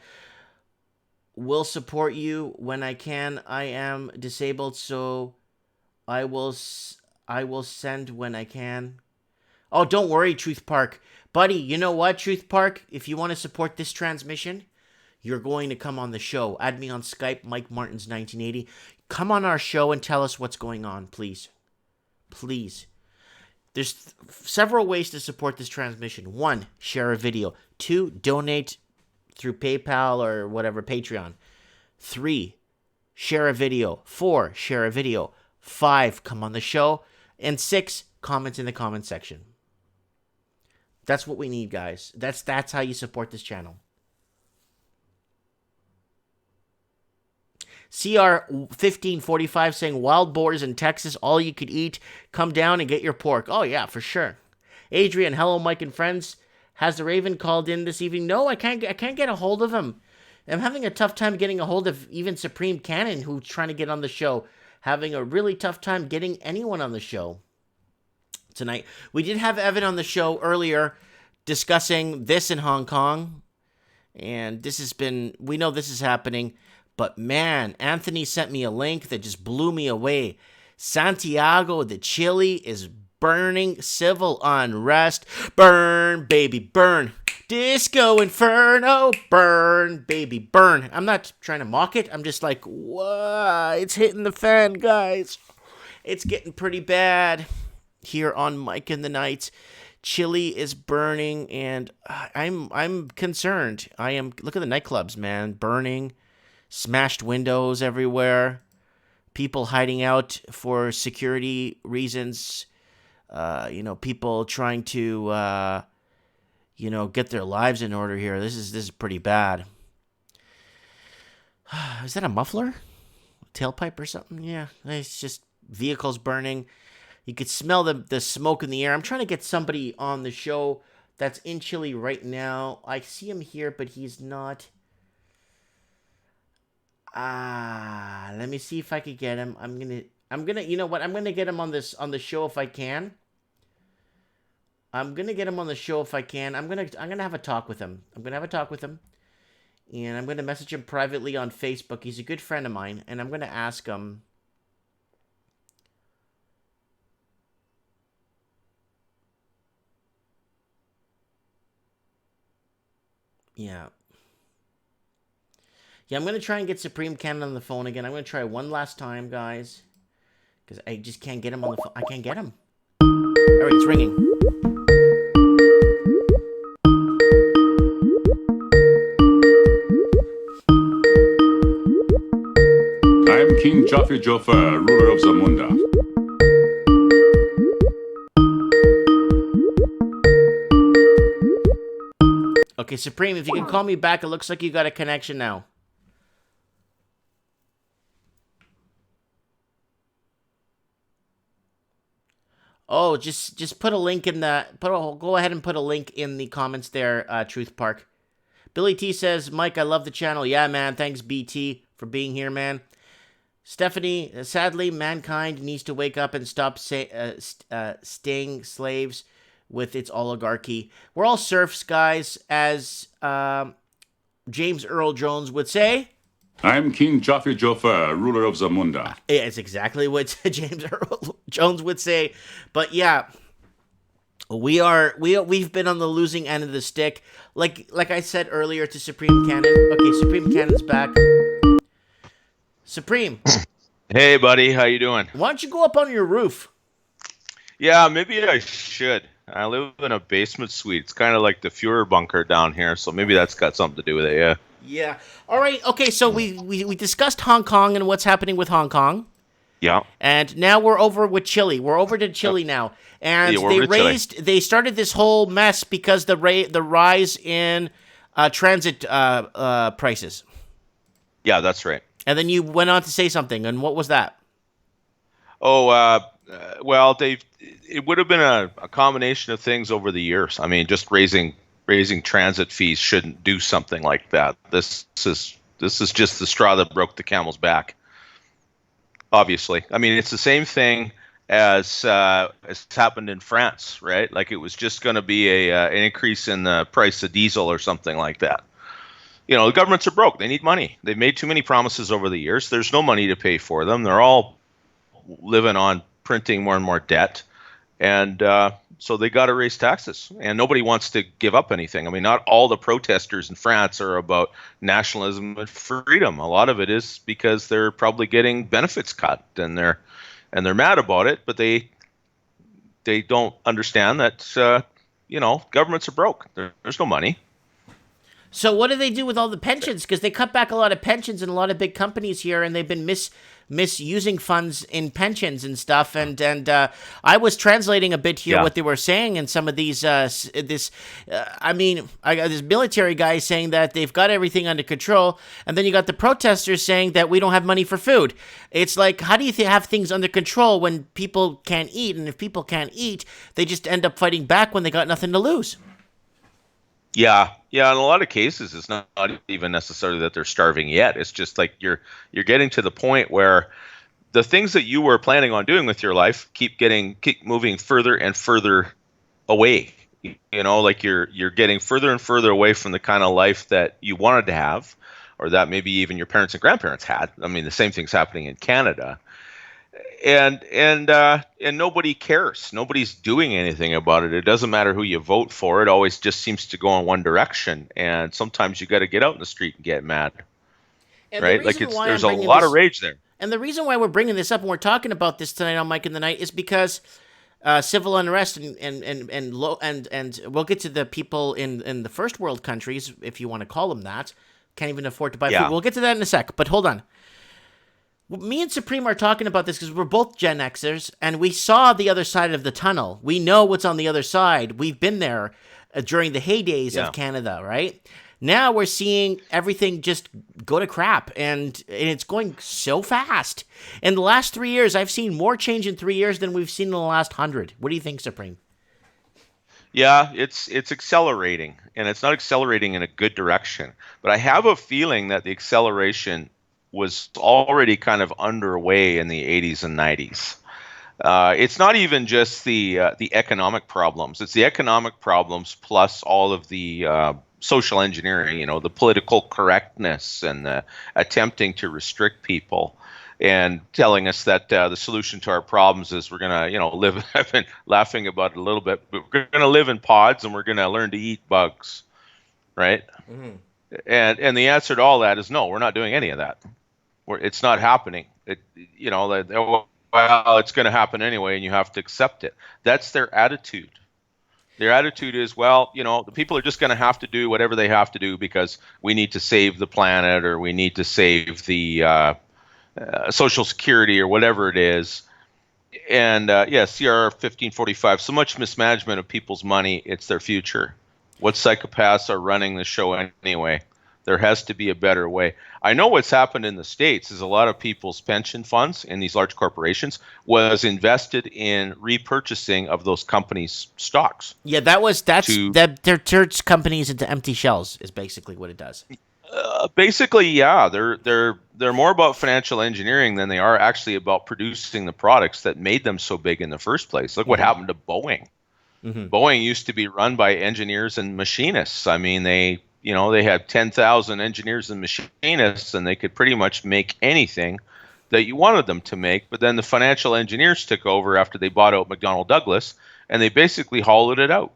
Will support you when I can. I am disabled, so I will send when I can. Oh, don't worry, Truth Park. Buddy, you know what, Truth Park? If you want to support this transmission, you're going to come on the show. Add me on Skype, Mike Martins 1980. Come on our show and tell us what's going on, please. Please. There's several ways to support this transmission. 1, share a video. 2, donate through PayPal or whatever, Patreon. 3, share a video. 4, share a video. 5, come on the show. And 6, comment in the comment section. That's what we need, guys. That's how you support this channel. CR1545 saying, wild boars in Texas, all you could eat. Come down and get your pork. Oh, yeah, for sure. Adrian, hello, Mike and friends. Has the Raven called in this evening? No, I can't get a hold of him. I'm having a tough time getting a hold of even Supreme Cannon, who's trying to get on the show. Having a really tough time getting anyone on the show tonight. We did have Evan on the show earlier discussing this in Hong Kong. And this has been, we know this is happening. But man, Anthony sent me a link that just blew me away. Santiago de Chile is burning, civil unrest. Burn, baby, burn. Disco Inferno, burn, baby, burn. I'm not trying to mock it. I'm just like, whoa, it's hitting the fan, guys. It's getting pretty bad here on Mike in the Night. Chile is burning, and I'm concerned. Look at the nightclubs, man, burning. Smashed windows everywhere. People hiding out for security reasons. People trying to, get their lives in order here. This is pretty bad. Is that a muffler? Tailpipe or something? Yeah, it's just vehicles burning. You could smell the smoke in the air. I'm trying to get somebody on the show that's in Chile right now. I see him here, but he's not. Let me see if I could get him. I'm gonna, you know what? I'm gonna get him on the show if I can. I'm gonna get him on the show if I can. I'm gonna have a talk with him. And I'm gonna message him privately on Facebook. He's a good friend of mine, and I'm gonna ask him. Yeah. Yeah, I'm going to try and get Supreme Cannon on the phone again. I'm going to try one last time, guys. Because I just can't get him on the phone. I can't get him. All right, it's ringing. I am King Joffrey Joffer, ruler of Zamunda. Okay, Supreme, if you can call me back, it looks like you got a connection now. Oh, just put a link in the go ahead and put a link in the comments there, Truth Park. Billy T says, Mike, I love the channel. Yeah, man. Thanks, BT, for being here, man. Stephanie, sadly, mankind needs to wake up and stop staying slaves with its oligarchy. We're all serfs, guys, as James Earl Jones would say. I'm King Jaffe Joffer, ruler of Zamunda. Yeah, it's exactly what James Earl Jones would say. But yeah, we've been on the losing end of the stick. Like I said earlier to Supreme Cannon. Okay, Supreme Cannon's back. Supreme. Hey, buddy, how you doing? Why don't you go up on your roof? Yeah, maybe I should. I live in a basement suite. It's kind of like the Fuhrer bunker down here, so maybe that's got something to do with it, yeah. Yeah. All right. Okay, so we discussed Hong Kong and what's happening with Hong Kong. Yeah. And now we're over with Chile. We're over to Chile now. And yeah, they started this whole mess because the rise in transit prices. Yeah, that's right. And then you went on to say something, and what was that? Oh, well, it would have been a combination of things over the years. I mean, just raising transit fees shouldn't do something like that. This is just the straw that broke the camel's back. Obviously, I mean, it's the same thing as happened in France, right? Like it was just going to be an increase in the price of diesel or something like that. You know, the governments are broke. They need money. They've made too many promises over the years. There's no money to pay for them. They're all living on printing more and more debt. And so they got to raise taxes. And nobody wants to give up anything. I mean, not all the protesters in France are about nationalism and freedom. A lot of it is because they're probably getting benefits cut and they're mad about it, but they don't understand that, governments are broke. There's no money. So what do they do with all the pensions? Because they cut back a lot of pensions in a lot of big companies here, and they've been misusing funds in pensions and stuff. And I was translating a bit here what they were saying in some of these. I got this military guy saying that they've got everything under control, and then you got the protesters saying that we don't have money for food. It's like, how do you have things under control when people can't eat? And if people can't eat, they just end up fighting back when they got nothing to lose. Yeah. In a lot of cases, it's not even necessarily that they're starving yet. It's just like you're getting to the point where the things that you were planning on doing with your life keep moving further and further away. You know, like you're getting further and further away from the kind of life that you wanted to have, or that maybe even your parents and grandparents had. I mean, the same thing's happening in Canada. And nobody cares. Nobody's doing anything about it. It doesn't matter who you vote for. It always just seems to go in one direction. And sometimes you got to get out in the street and get mad, and right? Like there's a lot of rage there. And the reason why we're bringing this up and we're talking about this tonight on Mike in the Night is because civil unrest and we'll get to the people in the first world countries, if you want to call them that, can't even afford to buy food. We'll get to that in a sec. But hold on. Me and Supreme are talking about this because we're both Gen Xers, and we saw the other side of the tunnel. We know what's on the other side. We've been there during the heydays of Canada, right? Now we're seeing everything just go to crap, and it's going so fast. In the last 3 years, I've seen more change in 3 years than we've seen in the last 100. What do you think, Supreme? Yeah, it's accelerating, and it's not accelerating in a good direction. But I have a feeling that the acceleration was already kind of underway in the 80s and 90s. It's not even just the economic problems. It's the economic problems plus all of the social engineering, the political correctness and the attempting to restrict people and telling us that the solution to our problems is we're going to, live. I've been laughing about it a little bit, but we're going to live in pods and we're going to learn to eat bugs, right? Mm-hmm. And the answer to all that is no, we're not doing any of that. It's not happening. Well, it's going to happen anyway, and you have to accept it. That's their attitude. Their attitude is, well, the people are just going to have to do whatever they have to do because we need to save the planet or we need to save the Social Security or whatever it is. And CR 1545, so much mismanagement of people's money, it's their future. What psychopaths are running the show anyway? There has to be a better way. I know what's happened in the States is a lot of people's pension funds in these large corporations was invested in repurchasing of those companies' stocks. Yeah, that turns companies into empty shells is basically what it does. Basically, yeah, they're more about financial engineering than they are actually about producing the products that made them so big in the first place. Look what happened to Boeing. Boeing used to be run by engineers and machinists. I mean, they had 10,000 engineers and machinists, and they could pretty much make anything that you wanted them to make. But then the financial engineers took over after they bought out McDonnell Douglas, and they basically hollowed it out.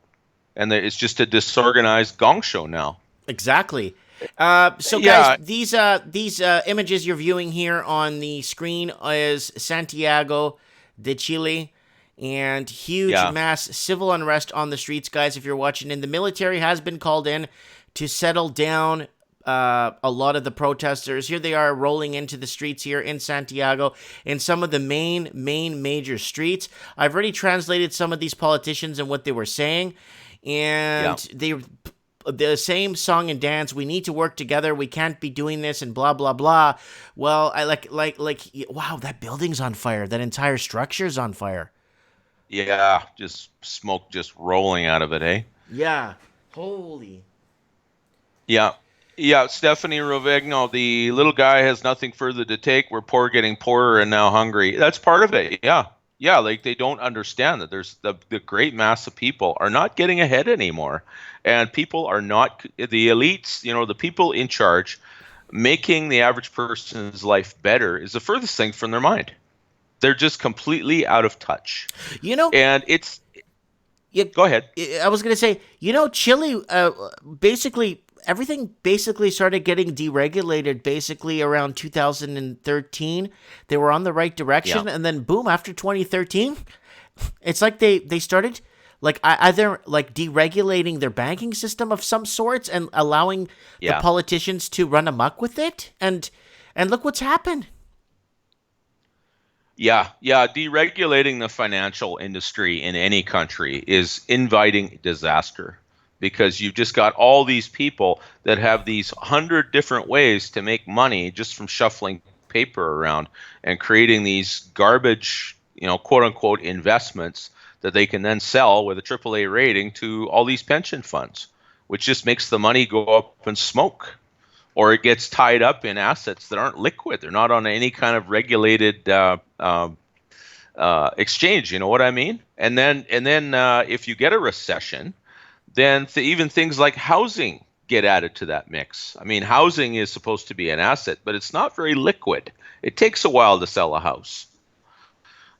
And it's just a disorganized gong show now. Exactly. Guys, these images you're viewing here on the screen is Santiago de Chile, and huge mass civil unrest on the streets, guys, if you're watching. And the military has been called in to settle down a lot of the protesters. Here they are rolling into the streets here in Santiago, in some of the main major streets. I've already translated some of these politicians and what they were saying, and the same song and dance. We need to work together. We can't be doing this and blah blah blah. Well, I like wow, that building's on fire. That entire structure's on fire. Yeah, just smoke just rolling out of it, eh? Yeah. Holy. Yeah. Yeah, Stephanie Rovegno, the little guy has nothing further to take. We're poor getting poorer and now hungry. That's part of it. Yeah. Yeah, like they don't understand that there's the great mass of people are not getting ahead anymore. And people are not, the elites, the people in charge, making the average person's life better is the furthest thing from their mind. They're just completely out of touch. And it's... Go ahead. I was going to say, Chile, basically, everything basically started getting deregulated basically around 2013. They were on the right direction, and then boom, after 2013, it's like they started either deregulating their banking system of some sorts and allowing the politicians to run amok with it, and look what's happened. Yeah, deregulating the financial industry in any country is inviting disaster, because you've just got all these people that have these 100 different ways to make money just from shuffling paper around and creating these garbage, quote unquote investments that they can then sell with a AAA rating to all these pension funds, which just makes the money go up in smoke. Or it gets tied up in assets that aren't liquid. They're not on any kind of regulated exchange. You know what I mean? And then if you get a recession, then even things like housing get added to that mix. I mean, housing is supposed to be an asset, but it's not very liquid. It takes a while to sell a house.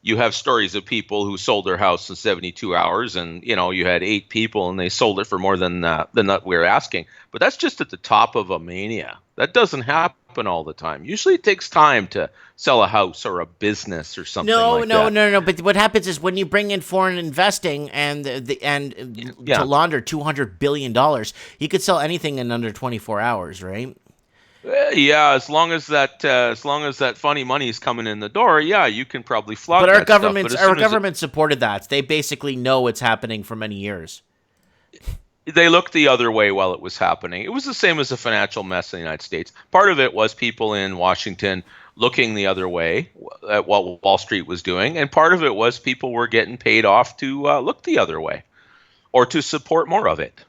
You have stories of people who sold their house in 72 hours, and you had 8 people and they sold it for more than that we're asking. But that's just at the top of a mania. That doesn't happen all the time. Usually it takes time to sell a house or a business or something like that. No. But what happens is when you bring in foreign investing and to launder $200 billion, you could sell anything in under 24 hours, right? Yeah, as long as that funny money is coming in the door, you can probably flog. But our government supported that. They basically know it's happening for many years. They looked the other way while it was happening. It was the same as the financial mess in the United States. Part of it was people in Washington looking the other way at what Wall Street was doing, and part of it was people were getting paid off to look the other way or to support more of it.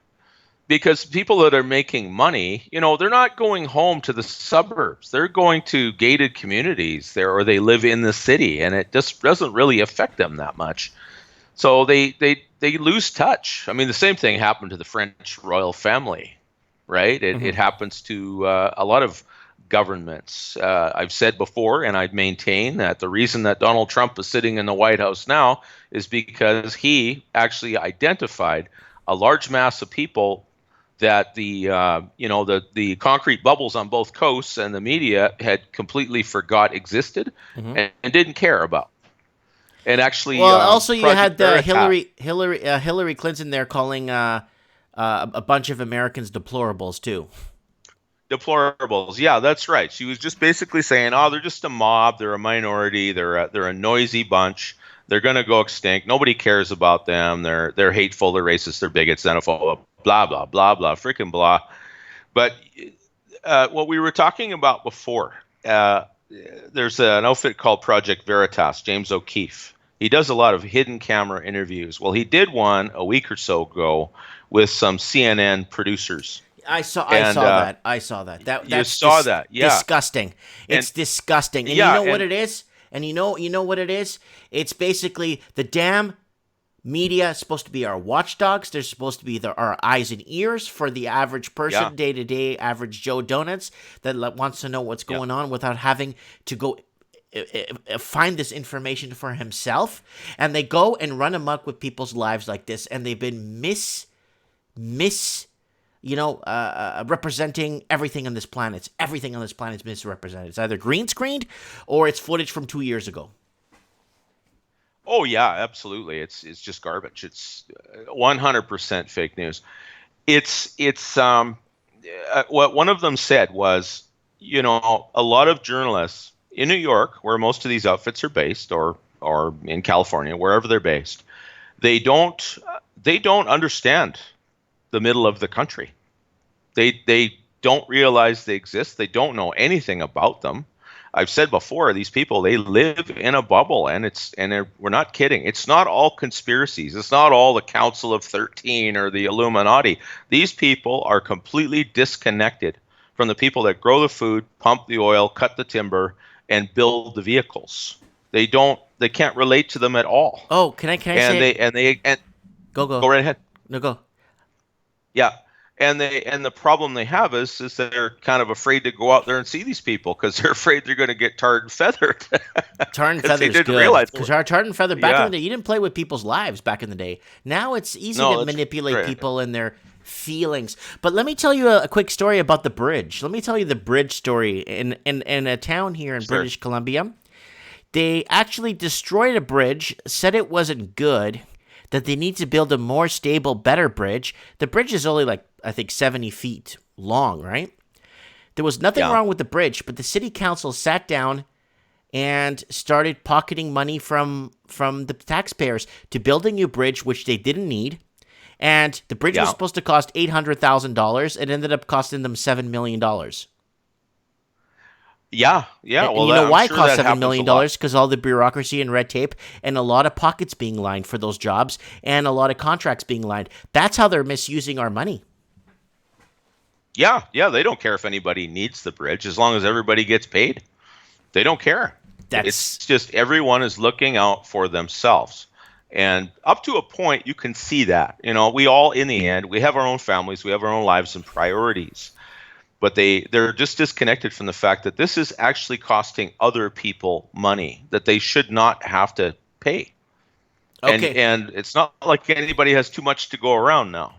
Because people that are making money, they're not going home to the suburbs. They're going to gated communities there, or they live in the city, and it just doesn't really affect them that much. So they lose touch. I mean, the same thing happened to the French royal family, right? It happens to a lot of governments. I've said before, and I'd maintain that the reason that Donald Trump is sitting in the White House now is because he actually identified a large mass of people that the concrete bubbles on both coasts and the media had completely forgot existed and didn't care about. And actually, also you had Hillary Clinton there calling a bunch of Americans deplorables too. Deplorables, yeah, that's right. She was just basically saying, "Oh, they're just a mob. They're a minority. They're a noisy bunch. They're going to go extinct. Nobody cares about them. They're hateful. They're racist. They're bigots. Xenophobic. blah, blah, blah, blah, freaking blah. But what we were talking about before, there's an outfit called Project Veritas, James O'Keefe. He does a lot of hidden camera interviews. Well, he did one a week or so ago with some CNN producers. I saw that. Yeah. Disgusting. It's disgusting. And yeah, you know what it is? And you know what it is? It's basically the damn media is supposed to be our watchdogs. They're supposed to be our eyes and ears for the average person, day-to-day average Joe Donuts that wants to know what's going on without having to go find this information for himself. And they go and run amok with people's lives like this. And they've been representing everything on this planet. Everything on this planet is misrepresented. It's either green screened or it's footage from 2 years ago. Oh yeah, absolutely. It's just garbage. It's 100% fake news. It's what one of them said was, a lot of journalists in New York, where most of these outfits are based, or in California, wherever they're based, they don't understand the middle of the country. They don't realize they exist. They don't know anything about them. I've said before, these people, they live in a bubble, and we're not kidding. It's not all conspiracies. It's not all the Council of 13 or the Illuminati. These people are completely disconnected from the people that grow the food, pump the oil, cut the timber, and build the vehicles. They can't relate to them at all. Oh, can I say? Go right ahead. No, go. Yeah. And the problem they have is they're kind of afraid to go out there and see these people because they're afraid they're going to get tarred and feathered. Tarred and feathered is good. Because tarred and feathered back in the day, you didn't play with people's lives back in the day. Now it's easy to manipulate people and their feelings. But let me tell you a quick story about the bridge. Let me tell you the bridge story in a town here in British Columbia. They actually destroyed a bridge, said it wasn't good, that they need to build a more stable, better bridge. The bridge is only I think 70 feet long, right? There was nothing wrong with the bridge, but the city council sat down and started pocketing money from the taxpayers to build a new bridge, which they didn't need. And the bridge was supposed to cost $800,000. It ended up costing them $7 million. Yeah. And you know why it cost $7 million? Because all the bureaucracy and red tape and a lot of pockets being lined for those jobs and a lot of contracts being lined. That's how they're misusing our money. Yeah, they don't care if anybody needs the bridge as long as everybody gets paid. They don't care. It's just everyone is looking out for themselves. And up to a point, you can see that. We all, in the end, we have our own families, we have our own lives and priorities. But they're just disconnected from the fact that this is actually costing other people money that they should not have to pay. Okay. And it's not like anybody has too much to go around now.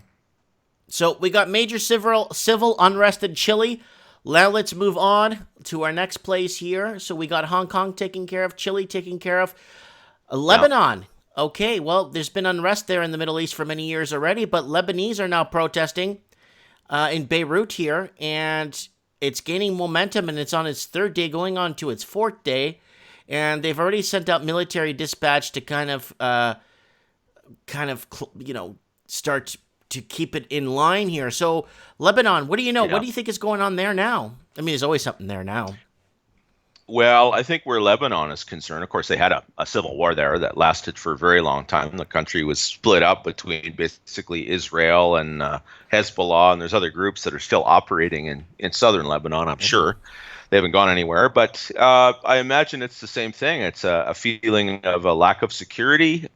So we got major civil unrest in Chile. Now let's move on to our next place here. So we got Hong Kong taken care of, Chile taken care of, Lebanon. Yeah. Okay, well, there's been unrest there in the Middle East for many years already, but Lebanese are now protesting in Beirut here, and it's gaining momentum, and it's on its third day, going on to its fourth day, and they've already sent out military dispatch to kind of start to keep it in line here. So, Lebanon, what do you know? Yeah. What do you think is going on there now? I mean, there's always something there now. Well, I think where Lebanon is concerned, of course, they had a civil war there that lasted for a very long time. The country was split up between basically Israel and Hezbollah, and there's other groups that are still operating in southern Lebanon, I'm sure. They haven't gone anywhere, but I imagine it's the same thing. It's a feeling of a lack of security.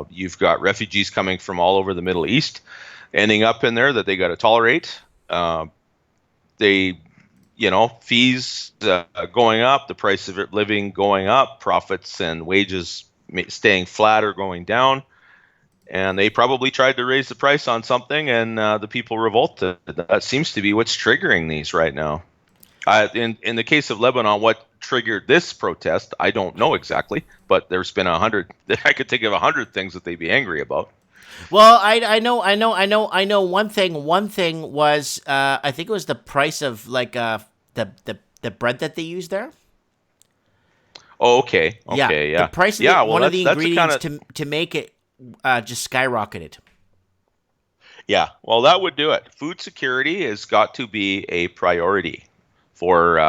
You've got refugees coming from all over the Middle East ending up in there that they got to tolerate. Fees going up, the price of living going up, profits and wages staying flat or going down. And they probably tried to raise the price on something, and the people revolted. That seems to be what's triggering these right now. In the case of Lebanon, what triggered this protest, I don't know exactly, but there's been 100. I could think of 100 things that they'd be angry about. Well, I know one thing. One thing was I think it was the price of the bread that they use there. Oh, okay. Yeah. The price of one of the ingredients to make it just skyrocketed. Yeah, well, that would do it. Food security has got to be a priority for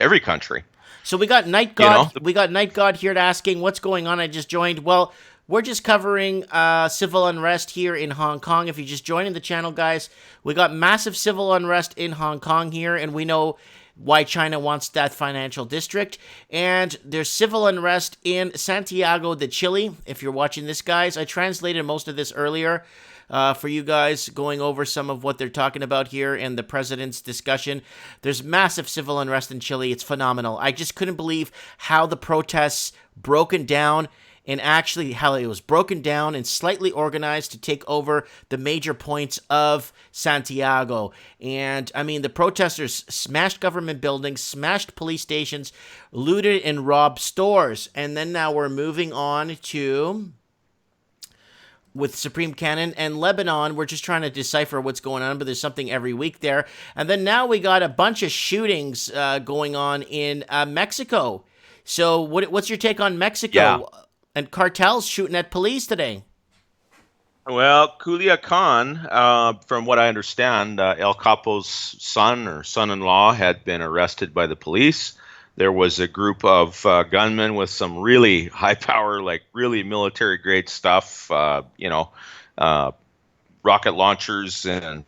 every country. So we got Night God. We got Night God here asking what's going on. I just joined. Well, we're just covering civil unrest here in Hong Kong. If you're just joining the channel, guys, we got massive civil unrest in Hong Kong here, and we know why China wants that financial district. And there's civil unrest in Santiago de Chile. If you're watching this, guys, I translated most of this earlier for you guys, going over some of what they're talking about here and the president's discussion. There's massive civil unrest in Chile. It's phenomenal. I just couldn't believe how the protests broken down, and actually how it was broken down and slightly organized to take over the major points of Santiago. And, I mean, the protesters smashed government buildings, smashed police stations, looted and robbed stores. And then now we're moving on to, with Supreme Cannon and Lebanon, we're just trying to decipher what's going on, but there's something every week there. And then now we got a bunch of shootings going on in Mexico. So what's your take on Mexico? Yeah. And cartels shooting at police today. Well, Culiacan, from what I understand, El Capo's son or son-in-law had been arrested by the police. There was a group of gunmen with some really high power, like really military grade stuff, rocket launchers and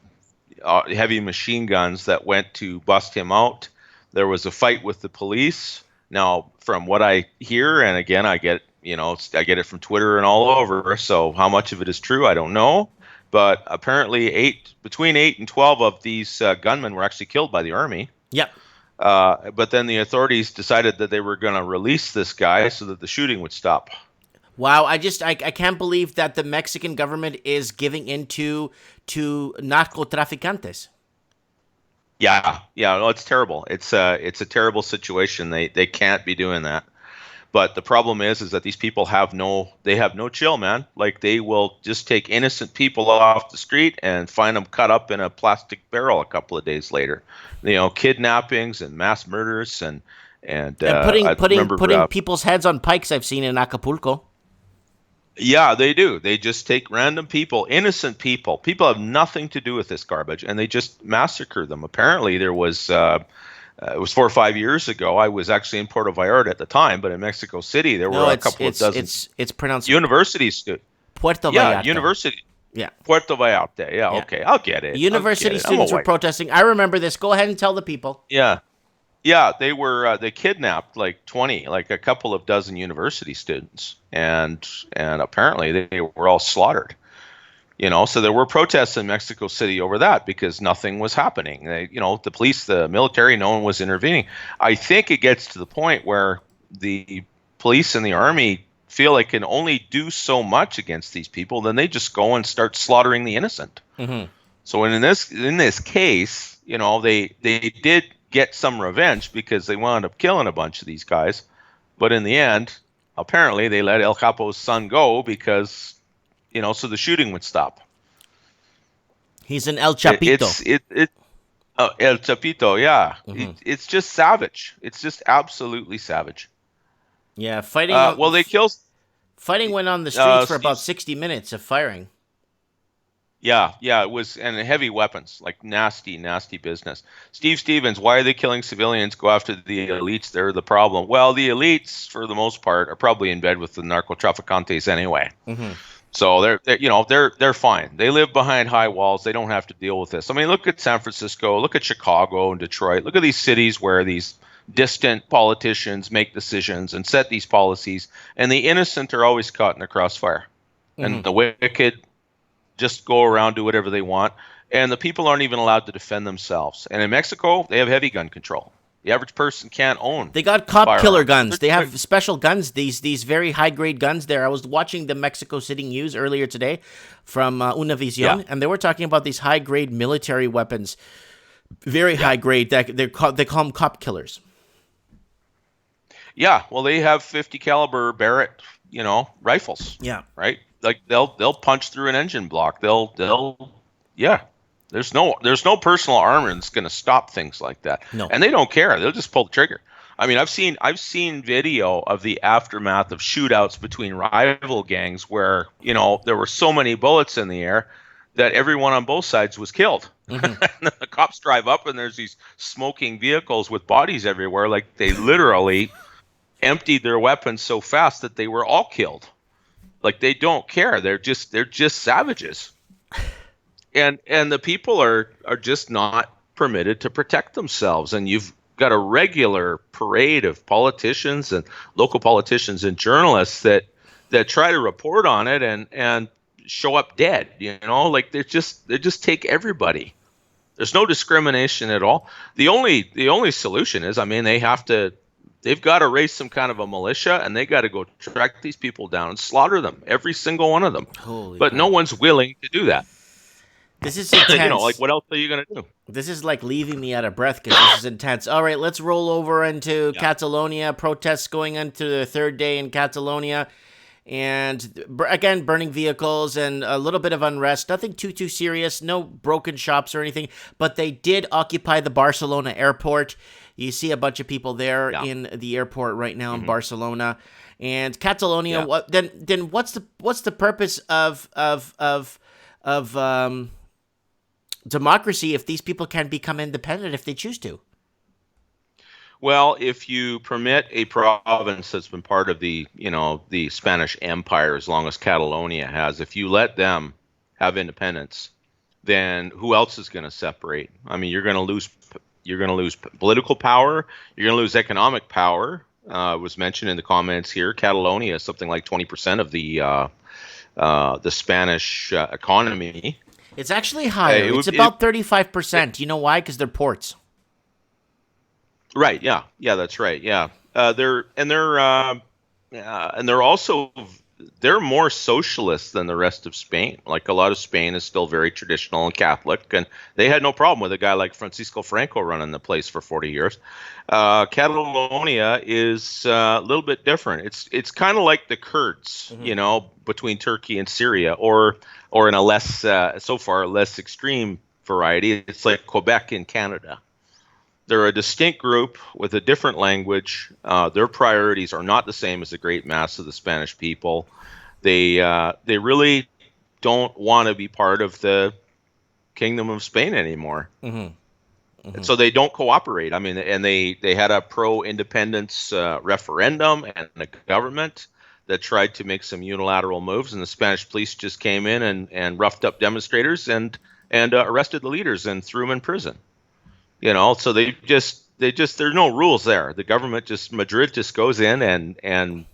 heavy machine guns that went to bust him out. There was a fight with the police. Now, from what I hear, and again, I get it from Twitter and all over, so how much of it is true, I don't know. But apparently between 8 and 12 of these gunmen were actually killed by the army. Yep. But then the authorities decided that they were going to release this guy so that the shooting would stop. Wow, I can't believe that the Mexican government is giving in to narcotraficantes. Yeah, no, it's terrible. It's a terrible situation. They can't be doing that. But the problem is that these people have no chill, man. Like, they will just take innocent people off the street and find them cut up in a plastic barrel a couple of days later. Kidnappings and mass murders and putting people's heads on pikes. I've seen in Acapulco. Yeah, they do. They just take random people, innocent people. People have nothing to do with this garbage, and they just massacre them. Apparently, there was. It was 4 or 5 years ago. I was actually in Puerto Vallarta at the time, but in Mexico City, there were a couple of dozen. It's pronounced universities. Puerto Vallarta. Yeah, university. Yeah. Puerto Vallarta. Yeah, okay. I'll get it. University students were protesting. I remember this. Go ahead and tell the people. Yeah, they were. They kidnapped like a couple of dozen university students, and apparently they were all slaughtered. So there were protests in Mexico City over that because nothing was happening. The police, the military, no one was intervening. I think it gets to the point where the police and the army feel they can only do so much against these people, then they just go and start slaughtering the innocent. Mm-hmm. So in this case, they did get some revenge because they wound up killing a bunch of these guys, but in the end, apparently they let El Capo's son go because. So the shooting would stop. He's an El Chapito. El Chapito, yeah. Mm-hmm. It's just savage. It's just absolutely savage. Yeah, fighting. Fighting went on the streets for about 60 minutes of firing. Yeah, it was, and heavy weapons, like nasty business. Steve Stevens, why are they killing civilians? Go after the elites. They're the problem. Well, the elites, for the most part, are probably in bed with the narcotraficantes anyway. Mm-hmm. So they're fine. They live behind high walls. They don't have to deal with this. I mean, look at San Francisco, look at Chicago and Detroit. Look at these cities where these distant politicians make decisions and set these policies, and the innocent are always caught in the crossfire. Mm-hmm. And the wicked just go around, do whatever they want, and the people aren't even allowed to defend themselves. And in Mexico, they have heavy gun control. The average person can't own. They got cop killer guns. They have special guns. These very high grade guns. There, I was watching the Mexico City news earlier today from Univision, and they were talking about these high grade military weapons, very high grade. That they call them cop killers. Yeah, well, they have 50 caliber Barrett, rifles. Yeah, right. Like they'll punch through an engine block. Yeah. There's no personal armor that's going to stop things like that. No. And they don't care. They'll just pull the trigger. I mean, I've seen video of the aftermath of shootouts between rival gangs where, you know, there were so many bullets in the air that everyone on both sides was killed. Mm-hmm. And then the cops drive up and there's these smoking vehicles with bodies everywhere. Like they literally emptied their weapons so fast that they were all killed. Like they don't care. They're just savages. And the people are just not permitted to protect themselves. And you've got a regular parade of politicians and local politicians and journalists that try to report on it and show up dead, you know, like they just take everybody. There's no discrimination at all. The only solution is, I mean, they've got to raise some kind of a militia and they got to go track these people down and slaughter them, every single one of them. But no one's willing to do that. This is intense. You know, like what else are you going to do? This is like leaving me out of breath because this is intense. All right, let's roll over into Catalonia. Protests going into the third day in Catalonia. And again, burning vehicles and a little bit of unrest. Nothing too serious. No broken shops or anything. But they did occupy the Barcelona airport. You see a bunch of people there in the airport right now in Barcelona. And Catalonia. Then what's the purpose of democracy if these people can become independent if they choose to? Well, if you permit a province that's been part of the Spanish Empire as long as Catalonia has, if you let them have independence, then who else is going to separate? I mean, you're going to lose political power, you're going to lose economic power. Was mentioned in the comments here. Catalonia is something like 20% of the Spanish economy. It's actually higher. It's about 35%. You know why? Because they're ports. Right. Yeah. Yeah. That's right. Yeah. They're more socialist than the rest of Spain. Like a lot of Spain is still very traditional and Catholic, and they had no problem with a guy like Francisco Franco running the place for 40 years. Catalonia is a little bit different. It's kind of like the Kurds, you know, between Turkey and Syria, or in a less extreme variety. It's like Quebec in Canada. They're a distinct group with a different language. Their priorities are not the same as the great mass of the Spanish people. They really don't want to be part of the Kingdom of Spain anymore. So they don't cooperate. I mean, and they had a pro-independence referendum and a government that tried to make some unilateral moves, and the Spanish police just came in and roughed up demonstrators and arrested the leaders and threw them in prison. You know, so they just there's no rules there. The government Madrid just goes in and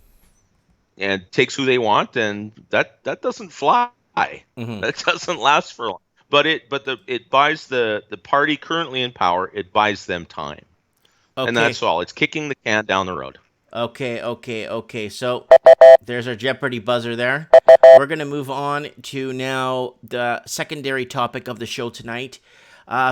takes who they want, and that doesn't fly. That doesn't last for long. But it buys the party currently in power, it buys them time. Okay. And that's all. It's kicking the can down the road. Okay. So there's our Jeopardy buzzer there. We're going to move on to now the secondary topic of the show tonight.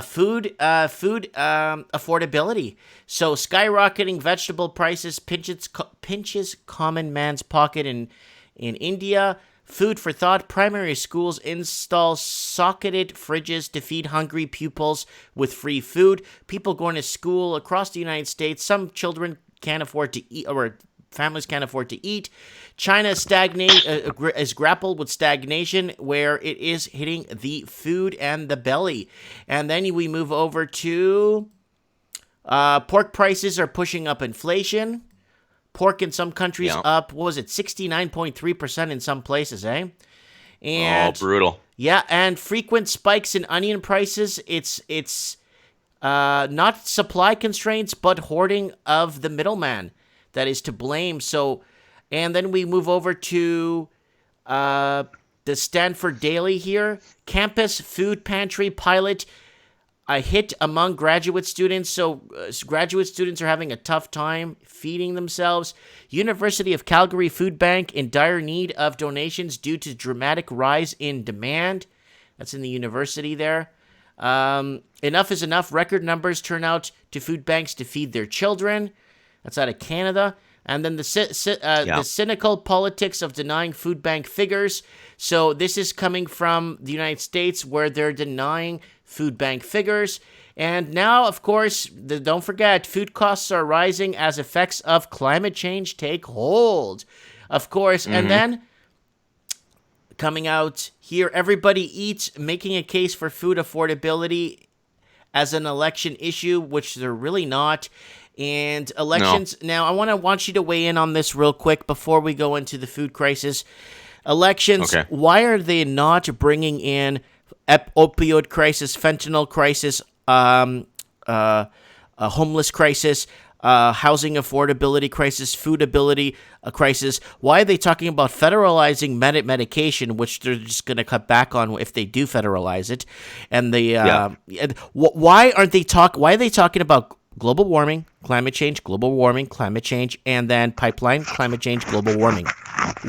Food affordability. So skyrocketing vegetable prices pinches common man's pocket in India. Food for thought. Primary schools install socketed fridges to feed hungry pupils with free food. People going to school across the United States. Some children can't afford to eat, or families can't afford to eat. China is grappled with stagnation, where it is hitting the food and the belly. And then we move over to pork prices are pushing up inflation. Pork in some countries up, 69.3% in some places, eh? And, brutal. Yeah, and frequent spikes in onion prices. It's not supply constraints, but hoarding of the middleman that is to blame. So, and then we move over to the Stanford Daily here. Campus food pantry pilot a hit among graduate students. So graduate students are having a tough time feeding themselves. University of Calgary Food Bank in dire need of donations due to dramatic rise in demand. That's in the university there. Enough is enough. Record numbers turn out to food banks to feed their children. That's out of Canada. And then the cynical politics of denying food bank figures. So this is coming from the United States, where they're denying food bank figures. And now, of course, don't forget, food costs are rising as effects of climate change take hold. Of course, and then coming out here, everybody eats, making a case for food affordability as an election issue, which they're really not. And elections, now I want you to weigh in on this real quick before we go into the food crisis. Elections, why are they not bringing in opioid crisis, fentanyl crisis, a homeless crisis, housing affordability crisis, food ability crisis? Why are they talking about federalizing medication, which they're just going to cut back on if they do federalize it? And why are they talking about global warming, climate change, and then pipeline, climate change, global warming?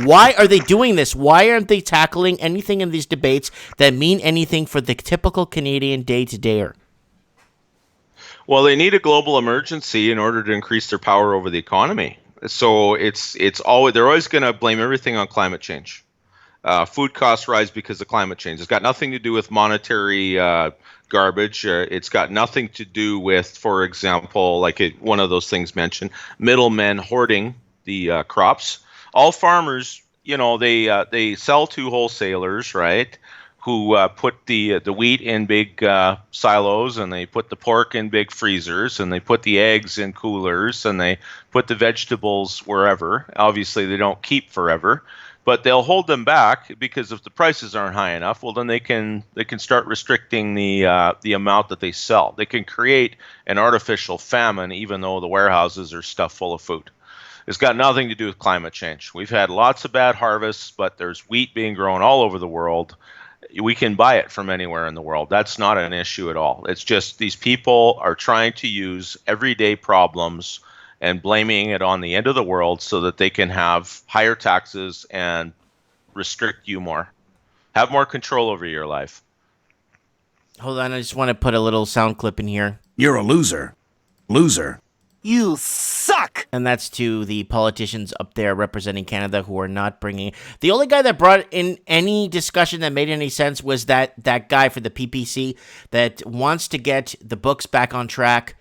Why are they doing this? Why aren't they tackling anything in these debates that mean anything for the typical Canadian day-to-dayer? Well, they need a global emergency in order to increase their power over the economy. So they're always going to blame everything on climate change. Food costs rise because of climate change. It's got nothing to do with monetary garbage. It's got nothing to do with, for example, one of those things mentioned, middlemen hoarding the crops. All farmers, they sell to wholesalers, right? Who put the wheat in big silos, and they put the pork in big freezers, and they put the eggs in coolers, and they put the vegetables wherever. Obviously, they don't keep forever, but they'll hold them back because if the prices aren't high enough, well, then they can start restricting the amount that they sell. They can create an artificial famine, even though the warehouses are stuffed full of food. It's got nothing to do with climate change. We've had lots of bad harvests, but there's wheat being grown all over the world. We can buy it from anywhere in the world. That's not an issue at all. It's just these people are trying to use everyday problems and blaming it on the end of the world so that they can have higher taxes and restrict you more. Have more control over your life. Hold on, I just want to put a little sound clip in here. You're a loser. Loser. You suck! And that's to the politicians up there representing Canada who are not bringing... The only guy that brought in any discussion that made any sense was that guy for the PPC that wants to get the books back on track,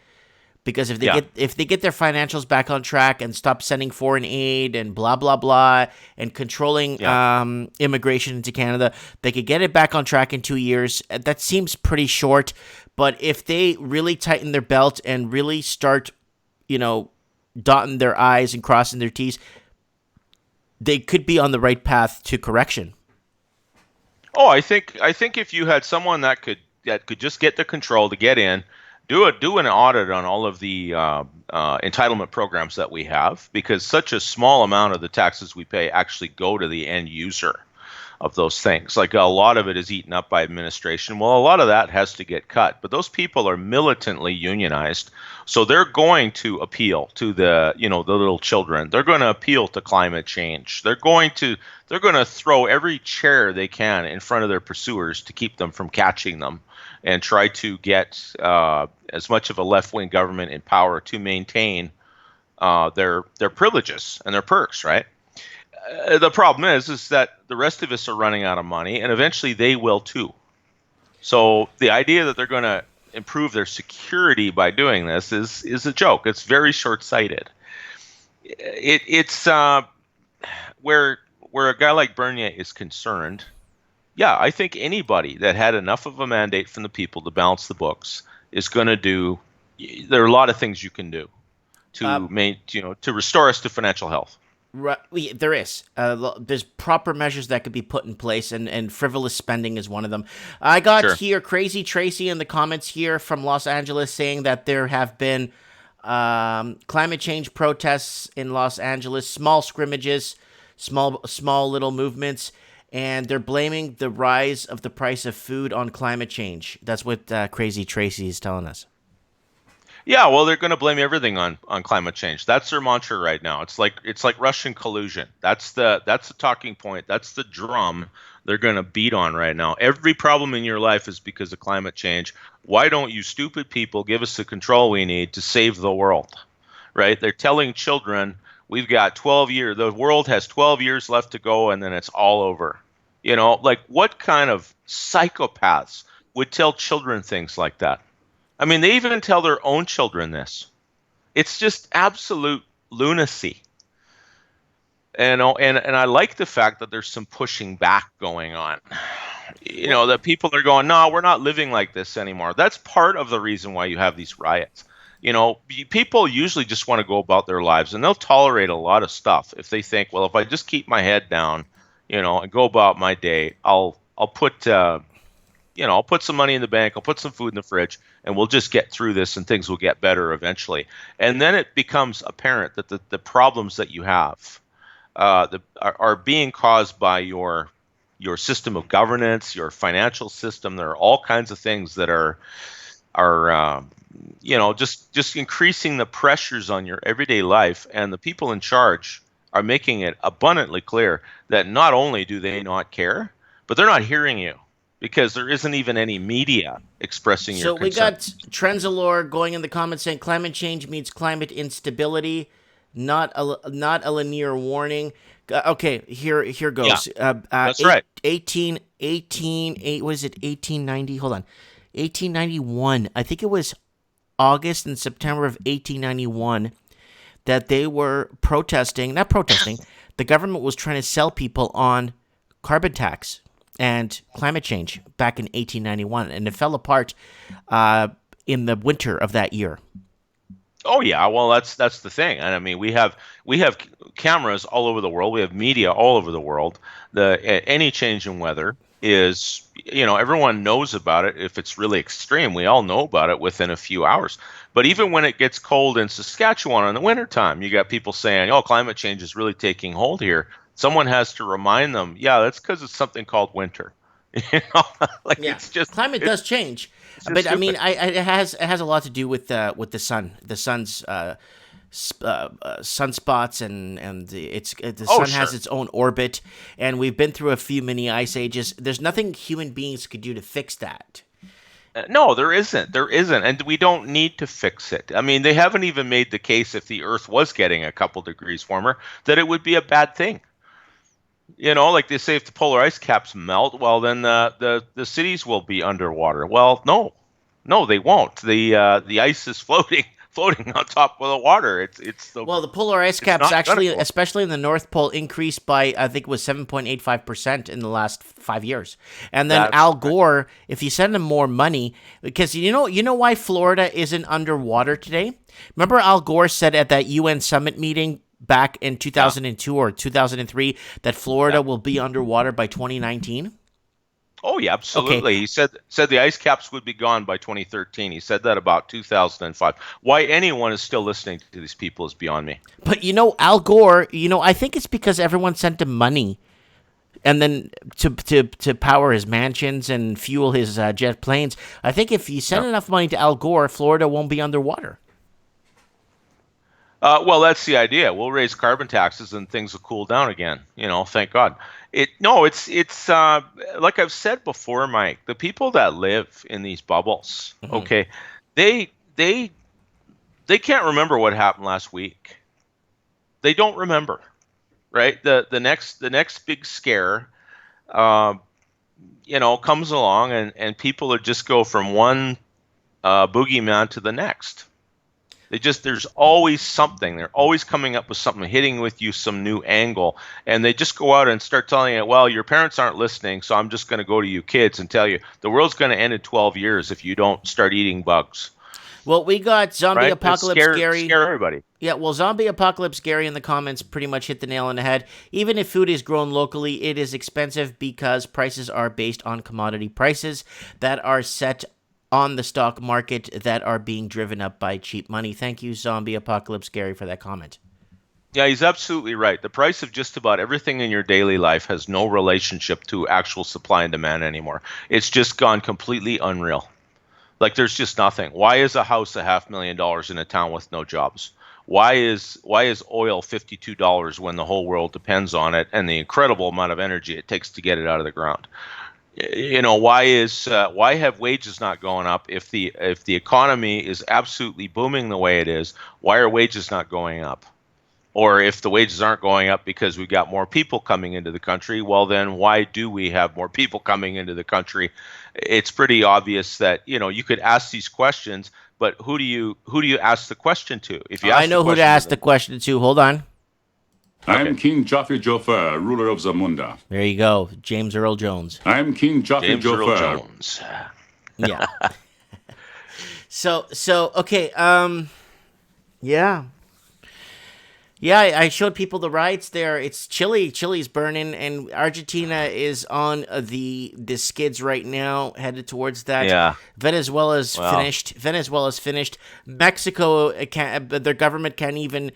because if they get their financials back on track and stop sending foreign aid and blah, blah, blah, and controlling immigration into Canada, they could get it back on track in 2 years. That seems pretty short, but if they really tighten their belt and really start... dotting their I's and crossing their T's, they could be on the right path to correction. Oh, I think if you had someone that could just get the control to get in, do an audit on all of the entitlement programs that we have, because such a small amount of the taxes we pay actually go to the end user of those things. Like, a lot of it is eaten up by administration. Well, a lot of that has to get cut, but those people are militantly unionized, so they're going to appeal to the little children. They're going to appeal to climate change. They're going to throw every chair they can in front of their pursuers to keep them from catching them, and try to get as much of a left-wing government in power to maintain their privileges and their perks, right? The problem is that the rest of us are running out of money, and eventually they will too. So the idea that they're going to improve their security by doing this is a joke. It's very short-sighted. It's where a guy like Bernier is concerned. Yeah, I think anybody that had enough of a mandate from the people to balance the books is going to do. There are a lot of things you can do to restore us to financial health. Right, there is. There's proper measures that could be put in place, and frivolous spending is one of them. I got here Crazy Tracy in the comments here from Los Angeles saying that there have been climate change protests in Los Angeles, small scrimmages, small little movements, and they're blaming the rise of the price of food on climate change. That's what Crazy Tracy is telling us. Yeah, well, they're going to blame everything on climate change. That's their mantra right now. It's like Russian collusion. That's the talking point. That's the drum they're going to beat on right now. Every problem in your life is because of climate change. Why don't you stupid people give us the control we need to save the world? Right? They're telling children, we've got 12 years. The world has 12 years left to go, and then it's all over. What kind of psychopaths would tell children things like that? I mean, they even tell their own children this. It's just absolute lunacy. And I like the fact that there's some pushing back going on. You know, that people are going, no, we're not living like this anymore. That's part of the reason why you have these riots. You know, people usually just want to go about their lives, and they'll tolerate a lot of stuff if they think, well, if I just keep my head down, you know, and go about my day, I'll put I'll put some money in the bank, I'll put some food in the fridge, and we'll just get through this, and things will get better eventually. And then it becomes apparent that the problems that you have are being caused by your system of governance, your financial system. There are all kinds of things that are just increasing the pressures on your everyday life, and the people in charge are making it abundantly clear that not only do they not care, but they're not hearing you, because there isn't even any media expressing your concern. So we got Trenzalore going in the comments saying climate change means climate instability, not a linear warning. Okay, here goes. Yeah, that's right. 1890? Hold on. 1891. I think it was August and September of 1891 that they were not protesting. The government was trying to sell people on carbon tax and climate change back in 1891, and it fell apart in the winter of that year. Oh yeah, well that's the thing, and I mean we have cameras all over the world, we have media all over the world. Any change in weather is, everyone knows about it. If it's really extreme, we all know about it within a few hours. But even when it gets cold in Saskatchewan in the wintertime, you got people saying, "Oh, climate change is really taking hold here." Someone has to remind them, yeah, that's because it's something called winter. It's just climate does change, but stupid. I mean, it has a lot to do with the sun, the sun's sunspots, and the sun has its own orbit, and we've been through a few mini ice ages. There's nothing human beings could do to fix that. No, there isn't, and we don't need to fix it. I mean, they haven't even made the case, if the Earth was getting a couple degrees warmer, that it would be a bad thing. Like they say, if the polar ice caps melt, well, then the cities will be underwater. Well, no, they won't. The ice is floating on top of the water. The polar ice caps actually, especially in the North Pole, increased by, I think it was 7.85% in the last 5 years. And then Al Gore, if you send him more money, because you know why Florida isn't underwater today? Remember Al Gore said at that UN summit meeting back in 2002 or 2003 that Florida will be underwater by 2019? Oh yeah, absolutely. Okay. He said the ice caps would be gone by 2013. He said that about 2005. Why anyone is still listening to these people is beyond me. But Al Gore, I think it's because everyone sent him money, and then to power his mansions and fuel his jet planes. I think if you send enough money to Al Gore, Florida won't be underwater. Well, that's the idea. We'll raise carbon taxes and things will cool down again. Thank God. It's like I've said before, Mike. The people that live in these bubbles, okay, they can't remember what happened last week. They don't remember, right? The next big scare, comes along, and people are just go from one boogeyman to the next. There's always something. They're always coming up with something, hitting with you some new angle. And they just go out and start telling you, well, your parents aren't listening, so I'm just going to go to you kids and tell you the world's going to end in 12 years if you don't start eating bugs. Well, we got Zombie Apocalypse Gary. Scare everybody. Yeah, well, Zombie Apocalypse Gary in the comments pretty much hit the nail on the head. Even if food is grown locally, it is expensive because prices are based on commodity prices that are set on the stock market that are being driven up by cheap money. Thank you, Zombie Apocalypse Gary, for that comment. Yeah, he's absolutely right. The price of just about everything in your daily life has no relationship to actual supply and demand anymore. It's just gone completely unreal. Like, there's just nothing. Why is a house $500,000 in a town with no jobs? Why is oil $52 when the whole world depends on it and the incredible amount of energy it takes to get it out of the ground? Why have wages not going up if the economy is absolutely booming the way it is? Why are wages not going up? Or if the wages aren't going up because we've got more people coming into the country, well, then why do we have more people coming into the country? It's pretty obvious that, you could ask these questions, but who do you ask the question to? If you ask I know who to ask the question to. Hold on. I am King Joffrey Joffer, ruler of Zamunda. There you go, James Earl Jones. I am King Joffrey James Earl Joffer. Jones. Yeah. So okay, yeah. Yeah, I showed people the riots there. It's Chile. Chile's burning, and Argentina is on the skids right now, headed towards that. Yeah. Venezuela's finished. Venezuela's finished. Mexico, their government can't even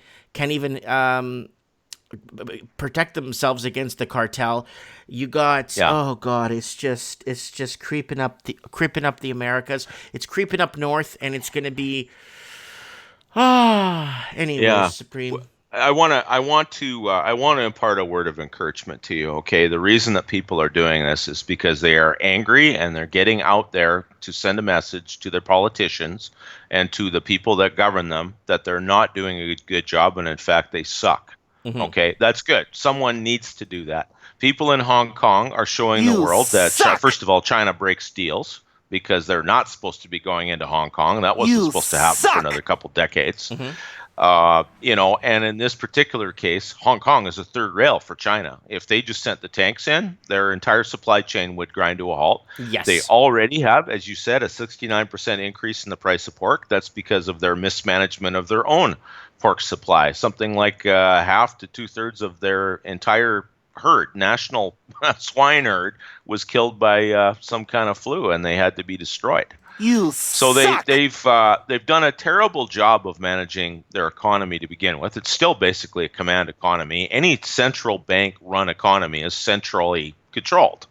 protect themselves against the cartel. You got oh god, it's just creeping up the Americas. It's creeping up north, and it's gonna be anyways, Supreme. I want to impart a word of encouragement to you. Okay, the reason that people are doing this is because they are angry and they're getting out there to send a message to their politicians and to the people that govern them that they're not doing a good job, and in fact they suck. Mm-hmm. Okay, that's good. Someone needs to do that. People in Hong Kong are showing the world that first of all, China breaks deals because they're not supposed to be going into Hong Kong. That wasn't supposed to happen for another couple decades. Mm-hmm. And in this particular case, Hong Kong is a third rail for China. If they just sent the tanks in, their entire supply chain would grind to a halt. Yes. They already have, as you said, a 69% increase in the price of pork. That's because of their mismanagement of their own pork supply. Something like half to 2/3 of their entire herd, national swine herd, was killed by some kind of flu, and they had to be destroyed. So they've done a terrible job of managing their economy to begin with. It's still basically a command economy. Any central bank run economy is centrally controlled.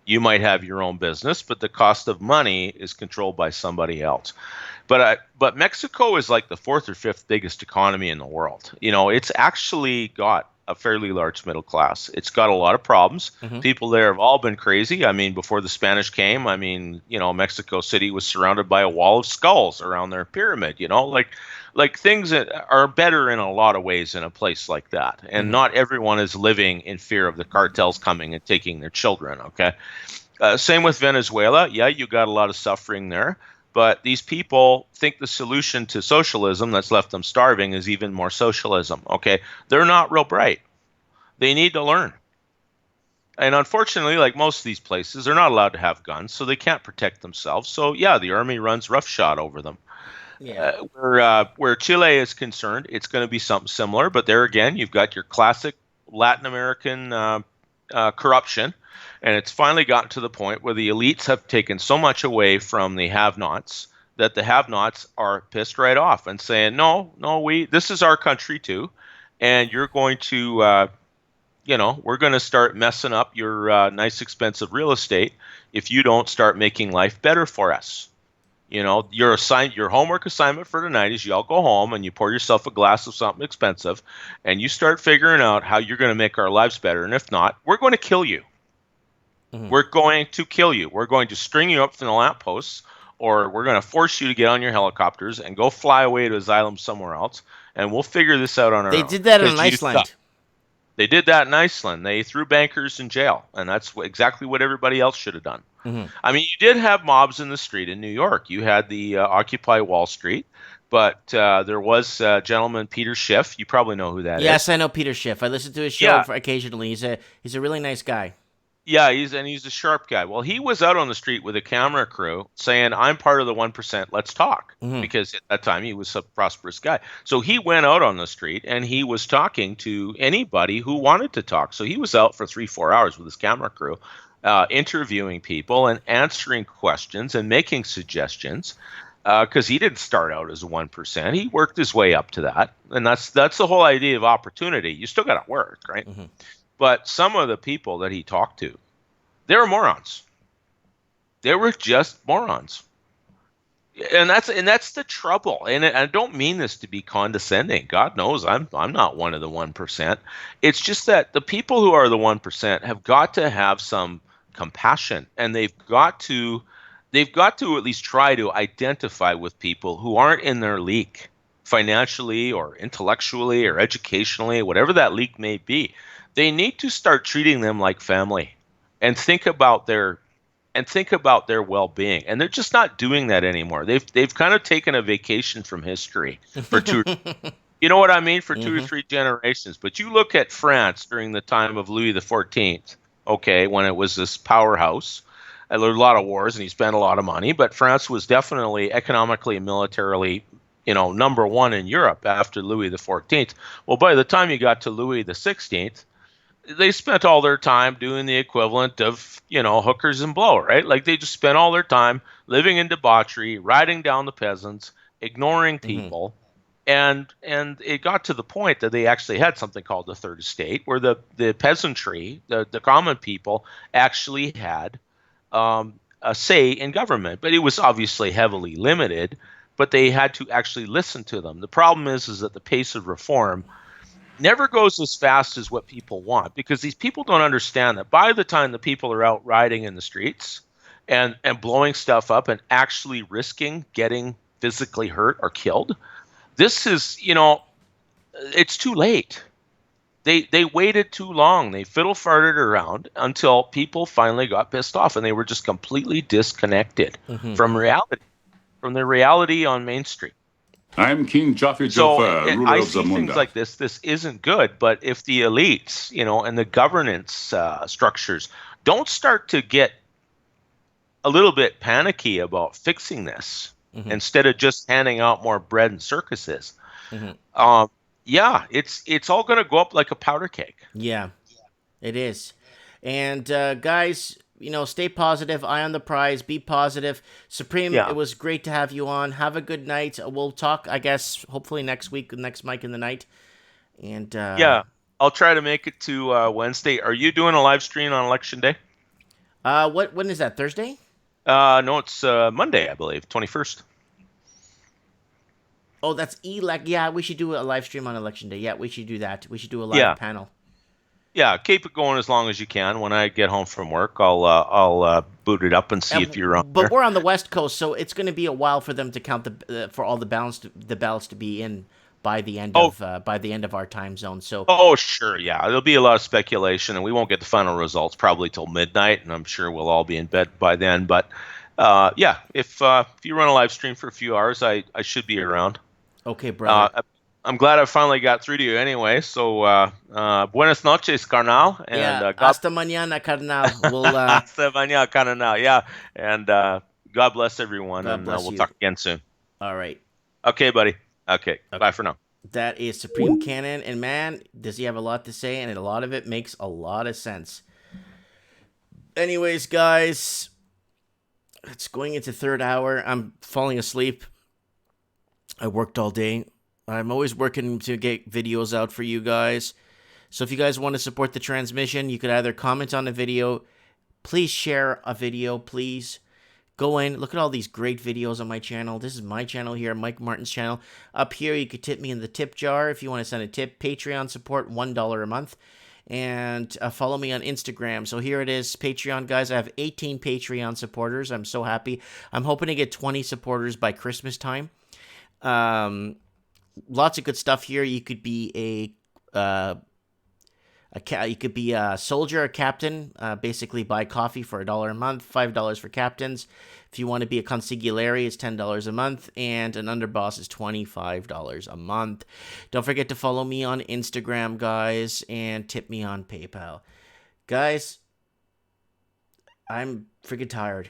You might have your own business, but the cost of money is controlled by somebody else. But Mexico is like the fourth or fifth biggest economy in the world. It's actually got a fairly large middle class. It's got a lot of problems. Mm-hmm. People there have all been crazy. I mean, before the Spanish came, Mexico City was surrounded by a wall of skulls around their pyramid, like things that are better in a lot of ways in a place like that. And not everyone is living in fear of the cartels coming and taking their children. Okay. Same with Venezuela. Yeah, you got a lot of suffering there. But these people think the solution to socialism that's left them starving is even more socialism. Okay, they're not real bright. They need to learn. And unfortunately, like most of these places, they're not allowed to have guns, so they can't protect themselves. So yeah, the army runs roughshod over them. Yeah. Where Chile is concerned, it's going to be something similar. But there again, you've got your classic Latin American corruption. And it's finally gotten to the point where the elites have taken so much away from the have-nots that the have-nots are pissed right off and saying, no, this is our country too, and you're going to, we're going to start messing up your nice, expensive real estate if you don't start making life better for us. Your homework assignment for tonight is you all go home and you pour yourself a glass of something expensive, and you start figuring out how you're going to make our lives better. And if not, we're going to kill you. Mm-hmm. We're going to kill you. We're going to string you up from the lampposts, or we're going to force you to get on your helicopters and go fly away to asylum somewhere else, and we'll figure this out on our own. They did that in Iceland. They did that in Iceland. They threw bankers in jail, and that's exactly what everybody else should have done. Mm-hmm. I mean, you did have mobs in the street in New York. You had the Occupy Wall Street, but there was gentleman Peter Schiff. You probably know who that is. Yes, I know Peter Schiff. I listen to his show occasionally. He's a really nice guy. Yeah, he's a sharp guy. Well, he was out on the street with a camera crew saying, I'm part of the 1%, let's talk. Mm-hmm. Because at that time he was a prosperous guy. So he went out on the street and he was talking to anybody who wanted to talk. So he was out for 3-4 hours with his camera crew, interviewing people and answering questions and making suggestions. Because he didn't start out as a 1%. He worked his way up to that. And that's the whole idea of opportunity. You still got to work, right? Mm-hmm. But some of the people that he talked to, they were morons. They were just morons. And that's the trouble. And I don't mean this to be condescending. God knows I'm not one of the 1%. It's just that the people who are the 1% have got to have some compassion, and they've got to at least try to identify with people who aren't in their league. financially or intellectually or educationally, whatever that leak may be, they need to start treating them like family and think about their well-being. And they're just not doing that anymore. They've kind of taken a vacation from history for two. You know what I mean? For 2 or 3 generations. But you look at France during the time of Louis XIV, okay, when it was this powerhouse. There were a lot of wars and he spent a lot of money, but France was definitely economically and militarily, number one in Europe after Louis XIV. Well, by the time you got to Louis XVI, they spent all their time doing the equivalent of, hookers and blow, right? Like they just spent all their time living in debauchery, riding down the peasants, ignoring people. And it got to the point that they actually had something called the Third Estate, where the peasantry, the common people, actually had a say in government. But it was obviously heavily limited, but they had to actually listen to them. The problem is that the pace of reform never goes as fast as what people want, because these people don't understand that by the time the people are out riding in the streets and blowing stuff up and actually risking getting physically hurt or killed, this is, it's too late. They waited too long. They fiddle-farted around until people finally got pissed off, and they were just completely disconnected from reality, from the reality on Main Street. I'm King Joffrey Joffre, ruler I of see things Zamunda. like this. This isn't good, but if the elites, and the governance structures don't start to get a little bit panicky about fixing this, instead of just handing out more bread and circuses, it's all going to go up like a powder keg. Yeah, it is. And guys, stay positive. Eye on the prize. Be positive. Supreme, It was great to have you on. Have a good night. We'll talk, I guess, hopefully next week, next Mike in the Night. And I'll try to make it to Wednesday. Are you doing a live stream on Election Day? When is that? Thursday? No, it's Monday, I believe, 21st. Oh, that's Yeah, we should do a live stream on Election Day. Yeah, we should do that. We should do a live panel. Yeah, keep it going as long as you can. When I get home from work, I'll boot it up and see if you're on. But we're on the West Coast, so it's going to be a while for them to count for all the ballots to be in by the end of our time zone. So. Oh, sure, yeah, there'll be a lot of speculation, and we won't get the final results probably till midnight, and I'm sure we'll all be in bed by then. But if you run a live stream for a few hours, I should be around. Okay, brother. I'm glad I finally got through to you anyway. So, buenas noches, carnal. And, hasta mañana, carnal. Hasta mañana, carnal. Yeah. And God bless everyone. God bless we'll you. talk again soon. All right. Okay, buddy. Okay. Bye for now. That is Supreme Cannon. And man, does he have a lot to say? And a lot of it makes a lot of sense. Anyways, guys, it's going into third hour. I'm falling asleep. I worked all day. I'm always working to get videos out for you guys. So if you guys want to support the transmission, you could either comment on the video. Please share a video, please. Go in, look at all these great videos on my channel. This is my channel here, Mike Martin's channel. Up here, you could tip me in the tip jar if you want to send a tip. Patreon support, $1 a month. And follow me on Instagram. So here it is, Patreon, guys. I have 18 Patreon supporters. I'm so happy. I'm hoping to get 20 supporters by Christmas time. Lots of good stuff here. You could be you could be a soldier, a captain. Basically, buy coffee for $1 a month, $5 for captains. If you want to be a consigliere, it's $10 a month, and an underboss is $25 a month. Don't forget to follow me on Instagram, guys, and tip me on PayPal, guys. I'm freaking tired.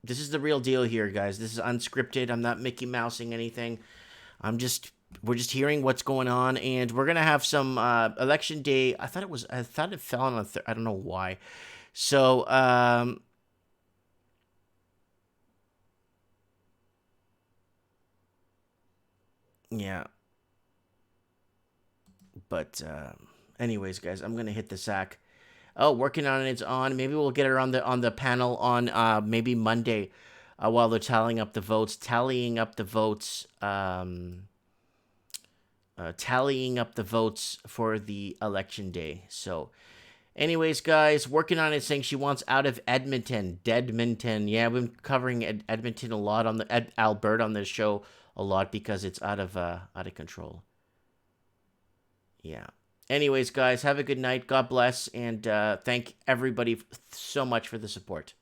This is the real deal here, guys. This is unscripted. I'm not Mickey Mousing anything. We're just hearing what's going on, and we're gonna have some election day. I thought it fell on I don't know why. So yeah. But anyways, guys, I'm gonna hit the sack. Oh, working on it. It's on. Maybe we'll get her on the panel on maybe Monday, while they're tallying up the votes. Tallying up the votes for the election day. So, anyways, guys, working on it. Saying she wants out of Edmonton. Deadmonton. Yeah, we've been covering Edmonton a lot on Alberta on this show a lot because it's out of control. Yeah. Anyways, guys, have a good night. God bless, and thank everybody so much for the support.